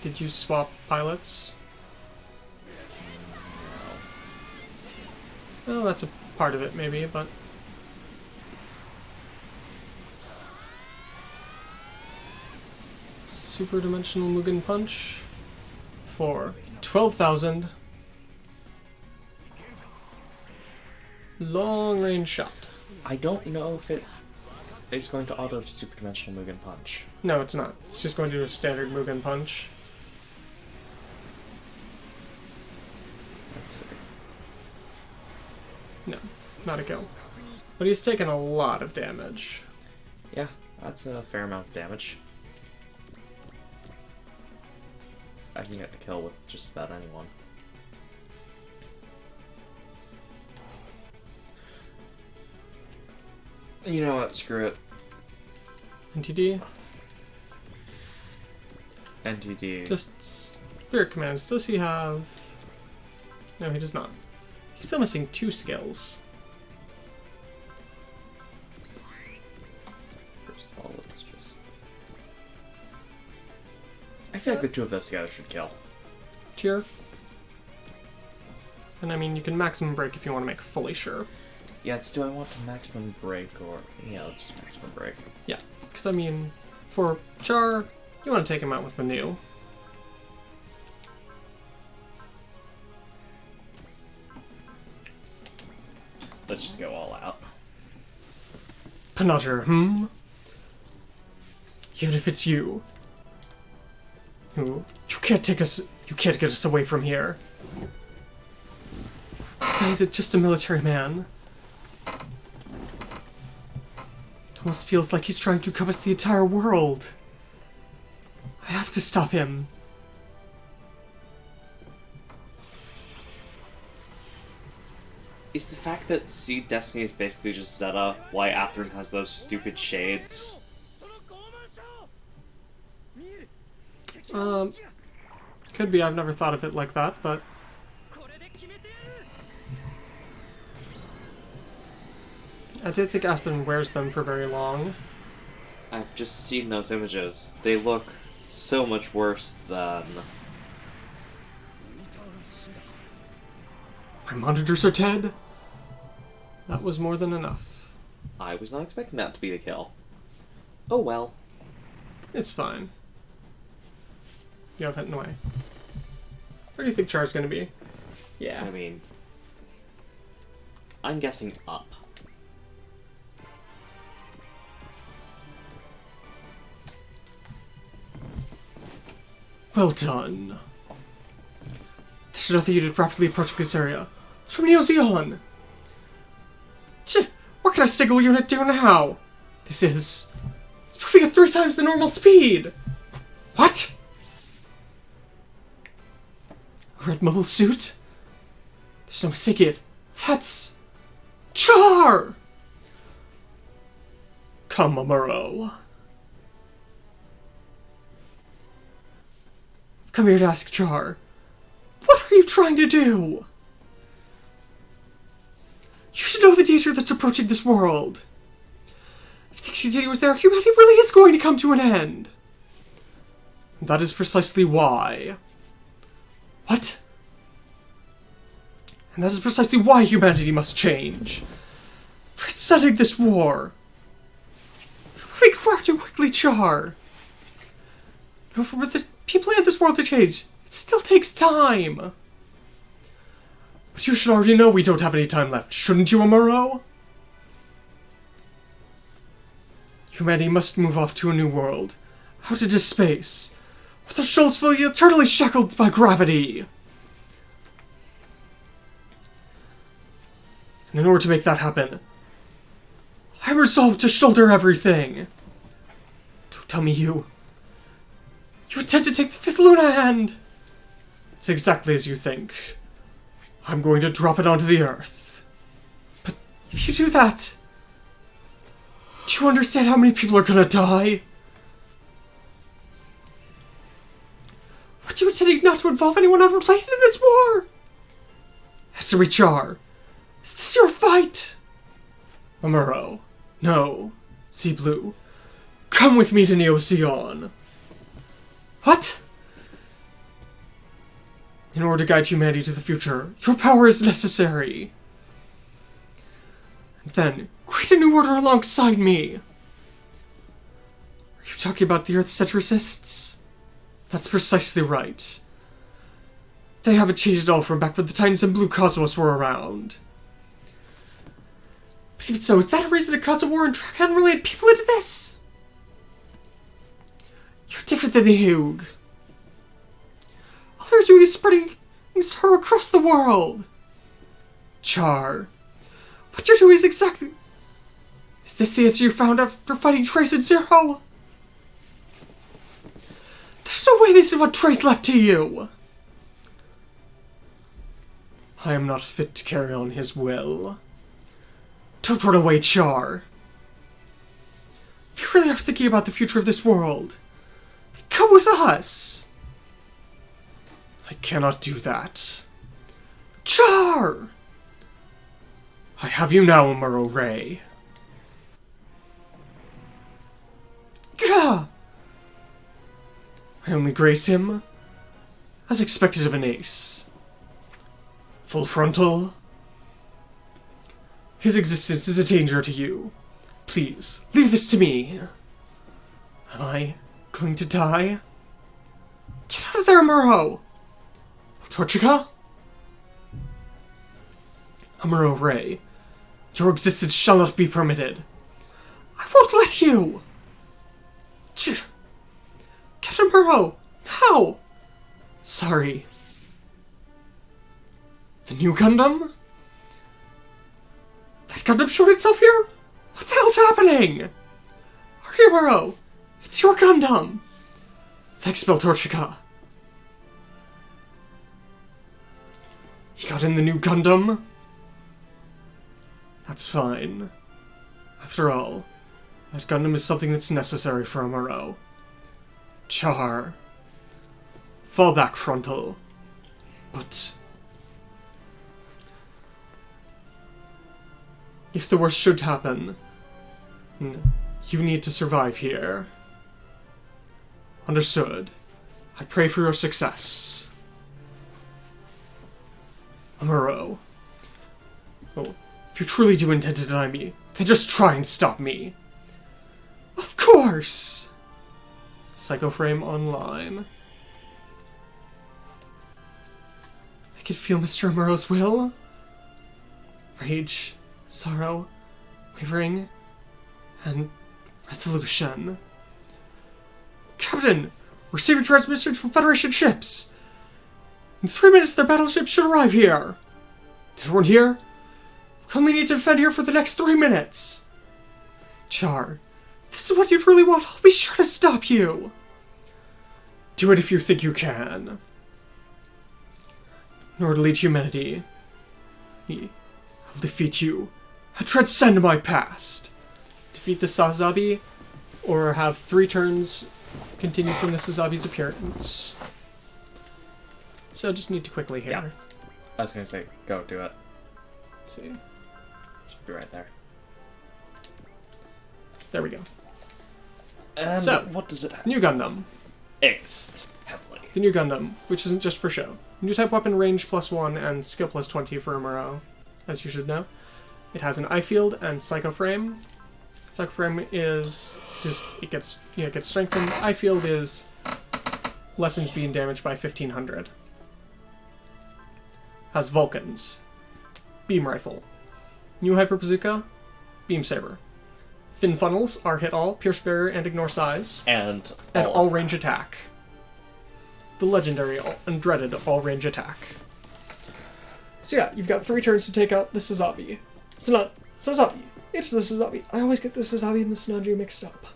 Did you swap pilots? Well, that's a part of it, maybe, but... Super Dimensional Mugen Punch for 12,000. Long range shot. I don't know if it's going to auto Super Dimensional Mugen Punch. No, it's not. It's just going to do a standard Mugen Punch. Let's see. No, not a kill. But he's taken a lot of damage. Yeah, that's a fair amount of damage. I can get the kill with just about anyone. You know what? Screw it. NTD? NTD. Just Spirit Commands. Does he have... No, he does not. He's still missing 2 skills. First of all, let's just... I feel like the 2 of those together should kill. Cheer. And I mean, you can maximum break if you want to make fully sure. Yeah, do I want to maximum break or... Yeah, let's just maximum break. Yeah, because I mean, for Char, you want to take him out with the new. Let's just go all out. Panotter, Even if it's you. You can't get us away from here. This guy is just a military man. It almost feels like he's trying to encompass the entire world. I have to stop him. Is the fact that Seed Destiny is basically just Zeta why Atherin has those stupid shades? Could be, I've never thought of it like that, but... I don't think Athen wears them for very long. I've just seen those images. They look so much worse than... My monitors are dead. That was more than enough. I was not expecting that to be the kill. Oh well. It's fine. You have it in the way. Where do you think Char's gonna be? Yeah. I mean... I'm guessing up. Well done. There's nothing you did rapidly approaching this area. It's from Neo Zeon. What can a single unit do now? It's moving at 3 times the normal speed. What? A red mobile suit? There's no mistaking it. That's... Char! Come, Amuro. I've come here to ask Char. What are you trying to do? You should know the danger that's approaching this world. If things continue as they are, humanity really is going to come to an end. And that is precisely why. What? And that is precisely why humanity must change. Transcending this war. You're moving far too quickly, Char. For the people in this world to change, it still takes time. But you should already know we don't have any time left, shouldn't you, Amuro? Humanity must move off to a new world, out into space, where their souls will be eternally shackled by gravity. And in order to make that happen, I'm resolved to shoulder everything. Don't tell me you intend to take the 5th Luna hand. It's exactly as you think. I'm going to drop it onto the Earth. But if you do that, do you understand how many people are gonna die? What are you intending not to involve anyone unrelated in this war? SRW Char, is this your fight? Amuro, no. Sea Blue, come with me to Neo Zeon. What? In order to guide humanity to the future, your power is necessary. And then, create a new order alongside me. Are you talking about the Earth centricists? That's precisely right. They haven't changed at all from back when the Titans and Blue Cosmos were around. But even so, is that a reason to cause a war and drag unrelated people into this? You're different than the Hugh. All they're doing is spreading her across the world. Char, what you're doing is exactly... Is this the answer you found after fighting Trace and Zero? There's no way this is what Trace left to you. I am not fit to carry on his will. Don't run away, Char. If you really are thinking about the future of this world, come with us. I cannot do that. Char! I have you now, Amuro Ray. Gah! I only grace him as expected of an ace. Full frontal. His existence is a danger to you. Please, leave this to me. Am I going to die? Get out of there, Amuro! Torchica? Amuro Ray, your existence shall not be permitted. I won't let you! Get Amuro! Now! Sorry. The new Gundam? That Gundam showed itself here? What the hell's happening? Hurry, Amuro! It's your Gundam! Thanks, Torchica. He got in the new Gundam? That's fine. After all, that Gundam is something that's necessary for Amuro. Char, Fall back, frontal. But if the worst should happen, you need to survive here. Understood. I pray for your success. Amuro. Oh, if you truly do intend to deny me, then just try and stop me. Of course! Psychoframe online. I can feel Mr. Amuro's will. Rage, sorrow, wavering, and resolution. Captain! Receiving transmissions from Federation ships! In 3 minutes, their battleships should arrive here! Did everyone hear? We only need to defend here for the next 3 minutes! Char, this is what you truly want. I'll be sure to stop you! Do it if you think you can. In order to lead humanity, I will defeat you and transcend my past. Defeat the Sazabi, or have 3 turns continue from the Sazabi's appearance. So just need to quickly here. Yeah. I was gonna say, go do it. Let's see. Should be right there. There we go. And So, what does it have? New Gundam. Angst. Heavily. The new Gundam, which isn't just for show. New type weapon, range +1 and skill +20 for Amuro, as you should know. It has an eye field and Psychoframe. Psychoframe is just it gets strengthened. Eye field is lessens beam damage by 1500. Has Vulcans. Beam rifle. New Hyper Bazooka. Beam saber. Fin funnels are hit all, pierce barrier, and ignore size. And all range attack. The legendary undreaded all range attack. So yeah, you've got 3 turns to take out the Sazabi. It's not Sazabi. It's the Sazabi. I always get the Sazabi and the Snadri mixed up.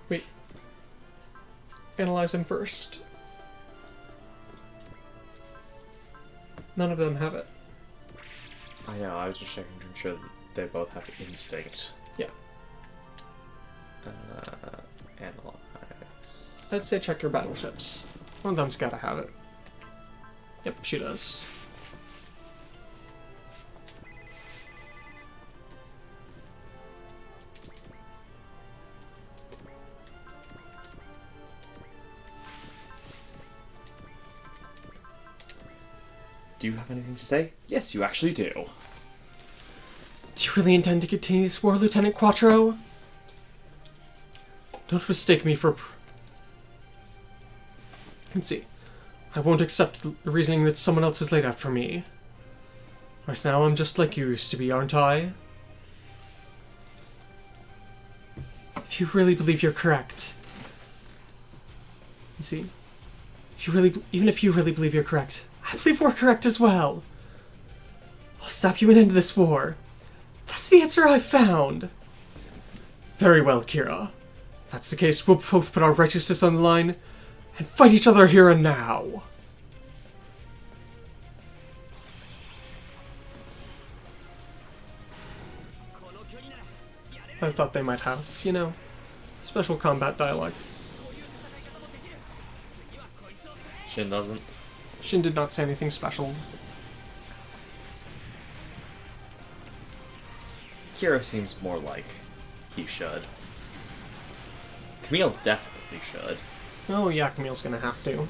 Wait. Analyze him first. None of them have it. I know, I was just checking to ensure that they both have instinct. Yeah. Analyze. I'd say check your battleships. One of them's gotta have it. Yep, she does. Do you have anything to say? Yes, you actually do. Do you really intend to continue this war, Lieutenant Quattro? Don't mistake me for... Let's see. I won't accept the reasoning that someone else has laid out for me. Right now, I'm just like you used to be, aren't I? If you really believe you're correct... You see? Even if you really believe you're correct, I believe we're correct as well. I'll stop you and end this war. That's the answer I found. Very well, Kira. If that's the case, we'll both put our righteousness on the line and fight each other here and now. I thought they might have, you know, special combat dialogue. Shin doesn't. Shin did not say anything special. Kira seems more like he should. Camille definitely should. Oh yeah, Camille's gonna have to.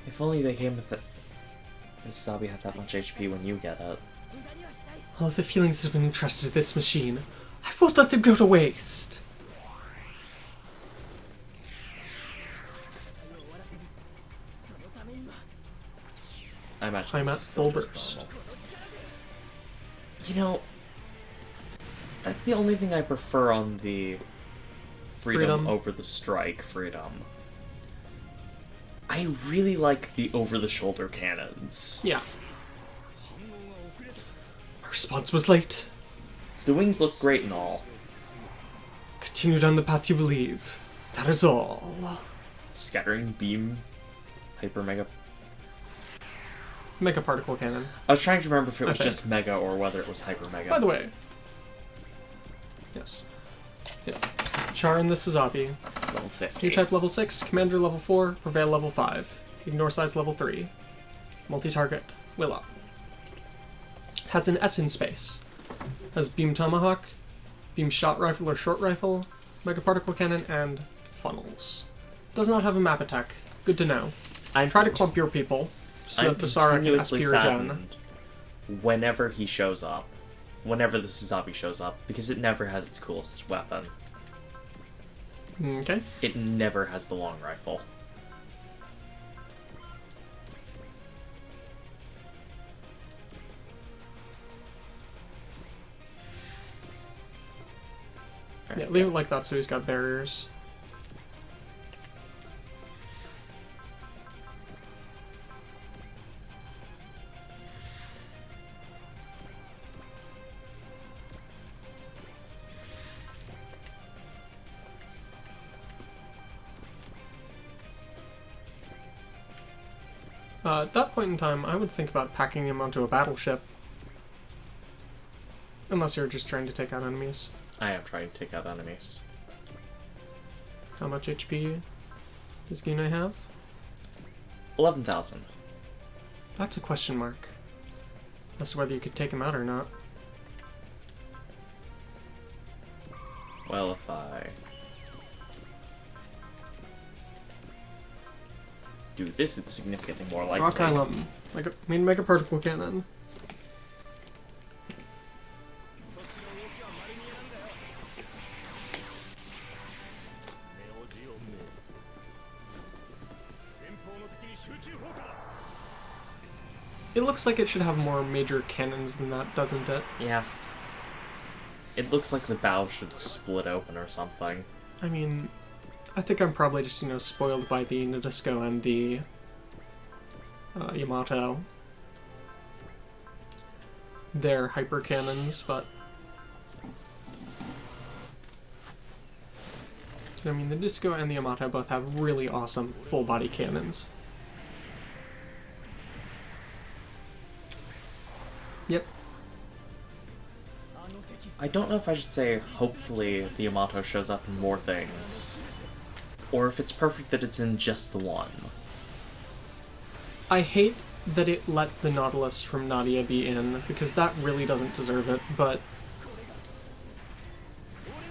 If only they came with it. This Sabi had that much HP when you get it. All of the feelings that have been entrusted to this machine, I won't let them go to waste. I imagine I'm this at is still full just burst. normal. You know, that's the only thing I prefer on the freedom over the strike freedom. I really like the over-the-shoulder cannons. Yeah. Our response was late. The wings look great and all. Continue down the path you believe. That is all. Scattering beam, hyper mega. Mega particle cannon. I was trying to remember if it was think. just mega or whether it was hyper mega. By the way. Yes. Yes. Char in the Suzabi. Level 50. New-type level 6, Commander level 4, Prevail level 5, Ignore size level 3, multi-target, Willow. Has an S in space. Has Beam Tomahawk, Beam Shot Rifle or Short Rifle, Mega Particle Cannon, and Funnels. Does not have a map attack. Good to know. Try to clump your people, so that Basara can continuously SP regen. saddened whenever he shows up. Whenever the Suzabi shows up, because it never has its coolest weapon. Okay. It never has the long rifle. Yeah, leave it like that so he's got barriers. At that point in time, I would think about packing him onto a battleship. Unless you're just trying to take out enemies. I am trying to take out enemies. How much HP does Gune have? 11,000. That's a question mark. As to whether you could take him out or not. Well, if I do this, it's significantly more likely. Rock Island. Mega Particle Cannon. そっちの動きは丸見えなんだよ。ネオジオンめ。前方の敵に集中砲火だ。 It looks like it should have more major cannons than that, doesn't it? Yeah. It looks like the bow should split open or something. I mean, I think I'm probably just, spoiled by the Nadisco and the Yamato. They're hyper cannons, but I mean, the Disco and the Yamato both have really awesome full body cannons. Yep. I don't know if I should say hopefully the Yamato shows up in more things. Or if it's perfect that it's in just the one. I hate that it let the Nautilus from Nadia be in, because that really doesn't deserve it, but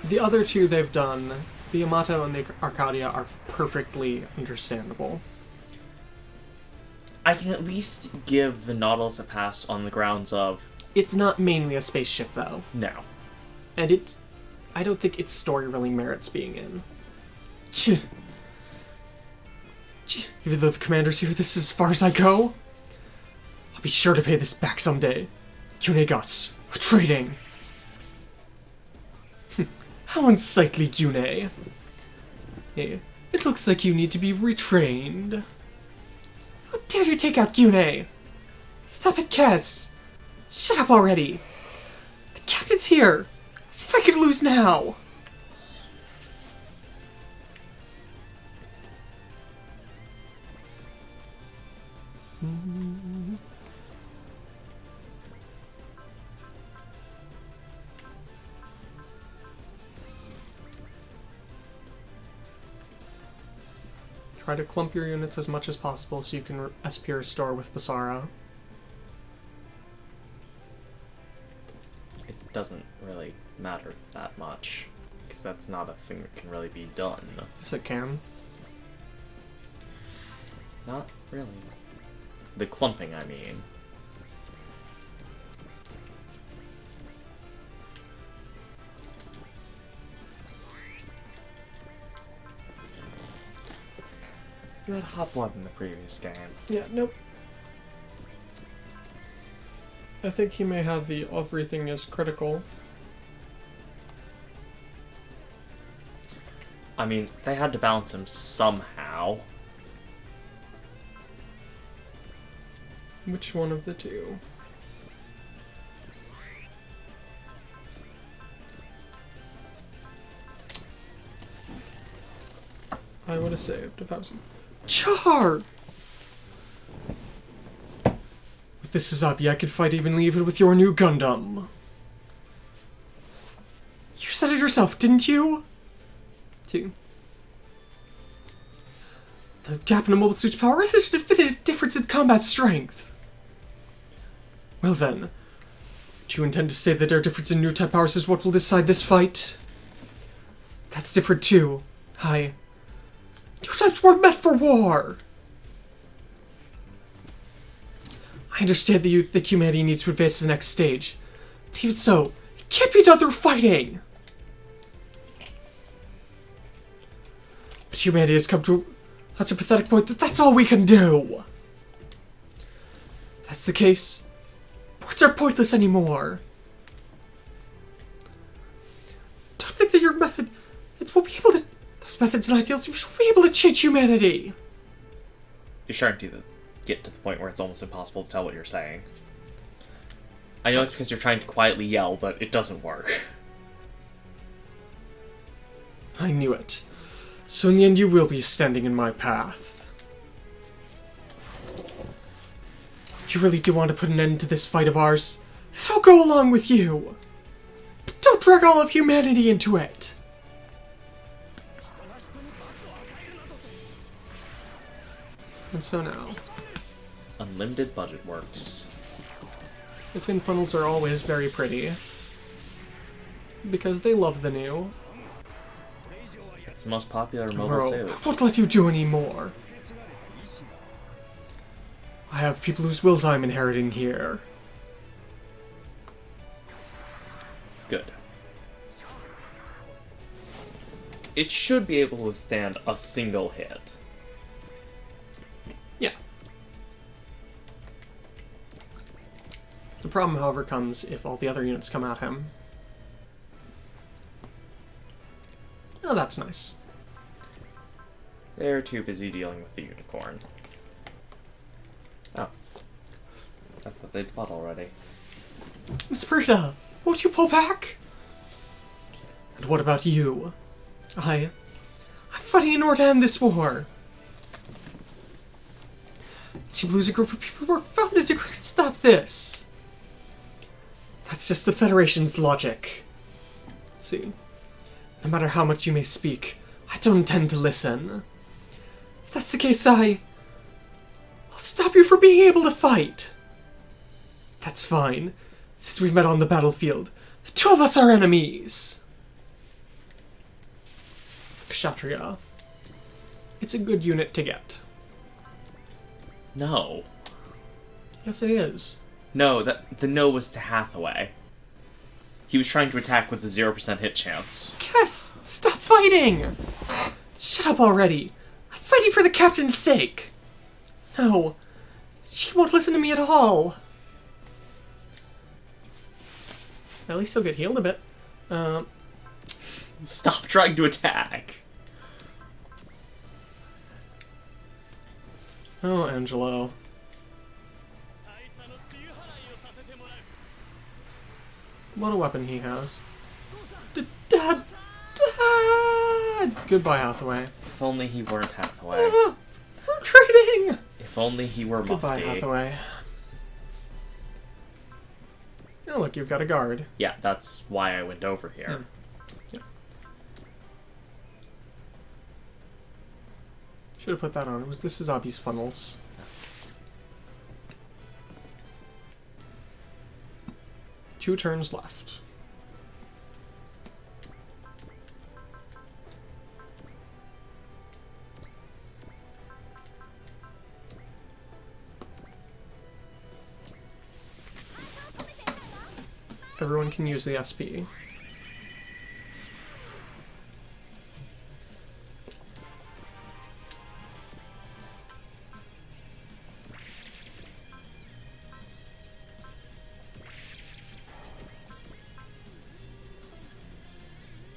the other two they've done, the Yamato and the Arcadia, are perfectly understandable. I can at least give the Nautilus a pass on the grounds of... It's not mainly a spaceship, though. No. And I don't think its story really merits being in. Even though the commander's here, this is as far as I go. I'll be sure to pay this back someday. Gyune-gas, retreating. How unsightly, Gyune. Hey, it looks like you need to be retrained. How dare you take out Gyune? Stop it, Kez. Shut up already. The captain's here. As if I could lose now. Try to clump your units as much as possible so you can SP restore with Basara. It doesn't really matter that much. Because that's not a thing that can really be done. Yes, it can. Not really. The clumping, I mean. You had hot blood in the previous game. Yeah, nope. I think he may have the everything is critical. I mean, they had to balance him somehow. Which one of the two? I would have saved if I was... Char! With this Suzabi, I could fight evenly even with your new Gundam. You said it yourself, didn't you? Two. The gap in a mobile suit's power is a definitive difference in combat strength. Well then, do you intend to say that our difference in new type powers is what will decide this fight? That's different too. Hi. New types weren't meant for war! I understand that you think humanity needs to advance to the next stage. But even so, it can't be done through fighting! But humanity has come to such a pathetic point that that's all we can do! If that's the case, words aren't pointless anymore. Don't think that your method... It will be able to... Those methods and ideals will be able to change humanity! You're starting to get to the point where it's almost impossible to tell what you're saying. I know it's because you're trying to quietly yell, but it doesn't work. I knew it. So in the end you will be standing in my path. If you really do want to put an end to this fight of ours, then I'll go along with you. But don't drag all of humanity into it. And so now, Unlimited budget works. the fin funnels are always very pretty. Because they love the new. It's the most popular mobile Tomorrow, suit. I won't let you do any more. I have people whose wills I'm inheriting here. Good. It should be able to withstand a single hit. Yeah. The problem, however, comes if all the other units come at him. Oh, that's nice. They're too busy dealing with the unicorn. Oh. I thought they'd fought already. Miss Brita, won't you pull back? And what about you? I'm fighting in order to end this war. Team Blue's a group of people who were founded to stop this. That's just the Federation's logic. See, no matter how much you may speak, I don't intend to listen. If that's the case, I'll stop you from being able to fight. That's fine. Since we've met on the battlefield, the two of us are enemies. Kshatriya. It's a good unit to get. No. Yes, it is. No, the no was to Hathaway. He was trying to attack with a 0% hit chance. Yes! Stop fighting! Shut up already! I'm fighting for the captain's sake! No. She won't listen to me at all. At least he'll get healed a bit. Stop trying to attack. Oh, Angelo. What a weapon he has. Dad! Dad! Goodbye, Hathaway. If only he weren't Hathaway. Fruit trading! If only he were Goodbye, Mufti. Hathaway. Oh, look, you've got a guard. Yeah, that's why I went over here. Yeah. Should have put that on. It was this is Abi's funnels. Two turns left. Everyone can use the SP.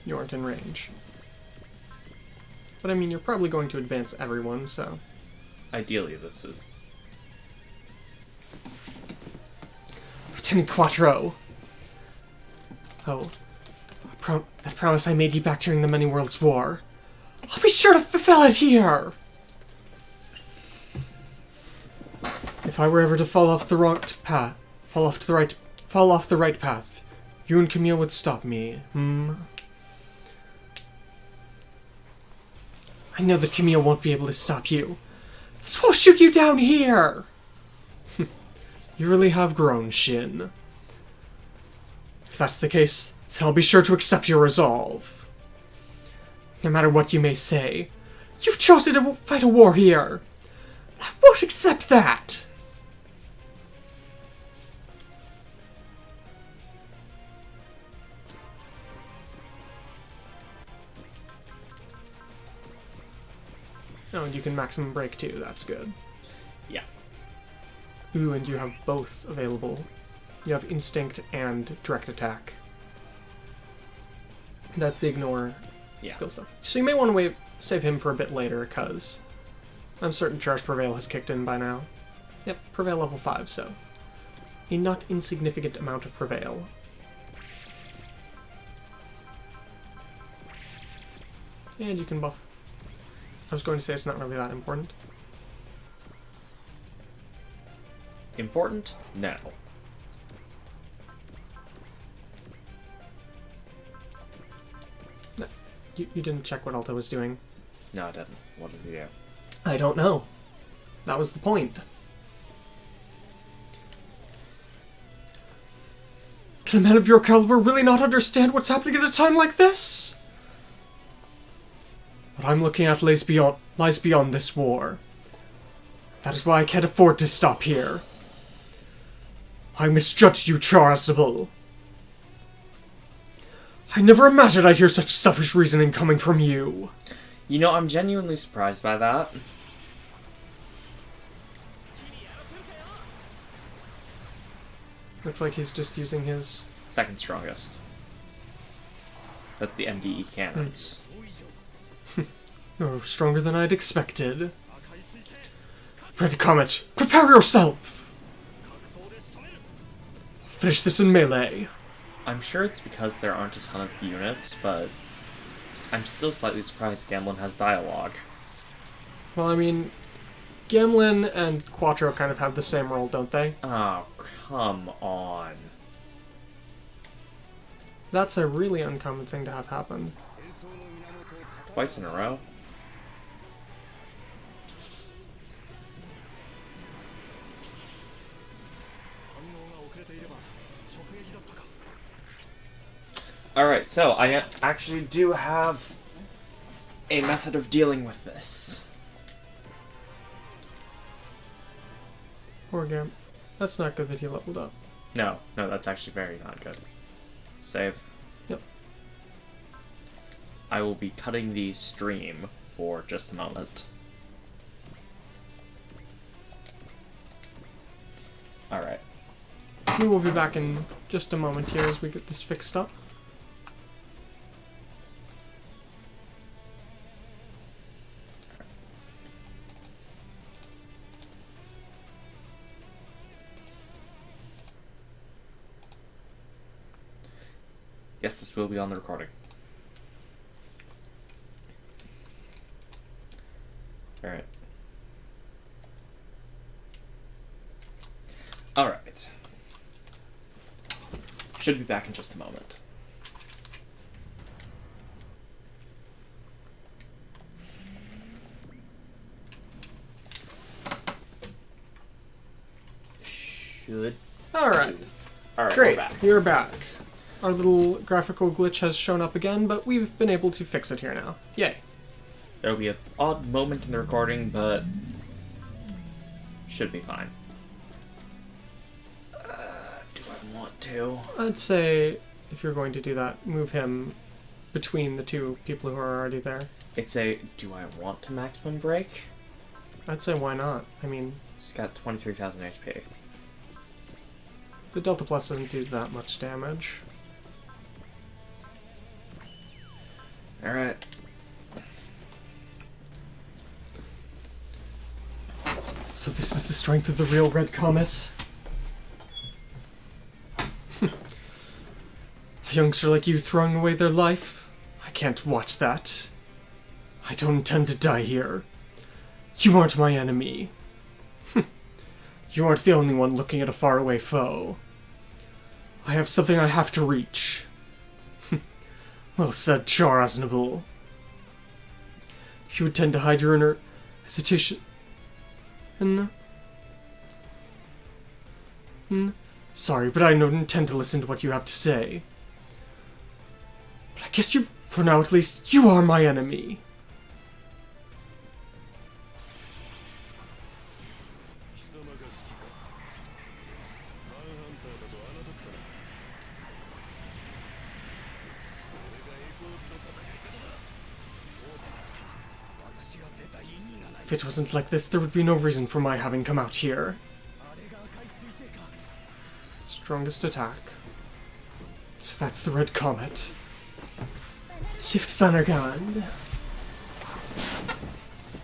You aren't in range. But I mean, you're probably going to advance everyone, so... Ideally, this is... Lieutenant Quattro. Oh, that promise I made you back during the Many Worlds War. I'll be sure to fulfill it here! If I were ever to fall off the right path, you and Camille would stop me, I know that Camille won't be able to stop you, so I'll shoot you down here! You really have grown, Shin. If that's the case, then I'll be sure to accept your resolve. No matter what you may say, you've chosen to fight a war here. I won't accept that! Oh, and you can maximum break too, that's good. Yeah. Ooh, and you have both available. You have instinct and direct attack. That's the ignore skill stuff. So you may want to save him for a bit later, because I'm certain Charge Prevail has kicked in by now. Yep, Prevail level 5, so a not insignificant amount of Prevail. And you can buff. I was going to say it's not really that important. Important? No. You didn't check what Alta was doing. No, I didn't. What did he do? I don't know. That was the point. Can a man of your caliber really not understand what's happening at a time like this? What I'm looking at lies beyond this war. That is why I can't afford to stop here. I misjudged you, Chasuble. I never imagined I'd hear such selfish reasoning coming from you. You know, I'm genuinely surprised by that. Looks like he's just using his... Second strongest. That's the MDE cannons. Oh, stronger than I'd expected. Red Comet, prepare yourself! Finish this in melee. I'm sure it's because there aren't a ton of units, but I'm still slightly surprised Gamblin has dialogue. Well, I mean, Gamlin and Quattro kind of have the same role, don't they? Oh, come on. That's a really uncommon thing to have happen. Twice in a row? Alright, so I actually do have a method of dealing with this. Poor Gam. That's not good that he leveled up. No, that's actually very not good. Save. Yep. I will be cutting the stream for just a moment. Alright. We will be back in just a moment here as we get this fixed up. Yes, this will be on the recording. Alright. Alright. Should be back in just a moment. Should. Alright. Alright, Great. we're back. You're back. Our little graphical glitch has shown up again, but we've been able to fix it here now. Yay. There'll be an odd moment in the recording, but should be fine. Do I want to? I'd say, if you're going to do that, move him between the two people who are already there. It's a, do I want to maximum break? I'd say why not? I mean, It's got 23,000 HP. the Delta Plus doesn't do that much damage. Alright. So this is the strength of the real Red Comet? A youngster like you throwing away their life? I can't watch that. I don't intend to die here. You aren't my enemy. You aren't the only one looking at a faraway foe. I have something I have to reach. Well said, Char Aznable. You intend to hide your inner hesitation. Sorry, but I don't intend to listen to what you have to say. But I guess you, for now at least, you are my enemy. If it wasn't like this, there would be no reason for my having come out here. Strongest attack. So that's the Red Comet. Shift Bannergun.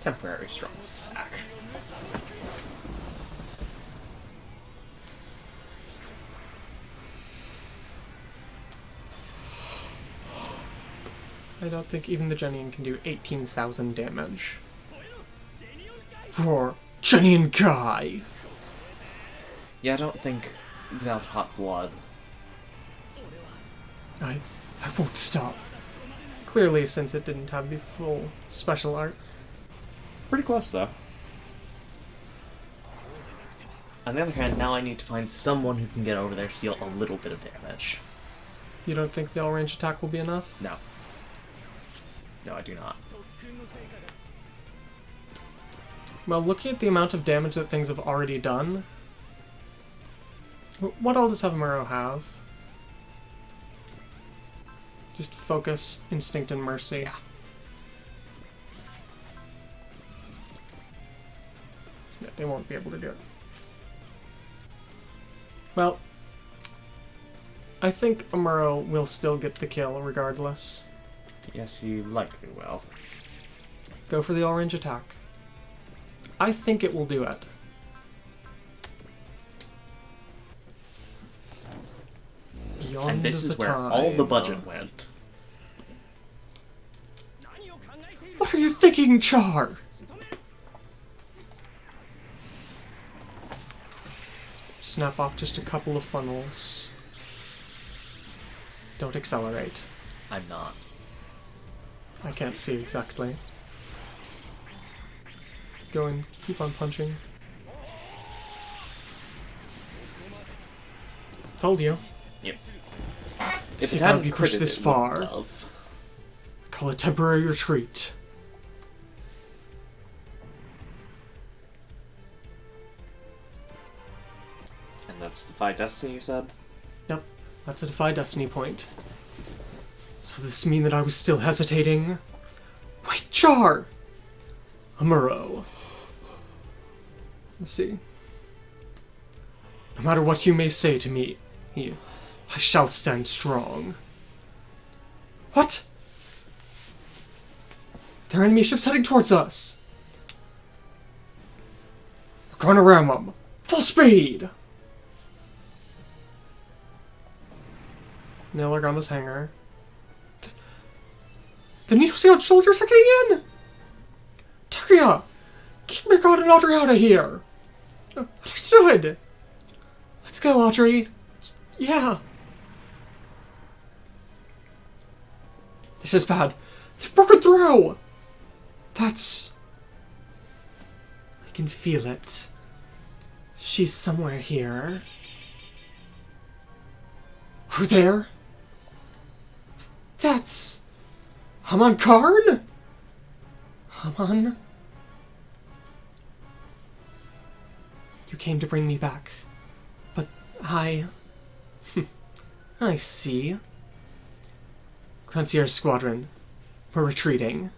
Temporary strongest attack. I don't think even the Genian can do 18,000 damage. Roar! Genian Kai! Yeah, I don't think without hot blood. I won't stop. Clearly, since it didn't have the full special art. Pretty close, though. On the other hand, now I need to find someone who can get over there to deal a little bit of damage. You don't think the all-range attack will be enough? No. No, I do not. Well, looking at the amount of damage that things have already done... What all does Amuro have? Just Focus, Instinct, and Mercy. Yeah. Yeah, they won't be able to do it. Well, I think Amuro will still get the kill regardless. Yes, he likely will. Go for the all-range attack. I think it will do it. Beyond And this is the where time. all the budget went. What are you thinking, Char? Snap off just a couple of funnels. Don't accelerate. I'm not. I can't see exactly. Go and keep on punching. Told you. Yep. If If it it hadn't be pushed critted, this it far, wouldn't have. call it temporary retreat. And that's Defy Destiny, you said? Yep, that's a Defy Destiny point. So does this mean that I was still hesitating? Wait, Char! Amuro. Let's see. No matter what you may say to me, I shall stand strong. What? There are enemy ships heading towards us. We're going to ram them. Full speed! Nailorgama's hangar. The Neo Zeon soldiers are getting in! Takuya! Keep me God and Audrey out of here! Understood! Let's go, Audrey! Yeah! This is bad. They've broken through! That's... I can feel it. She's somewhere here. Who there? That's... Haman Karn? Haman? You came to bring me back. But I... I see. Concierge Squadron. We're retreating.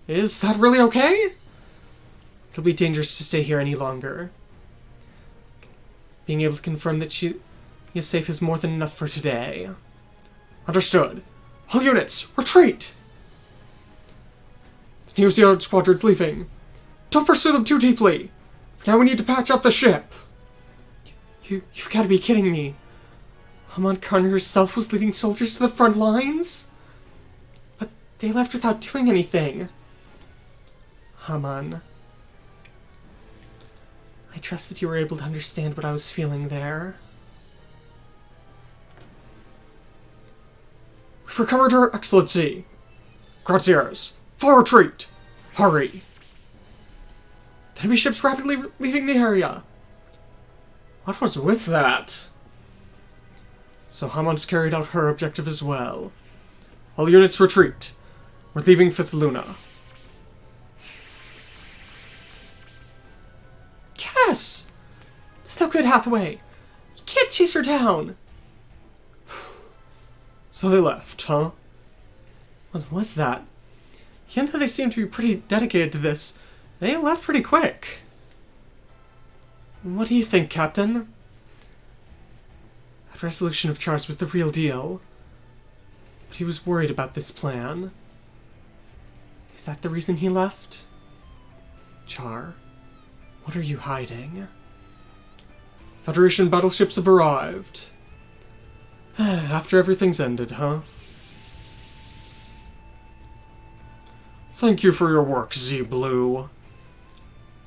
Is that really okay? It'll be dangerous to stay here any longer. Being able to confirm that she is safe is more than enough for today. Understood. All units, retreat! The Neo Zeon Squadron's leaving. Don't pursue them too deeply. For now we need to patch up the ship. You've got to be kidding me. Hamon Karna herself was leading soldiers to the front lines? But they left without doing anything. Haman, I trust that you were able to understand what I was feeling there. We've recovered Her Excellency! Graziers! Far retreat! Hurry! The enemy ships rapidly leaving the area! What was with that? So Hamon's carried out her objective as well. All units retreat. We're leaving 5th Luna. Cass! It's no good, Hathaway. You can't chase her down. So they left, huh? What was that? Even though they seem to be pretty dedicated to this, they left pretty quick. What do you think, Captain? That resolution of Char's was the real deal. But he was worried about this plan. Is that the reason he left? Char, what are you hiding? Federation battleships have arrived. After everything's ended, huh? Thank you for your work, Z-Blue.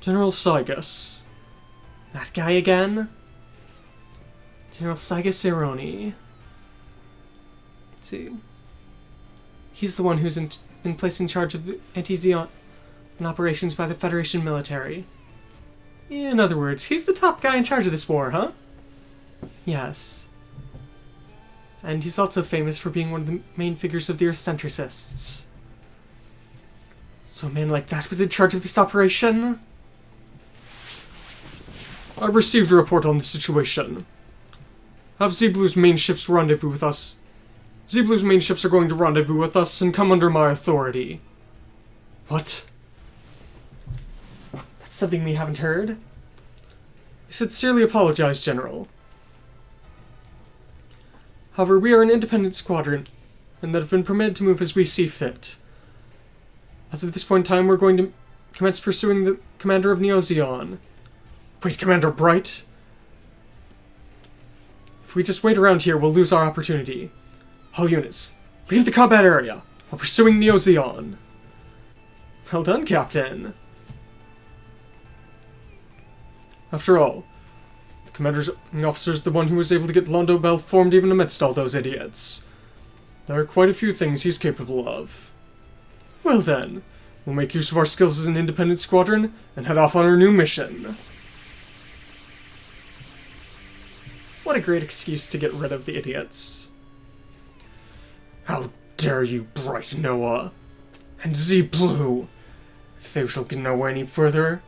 General Sygus. That guy again? General Sygus Ironi. Let's see. He's the one who's been placed in charge of the anti-Zeon operations by the Federation military. In other words, he's the top guy in charge of this war, huh? Yes. And he's also famous for being one of the main figures of the Earth-centricists. So a man like that was in charge of this operation? I've received a report on the situation. Have Z-Blue's main ships rendezvous with us. Z-Blue's main ships are going to rendezvous with us and come under my authority. What? That's something we haven't heard. I sincerely apologize, General. However, we are an independent squadron, and that have been permitted to move as we see fit. As of this point in time, we're going to commence pursuing the commander of Neo Zeon. Wait, Commander Bright? If we just wait around here, we'll lose our opportunity. All units, leave the combat area. We're pursuing Neo Zeon. Well done, Captain. After all, the commander's officer is the one who was able to get Londo Bell formed even amidst all those idiots. There are quite a few things he's capable of. Well then, we'll make use of our skills as an independent squadron and head off on our new mission. What a great excuse to get rid of the idiots. How dare you, Bright Noah! And Z-Blue! If they shall get nowhere any further,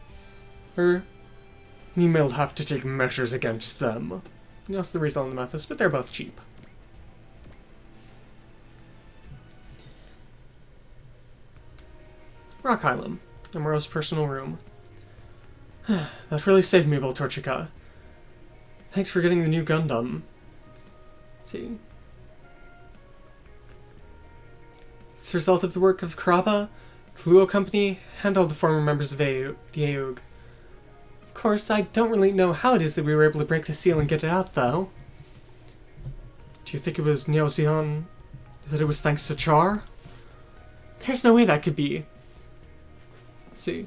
we may have to take measures against them. That's the reason on the Mathis, but they're both cheap. Rock Hylam, Amuro's personal room. That really saved me, Voltorchica. Thanks for getting the new Gundam. Let's see. It's a result of the work of Krabba, the Luo Company, and all the former members of the AUG. Of course, I don't really know how it is that we were able to break the seal and get it out, though. Do you think it was Neo Zeon? That it was thanks to Char? There's no way that could be. Let's see.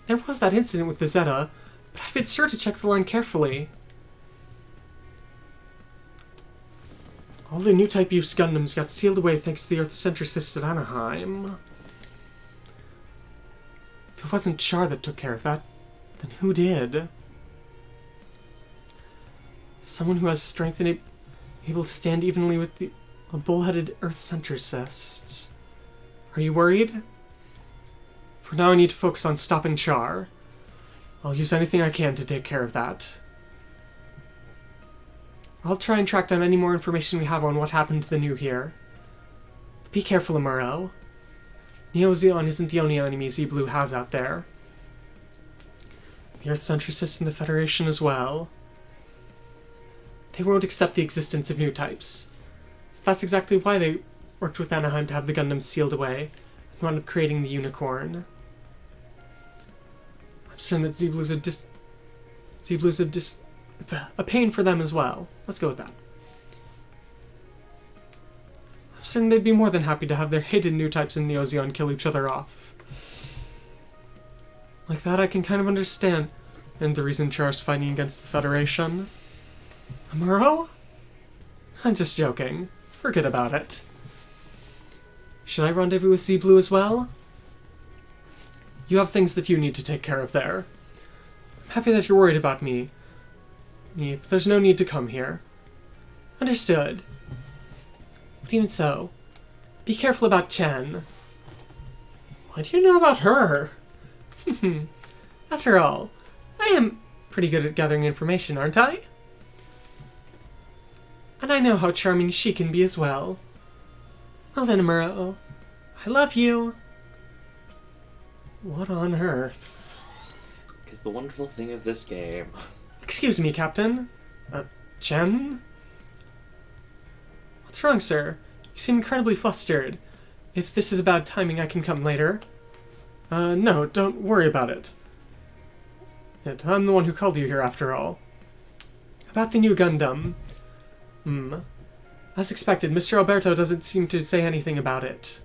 There was that incident with the Zeta, but I've been sure to check the line carefully. All the new type use Gundams got sealed away thanks to the Earth-centricists at Anaheim. If it wasn't Char that took care of that, then who did? Someone who has strength and able to stand evenly with the bull-headed Earth-centricists. Are you worried? For now I need to focus on stopping Char. I'll use anything I can to take care of that. I'll try and track down any more information we have on what happened to the new here. Be careful, Amuro. Neo Zeon isn't the only enemy Z-Blue has out there. The Earth-centricists and the Federation as well. They won't accept the existence of new types. So that's exactly why they worked with Anaheim to have the Gundams sealed away and wound up creating the Unicorn. I'm certain that Z-Blue's a pain for them as well. Let's go with that. I'm certain they'd be more than happy to have their hated new types in Neo Zeon kill each other off. Like that, I can kind of understand. And the reason Char's fighting against the Federation. Amuro? I'm just joking. Forget about it. Should I rendezvous with Z-Blue as well? You have things that you need to take care of there. I'm happy that you're worried about me. But there's no need to come here. Understood. But even so, be careful about Chen. What do you know about her? After all, I am pretty good at gathering information, aren't I? And I know how charming she can be as well. Well then, Amuro, I love you. What on earth? Because the wonderful thing of this game... Excuse me, Captain. Chen? What's wrong, sir? You seem incredibly flustered. If this is bad timing, I can come later. No, don't worry about it. I'm the one who called you here, after all. About the new Gundam. As expected, Mr. Alberto doesn't seem to say anything about it.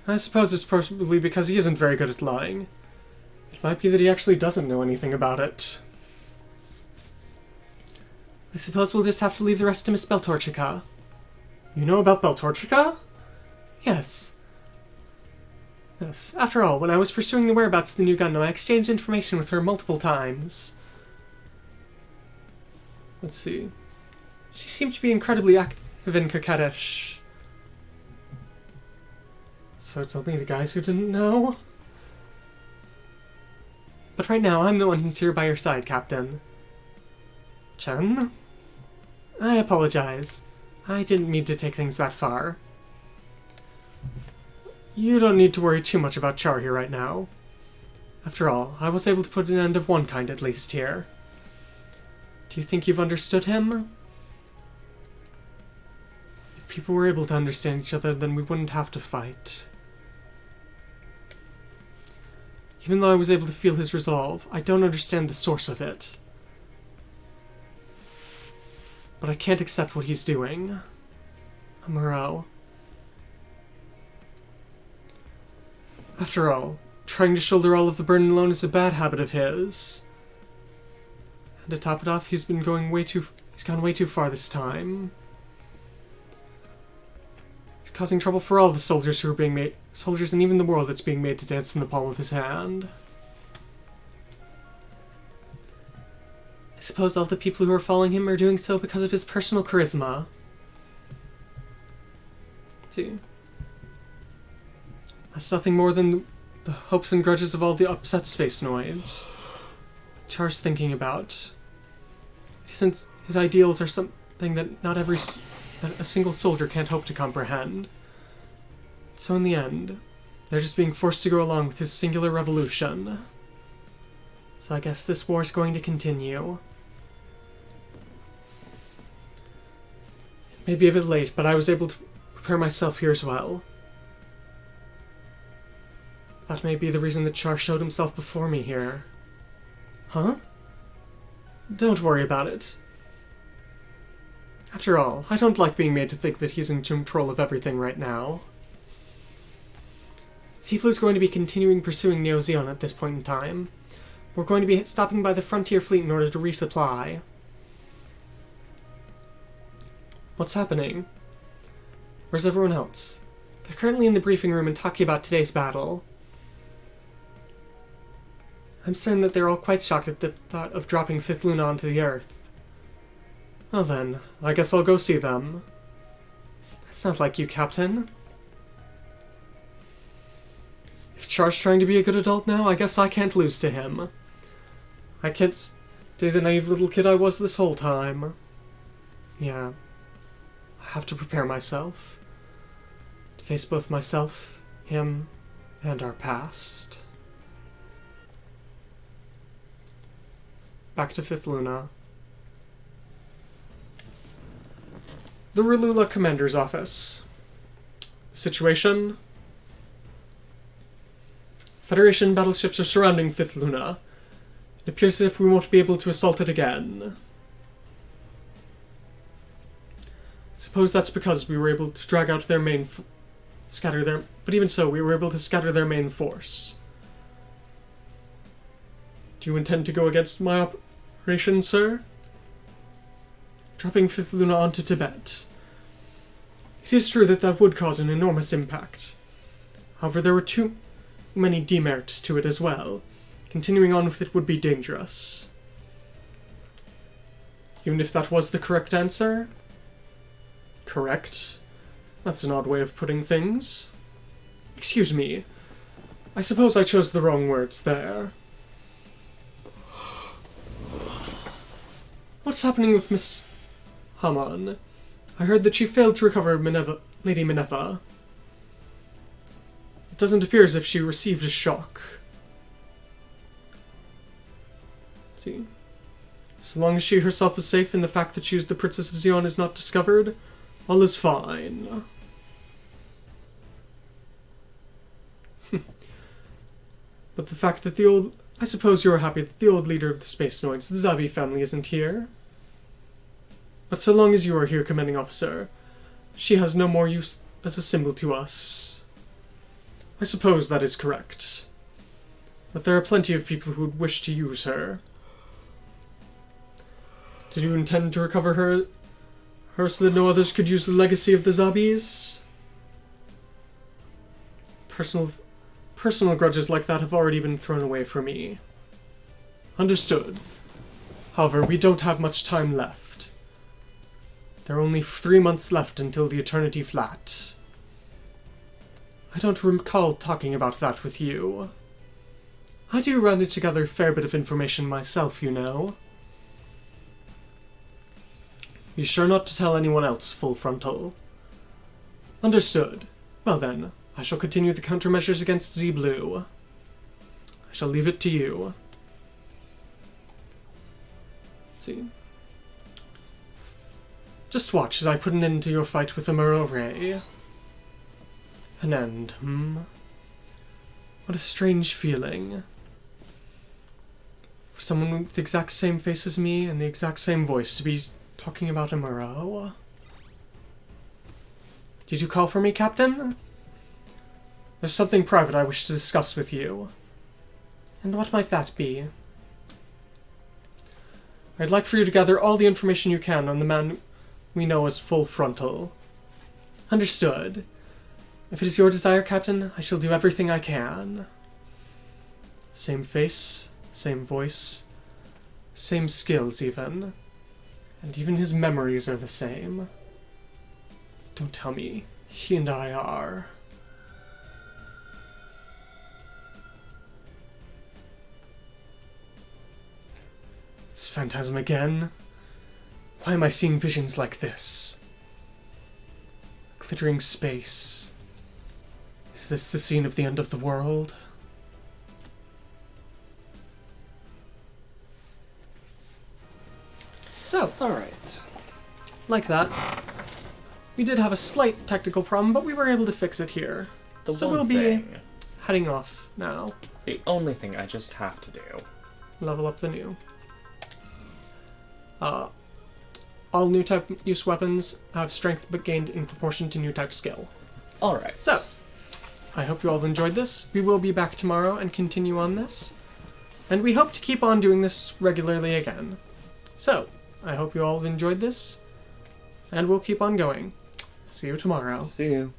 I suppose it's probably because he isn't very good at lying. It might be that he actually doesn't know anything about it. I suppose we'll just have to leave the rest to Miss Beltorchica. You know about Beltorchica? Yes. Yes, after all, when I was pursuing the whereabouts of the new Gundam, I exchanged information with her multiple times. Let's see. She seemed to be incredibly active and coquettish. So it's only the guys who didn't know? But right now, I'm the one who's here by your side, Captain. Chen? I apologize. I didn't mean to take things that far. You don't need to worry too much about Char here right now. After all, I was able to put an end of one kind at least here. Do you think you've understood him? If people were able to understand each other, then we wouldn't have to fight. Even though I was able to feel his resolve, I don't understand the source of it. But I can't accept what he's doing. Amuro. After all, trying to shoulder all of the burden alone is a bad habit of his. And to top it off, he's gone way too far this time. He's causing trouble for all the soldiers who are being made, soldiers and even the world that's being made to dance in the palm of his hand. I suppose all the people who are following him are doing so because of his personal charisma. See? That's nothing more than the hopes and grudges of all the upset space noids. Char's thinking about. Since his ideals are something that that a single soldier can't hope to comprehend. So in the end, they're just being forced to go along with his singular revolution. So I guess this war's going to continue. Maybe a bit late, but I was able to prepare myself here as well. That may be the reason that Char showed himself before me here. Huh? Don't worry about it. After all, I don't like being made to think that he's in control of everything right now. Z-Blue's going to be continuing pursuing Neo Zeon at this point in time. We're going to be stopping by the Frontier Fleet in order to resupply. What's happening? Where's everyone else? They're currently in the briefing room and talking about today's battle. I'm certain that they're all quite shocked at the thought of dropping Fifth Luna onto the Earth. Well then, I guess I'll go see them. That's not like you, Captain. If Char's trying to be a good adult now, I guess I can't lose to him. I can't stay the naive little kid I was this whole time. Yeah. I have to prepare myself. To face both myself, him, and our past. Back to Fifth Luna. The Rulula Commander's Office. Situation: Federation battleships are surrounding Fifth Luna. It appears as if we won't be able to assault it again. Suppose that's because we were able to drag out their main... But even so, we were able to scatter their main force. Do you intend to go against my operation, sir? Dropping Fifth Luna onto Tibet. It is true that would cause an enormous impact. However, there were too many demerits to it as well. Continuing on with it would be dangerous. Even if that was the correct answer? Correct. That's an odd way of putting things. Excuse me. I suppose I chose the wrong words there. What's happening with Miss Haman? I heard that she failed to recover Lady Minerva. It doesn't appear as if she received a shock. See? So long as she herself is safe and the fact that she is the Princess of Zeon is not discovered, all is fine. But the fact that I suppose you are happy that the old leader of the Space Noids, the Zabi family, isn't here. But so long as you are here, commanding officer, she has no more use as a symbol to us. I suppose that is correct. But there are plenty of people who would wish to use her. Did you intend to recover her so that no others could use the legacy of the Zabis? Personal grudges like that have already been thrown away for me. Understood. However, we don't have much time left. There are only 3 months left until the Eternity Flat. I don't recall talking about that with you. I do run together a fair bit of information myself, you know. Be sure not to tell anyone else, Full Frontal. Understood. Well then, I shall continue the countermeasures against Z-Blue. I shall leave it to you. See? Just watch as I put an end to your fight with the Muro Ray. An end, What a strange feeling. For someone with the exact same face as me and the exact same voice to be talking about a Muro. Did you call for me, Captain? There's something private I wish to discuss with you. And what might that be? I'd like for you to gather all the information you can on the man we know as Full Frontal. Understood. If it is your desire, Captain, I shall do everything I can. Same face, same voice, same skills even. And even his memories are the same. Don't tell me he and I are... It's Phantasm again. Why am I seeing visions like this? Glittering space. Is this the scene of the end of the world? So, alright. Like that. We did have a slight technical problem, but we were able to fix it here. So we'll be heading off now. The only thing I just have to do. Level up the new. All new type use weapons have strength but gained in proportion to new type skill. Alright. So, I hope you all enjoyed this. We will be back tomorrow and continue on this. And we hope to keep on doing this regularly again. So, I hope you all have enjoyed this. And we'll keep on going. See you tomorrow. See you.